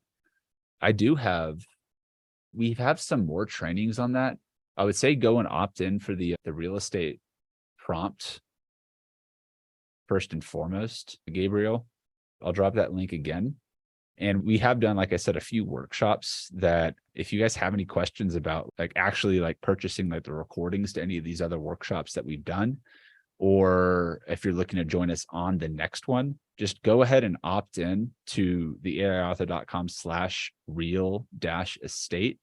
we have some more trainings on that. I would say go and opt in for the real estate prompt first and foremost, Gabriel. I'll drop that link again. And we have done, like I said, a few workshops that if you guys have any questions about actually purchasing the recordings to any of these other workshops that we've done, or if you're looking to join us on the next one, just go ahead and opt in to the aiauthor.com/real-estate,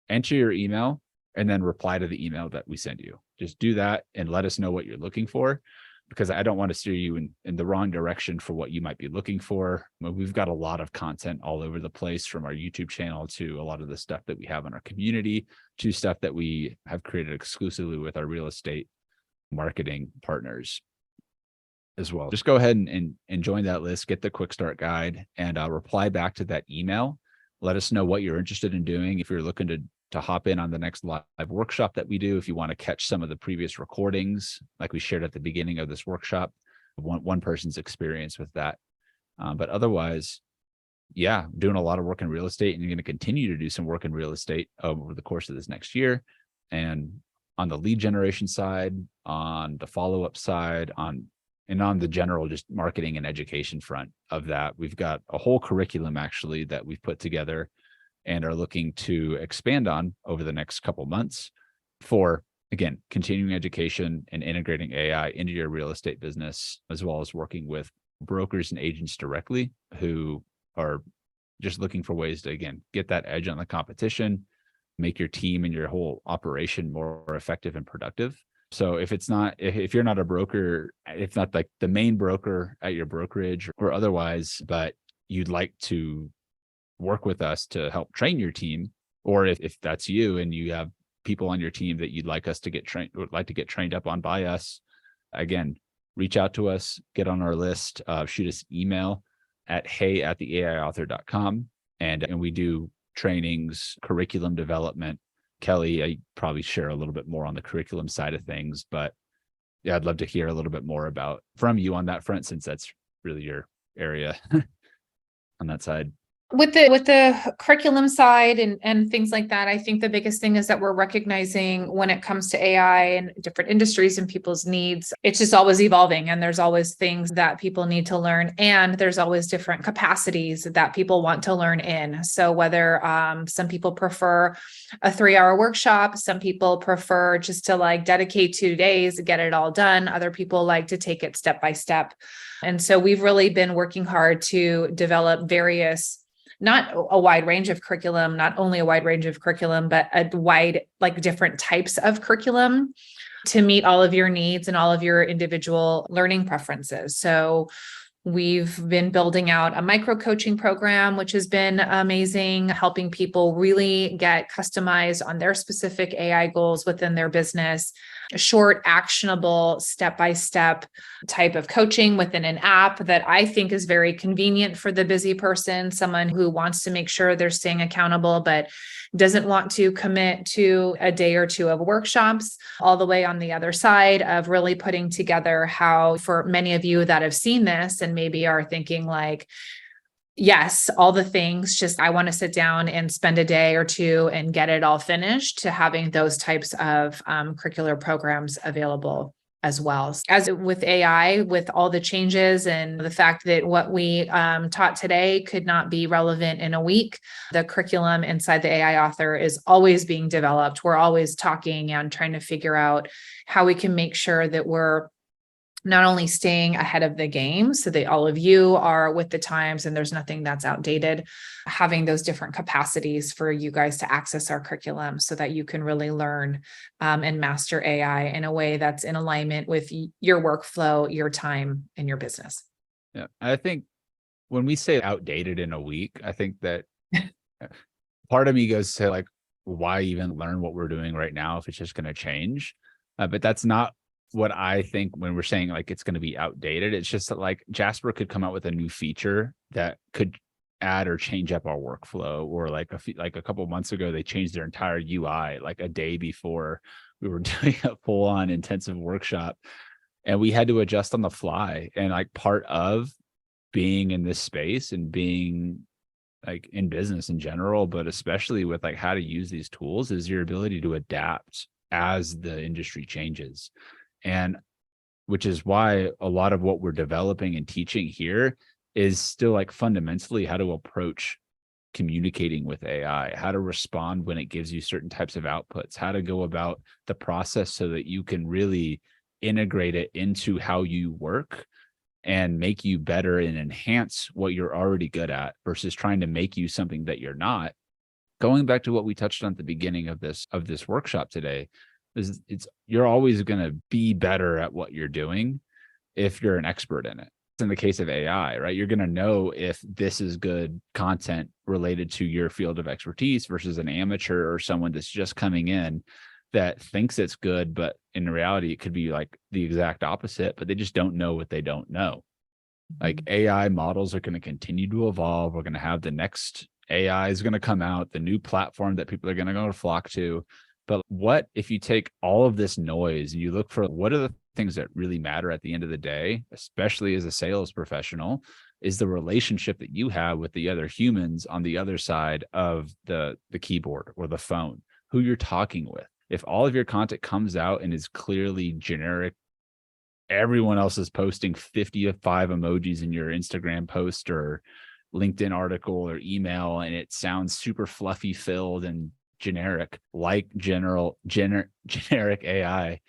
enter your email, and then reply to the email that we send you. Just do that and let us know what you're looking for, because I don't want to steer you in the wrong direction for what you might be looking for. We've got a lot of content all over the place, from our YouTube channel to a lot of the stuff that we have in our community to stuff that we have created exclusively with our real estate marketing partners as well. Just go ahead and join that list, get the quick start guide, and reply back to that email. Let us know what you're interested in doing. If you're looking to hop in on the next live workshop that we do, if you want to catch some of the previous recordings, like we shared at the beginning of this workshop, one person's experience with that. But otherwise, yeah, doing a lot of work in real estate, and you're going to continue to do some work in real estate over the course of this next year. And on the lead generation side, on the follow-up side, on the general just marketing and education front of that, we've got a whole curriculum actually that we've put together and are looking to expand on over the next couple months for, again, continuing education and integrating AI into your real estate business, as well as working with brokers and agents directly who are just looking for ways to, again, get that edge on the competition, make your team and your whole operation more effective and productive. So if you're not a broker, if not like the main broker at your brokerage or otherwise, but you'd like to work with us to help train your team, or if that's you and you have people on your team that you'd like us to get trained, would like to get trained up on by us, again, reach out to us, get on our list, shoot us email at hey@theaiauthor.com. And we do trainings, curriculum development. Kelly, I probably share a little bit more on the curriculum side of things, but yeah, I'd love to hear a little bit more from you on that front, since that's really your area on that side. With the curriculum side and things like that, I think the biggest thing is that we're recognizing when it comes to AI and different industries and people's needs, it's just always evolving, and there's always things that people need to learn, and there's always different capacities that people want to learn in. So whether some people prefer a 3-hour workshop, some people prefer just to dedicate 2 days, get it all done. Other people like to take it step by step. And so we've really been working hard to develop not a wide range of curriculum, not only a wide range of curriculum, but a wide, different types of curriculum to meet all of your needs and all of your individual learning preferences. So we've been building out a micro coaching program, which has been amazing, helping people really get customized on their specific AI goals within their business. A short, actionable, step-by-step type of coaching within an app that I think is very convenient for the busy person, someone who wants to make sure they're staying accountable, but doesn't want to commit to a day or two of workshops. All the way on the other side of really putting together how, for many of you that have seen this and maybe are thinking yes, all the things, just I want to sit down and spend a day or two and get it all finished, to having those types of curricular programs available as well. As with AI, with all the changes and the fact that what we taught today could not be relevant in a week, the curriculum inside the AI author is always being developed. We're always talking and trying to figure out how we can make sure that we're not only staying ahead of the game so that all of you are with the times and there's nothing that's outdated, having those different capacities for you guys to access our curriculum so that you can really learn and master AI in a way that's in alignment with your workflow, your time, and your business. Yeah, I think when we say outdated in a week, I think that part of me goes to why even learn what we're doing right now if it's just going to change? But that's not what I think when we're saying it's going to be outdated. It's just that Jasper could come out with a new feature that could add or change up our workflow, or a couple of months ago, they changed their entire UI a day before we were doing a full-on intensive workshop, and we had to adjust on the fly. And part of being in this space and being like in business in general, but especially with like how to use these tools, is your ability to adapt as the industry changes. And which is why a lot of what we're developing and teaching here is still like fundamentally how to approach communicating with AI, how to respond when it gives you certain types of outputs, how to go about the process so that you can really integrate it into how you work and make you better and enhance what you're already good at versus trying to make you something that you're not. Going back to what we touched on at the beginning of this workshop today, is you're always going to be better at what you're doing if you're an expert in it. In the case of AI, right? You're going to know if this is good content related to your field of expertise versus an amateur or someone that's just coming in that thinks it's good, but in reality, it could be like the exact opposite, but they just don't know what they don't know. Like AI models are going to continue to evolve. We're going to have the next AI is going to come out, the new platform that people are going to go flock to. But what if you take all of this noise and you look for what are the things that really matter at the end of the day, especially as a sales professional, is the relationship that you have with the other humans on the other side of the keyboard or the phone, who you're talking with. If all of your content comes out and is clearly generic, everyone else is posting 55 emojis in your Instagram post or LinkedIn article or email, and it sounds super fluffy filled and generic, like generic AI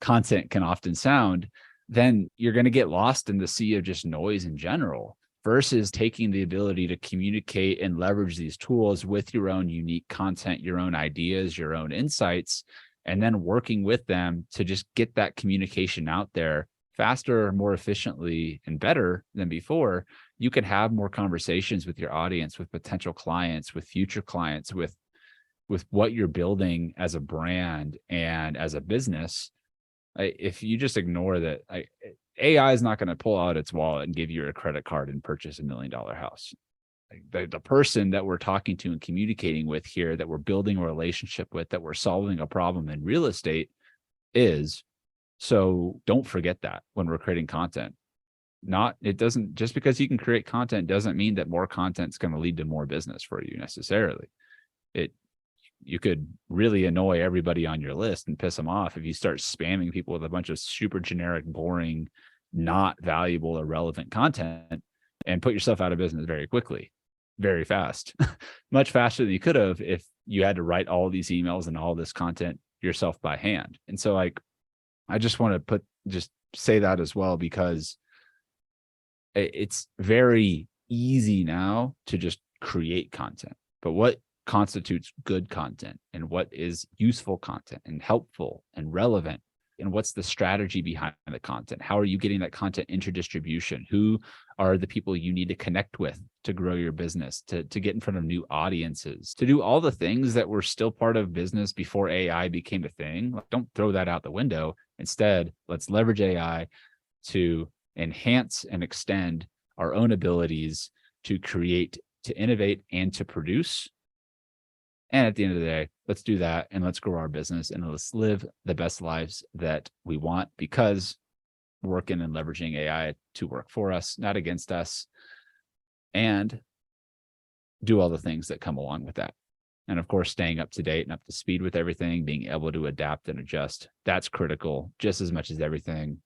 content can often sound, then you're going to get lost in the sea of just noise in general, versus taking the ability to communicate and leverage these tools with your own unique content, your own ideas, your own insights, and then working with them to just get that communication out there faster, more efficiently, and better than before. You can have more conversations with your audience, with potential clients, with future clients, with what you're building as a brand and as a business. If you just ignore that, AI is not going to pull out its wallet and give you a credit card and purchase $1 million house. The person that we're talking to and communicating with here, that we're building a relationship with, that we're solving a problem in real estate is. So don't forget that when we're creating content. It doesn't, just because you can create content doesn't mean that more content is going to lead to more business for you necessarily. You could really annoy everybody on your list and piss them off if you start spamming people with a bunch of super generic, boring, not valuable or relevant content, and put yourself out of business very quickly, very fast, much faster than you could have if you had to write all these emails and all this content yourself by hand. And so I just want to just say that as well, because it's very easy now to just create content, but what constitutes good content and what is useful content and helpful and relevant, and what's the strategy behind the content? How are you getting that content into distribution? Who are the people you need to connect with to grow your business, to get in front of new audiences, to do all the things that were still part of business before AI became a thing? Don't throw that out the window. Instead, let's leverage AI to enhance and extend our own abilities to create, to innovate, and to produce. And at the end of the day, let's do that, and let's grow our business, and let's live the best lives that we want, because we're working and leveraging AI to work for us, not against us, and do all the things that come along with that. And of course, staying up to date and up to speed with everything, being able to adapt and adjust, that's critical just as much as everything.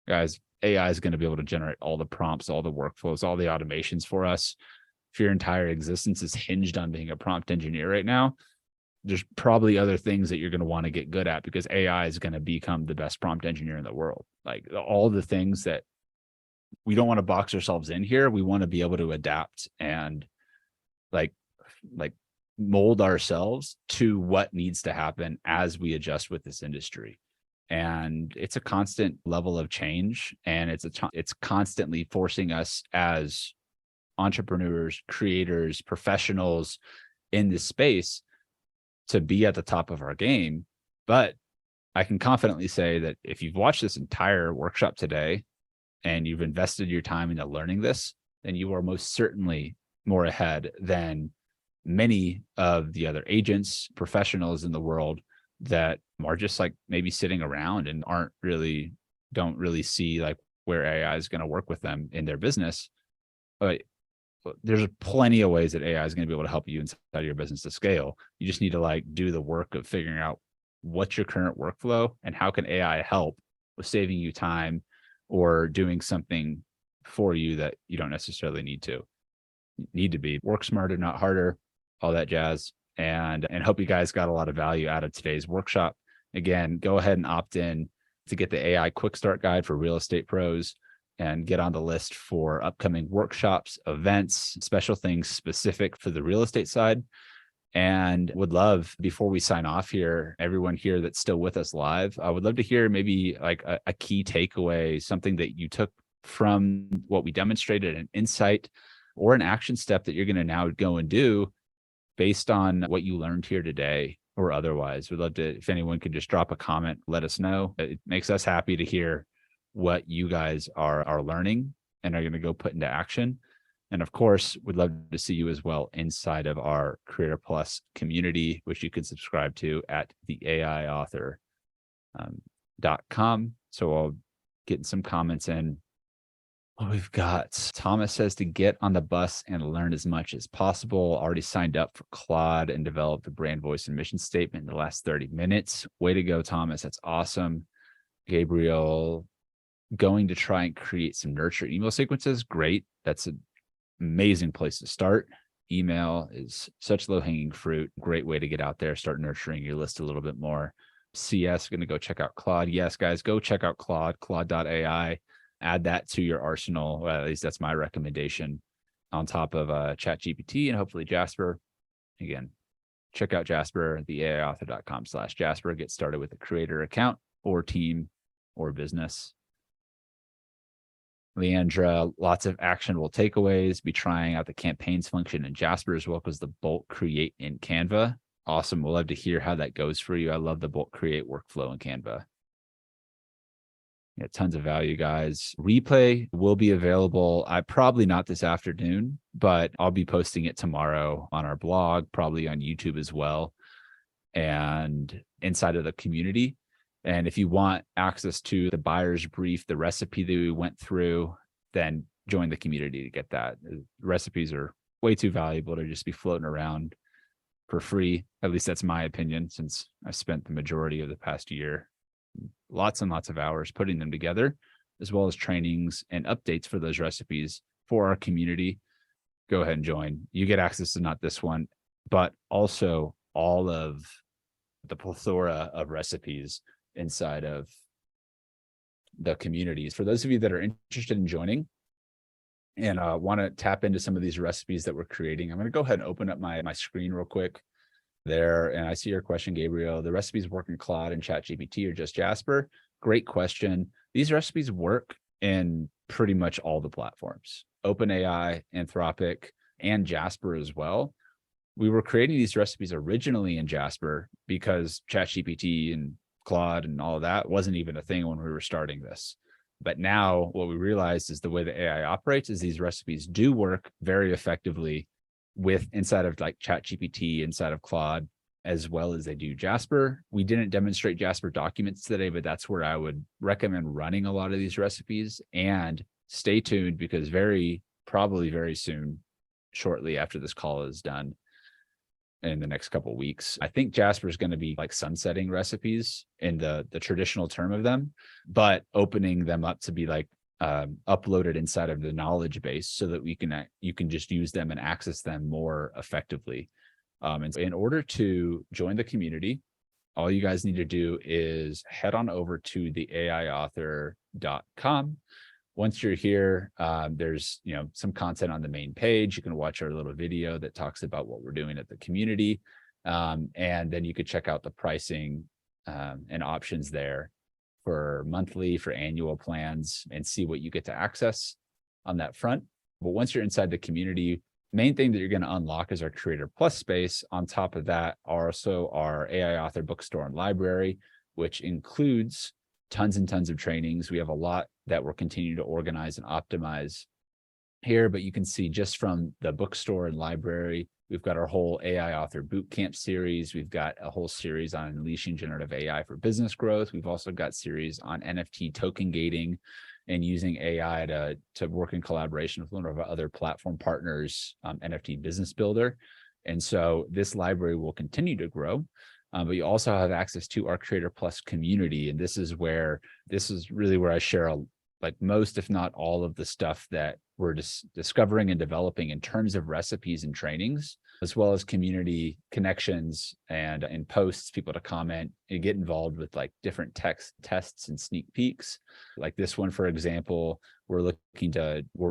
Guys, AI is going to be able to generate all the prompts, all the workflows, all the automations for us. If your entire existence is hinged on being a prompt engineer right now, there's probably other things that you're going to want to get good at, because AI is going to become the best prompt engineer in the world. Like all the things that we don't want to box ourselves in here. We want to be able to adapt and like mold ourselves to what needs to happen as we adjust with this industry. And it's a constant level of change, and it's constantly forcing us as entrepreneurs, creators, professionals in this space to be at the top of our game. But I can confidently say that if you've watched this entire workshop today and you've invested your time into learning this, then you are most certainly more ahead than many of the other agents, professionals in the world that are just like maybe sitting around and don't really see like where AI is going to work with them in their business. there's plenty of ways that AI is going to be able to help you inside of your business to scale. You just need to like do the work of figuring out what's your current workflow and how can AI help with saving you time or doing something for you that you don't necessarily need to. Work smarter, not harder, all that jazz. And hope you guys got a lot of value out of today's workshop. Again, go ahead and opt in to get the AI quick start guide for real estate pros and get on the list for upcoming workshops, events, special things specific for the real estate side. And would love, before we sign off here, everyone here that's still with us live, I would love to hear maybe like a key takeaway, something that you took from what we demonstrated, an insight or an action step that you're going to now go and do based on what you learned here today or otherwise. We'd love to, if anyone could just drop a comment, let us know. It makes us happy to hear what you guys are learning and are going to go put into action. And of course, we'd love to see you as well inside of our Creator Plus community, which you can subscribe to at theaiauthor.com. So I'll get some comments in. We've got Thomas says to get on the bus and learn as much as possible. Already signed up for Claude and developed a brand voice and mission statement in the last 30 minutes. Way to go, Thomas. That's awesome. Gabriel, going to try and create some nurture email sequences. Great. That's an amazing place to start. Email is such low-hanging fruit. Great way to get out there, start nurturing your list a little bit more. CS, going to go check out Claude. Yes, guys, go check out Claude, Claude.ai. Add that to your arsenal. Well, at least that's my recommendation on top of ChatGPT and hopefully Jasper. Again, check out Jasper, theaiauthor.com/Jasper. Get started with a creator account or team or business. Leandra, lots of actionable takeaways. Be trying out the campaigns function in Jasper as well as the bulk create in Canva. Awesome. We'll love to hear how that goes for you. I love the bulk create workflow in Canva. Yeah, tons of value, guys. Replay will be available. Probably not this afternoon, but I'll be posting it tomorrow on our blog, probably on YouTube as well, and inside of the community. And if you want access to the buyer's brief, the recipe that we went through, then join the community to get that. Recipes are way too valuable to just be floating around for free. At least that's my opinion, since I spent the majority of the past year, lots and lots of hours putting them together, as well as trainings and updates for those recipes for our community. Go ahead and join. You get access to not this one, but also all of the plethora of recipes inside of the communities. For those of you that are interested in joining and want to tap into some of these recipes that we're creating, I'm going to go ahead and open up my screen real quick there. And I see your question, Gabriel. The recipes work in Claude and ChatGPT or just Jasper? Great question. These recipes work in pretty much all the platforms, OpenAI, Anthropic, and Jasper as well. We were creating these recipes originally in Jasper because ChatGPT and Claude and all of that wasn't even a thing when we were starting this. But now what we realized is the way the AI operates is these recipes do work very effectively with inside of like ChatGPT, inside of Claude, as well as they do Jasper. We didn't demonstrate Jasper documents today, but that's where I would recommend running a lot of these recipes. And stay tuned, because probably very soon, shortly after this call is done, in the next couple of weeks, I think Jasper is going to be like sunsetting recipes in the traditional term of them, but opening them up to be like uploaded inside of the knowledge base so that you can just use them and access them more effectively. And in order to join the community, all you guys need to do is head on over to theaiauthor.com. Once you're here, there's some content on the main page. You can watch our little video that talks about what we're doing at the community. And then you could check out the pricing and options there for monthly, for annual plans, and see what you get to access on that front. But once you're inside the community, main thing that you're going to unlock is our Creator Plus space. On top of that, also our AI Author bookstore and library, which includes tons and tons of trainings. We have a lot that we're continuing to organize and optimize here, but you can see just from the bookstore and library, we've got our whole AI Author Bootcamp series. We've got a whole series on unleashing generative AI for business growth. We've also got series on NFT token gating and using AI to work in collaboration with one of our other platform partners, NFT Business Builder. And so this library will continue to grow, but you also have access to our Creator Plus community. And this is really where I share like most, if not all, of the stuff that we're discovering and developing in terms of recipes and trainings, as well as community connections and in posts, people to comment and get involved with like different tests and sneak peeks. Like this one, for example, we're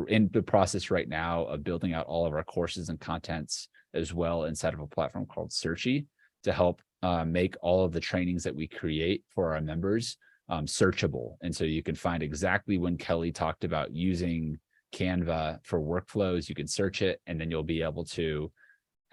in the process right now of building out all of our courses and contents as well inside of a platform called Searchy to help make all of the trainings that we create for our members searchable. And so you can find exactly when Kelly talked about using Canva for workflows, you can search it, and then you'll be able to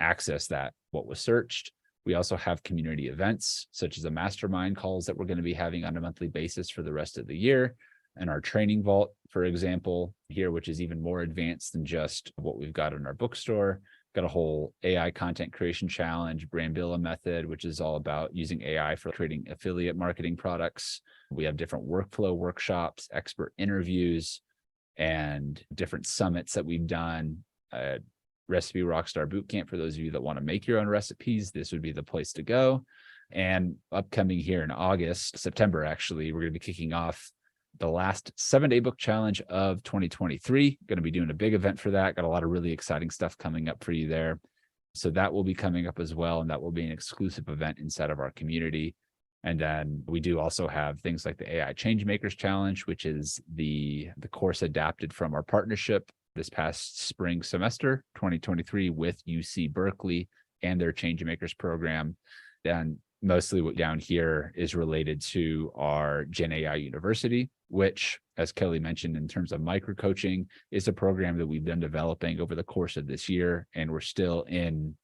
access what was searched. We also have community events, such as the mastermind calls that we're going to be having on a monthly basis for the rest of the year. And our training vault, for example, here, which is even more advanced than just what we've got in our bookstore. Got a whole AI content creation challenge, Brambilla method, which is all about using AI for creating affiliate marketing products. We have different workflow workshops, expert interviews, and different summits that we've done. Recipe Rockstar Bootcamp for those of you that want to make your own recipes. This would be the place to go. And upcoming here in September, actually, we're going to be kicking off the last 7-day book challenge of 2023. Going to be doing a big event for that. Got a lot of really exciting stuff coming up for you there. So that will be coming up as well. And that will be an exclusive event inside of our community. And then we do also have things like the AI Changemakers Challenge, which is the course adapted from our partnership this past spring semester, 2023, with UC Berkeley and their Changemakers program. And mostly what down here is related to our Gen AI University, which, as Kelly mentioned, in terms of micro coaching, is a program that we've been developing over the course of this year. And we're still in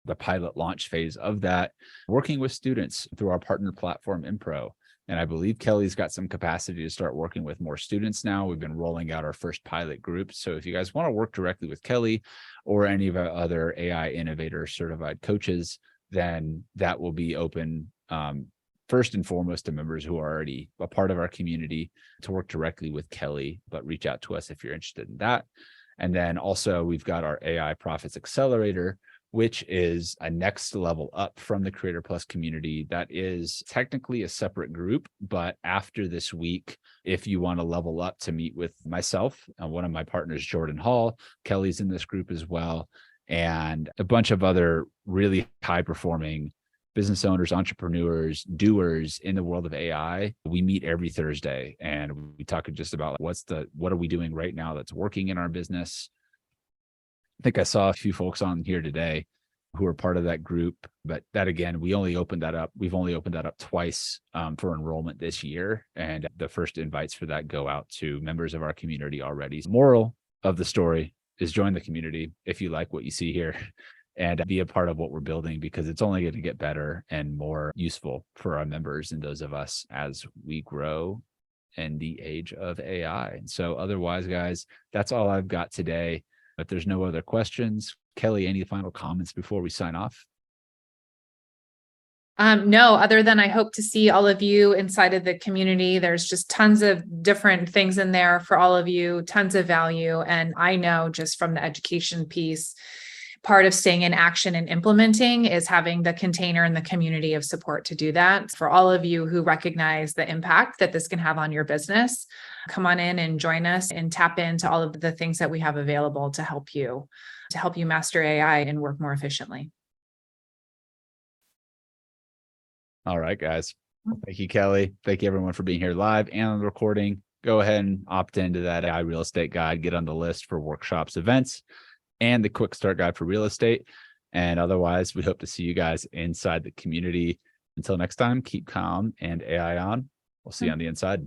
the pilot launch phase of that, working with students through our partner platform, Impro. And I believe Kelly's got some capacity to start working with more students now. We've been rolling out our first pilot group. So if you guys want to work directly with Kelly or any of our other AI innovator certified coaches, then that will be open first and foremost to members who are already a part of our community to work directly with Kelly, but reach out to us if you're interested in that. And then also we've got our AI Profits Accelerator, which is a next level up from the Creator Plus community. That is technically a separate group, but after this week, if you want to level up to meet with myself and one of my partners, Jordan Hall, Kelly's in this group as well, and a bunch of other really high performing business owners, entrepreneurs, doers in the world of AI. We meet every Thursday and we talk just about what are we doing right now that's working in our business. I think I saw a few folks on here today who are part of that group, but that again, we've only opened that up twice for enrollment this year. And the first invites for that go out to members of our community already. Moral of the story is join the community if you like what you see here and be a part of what we're building, because it's only going to get better and more useful for our members and those of us as we grow in the age of AI. And so otherwise, guys, that's all I've got today. If there's no other questions, Kelly, any final comments before we sign off? No, other than I hope to see all of you inside of the community. There's just tons of different things in there for all of you, tons of value. And I know just from the education piece, part of staying in action and implementing is having the container and the community of support to do that. For all of you who recognize the impact that this can have on your business, come on in and join us and tap into all of the things that we have available to help you master AI and work more efficiently. All right, guys. Well, thank you, Kelly. Thank you, everyone, for being here live and on the recording. Go ahead and opt into that AI real estate guide, get on the list for workshops, events, and the quick start guide for real estate. And otherwise, we hope to see you guys inside the community. Until next time, keep calm and AI on. We'll see you on the inside.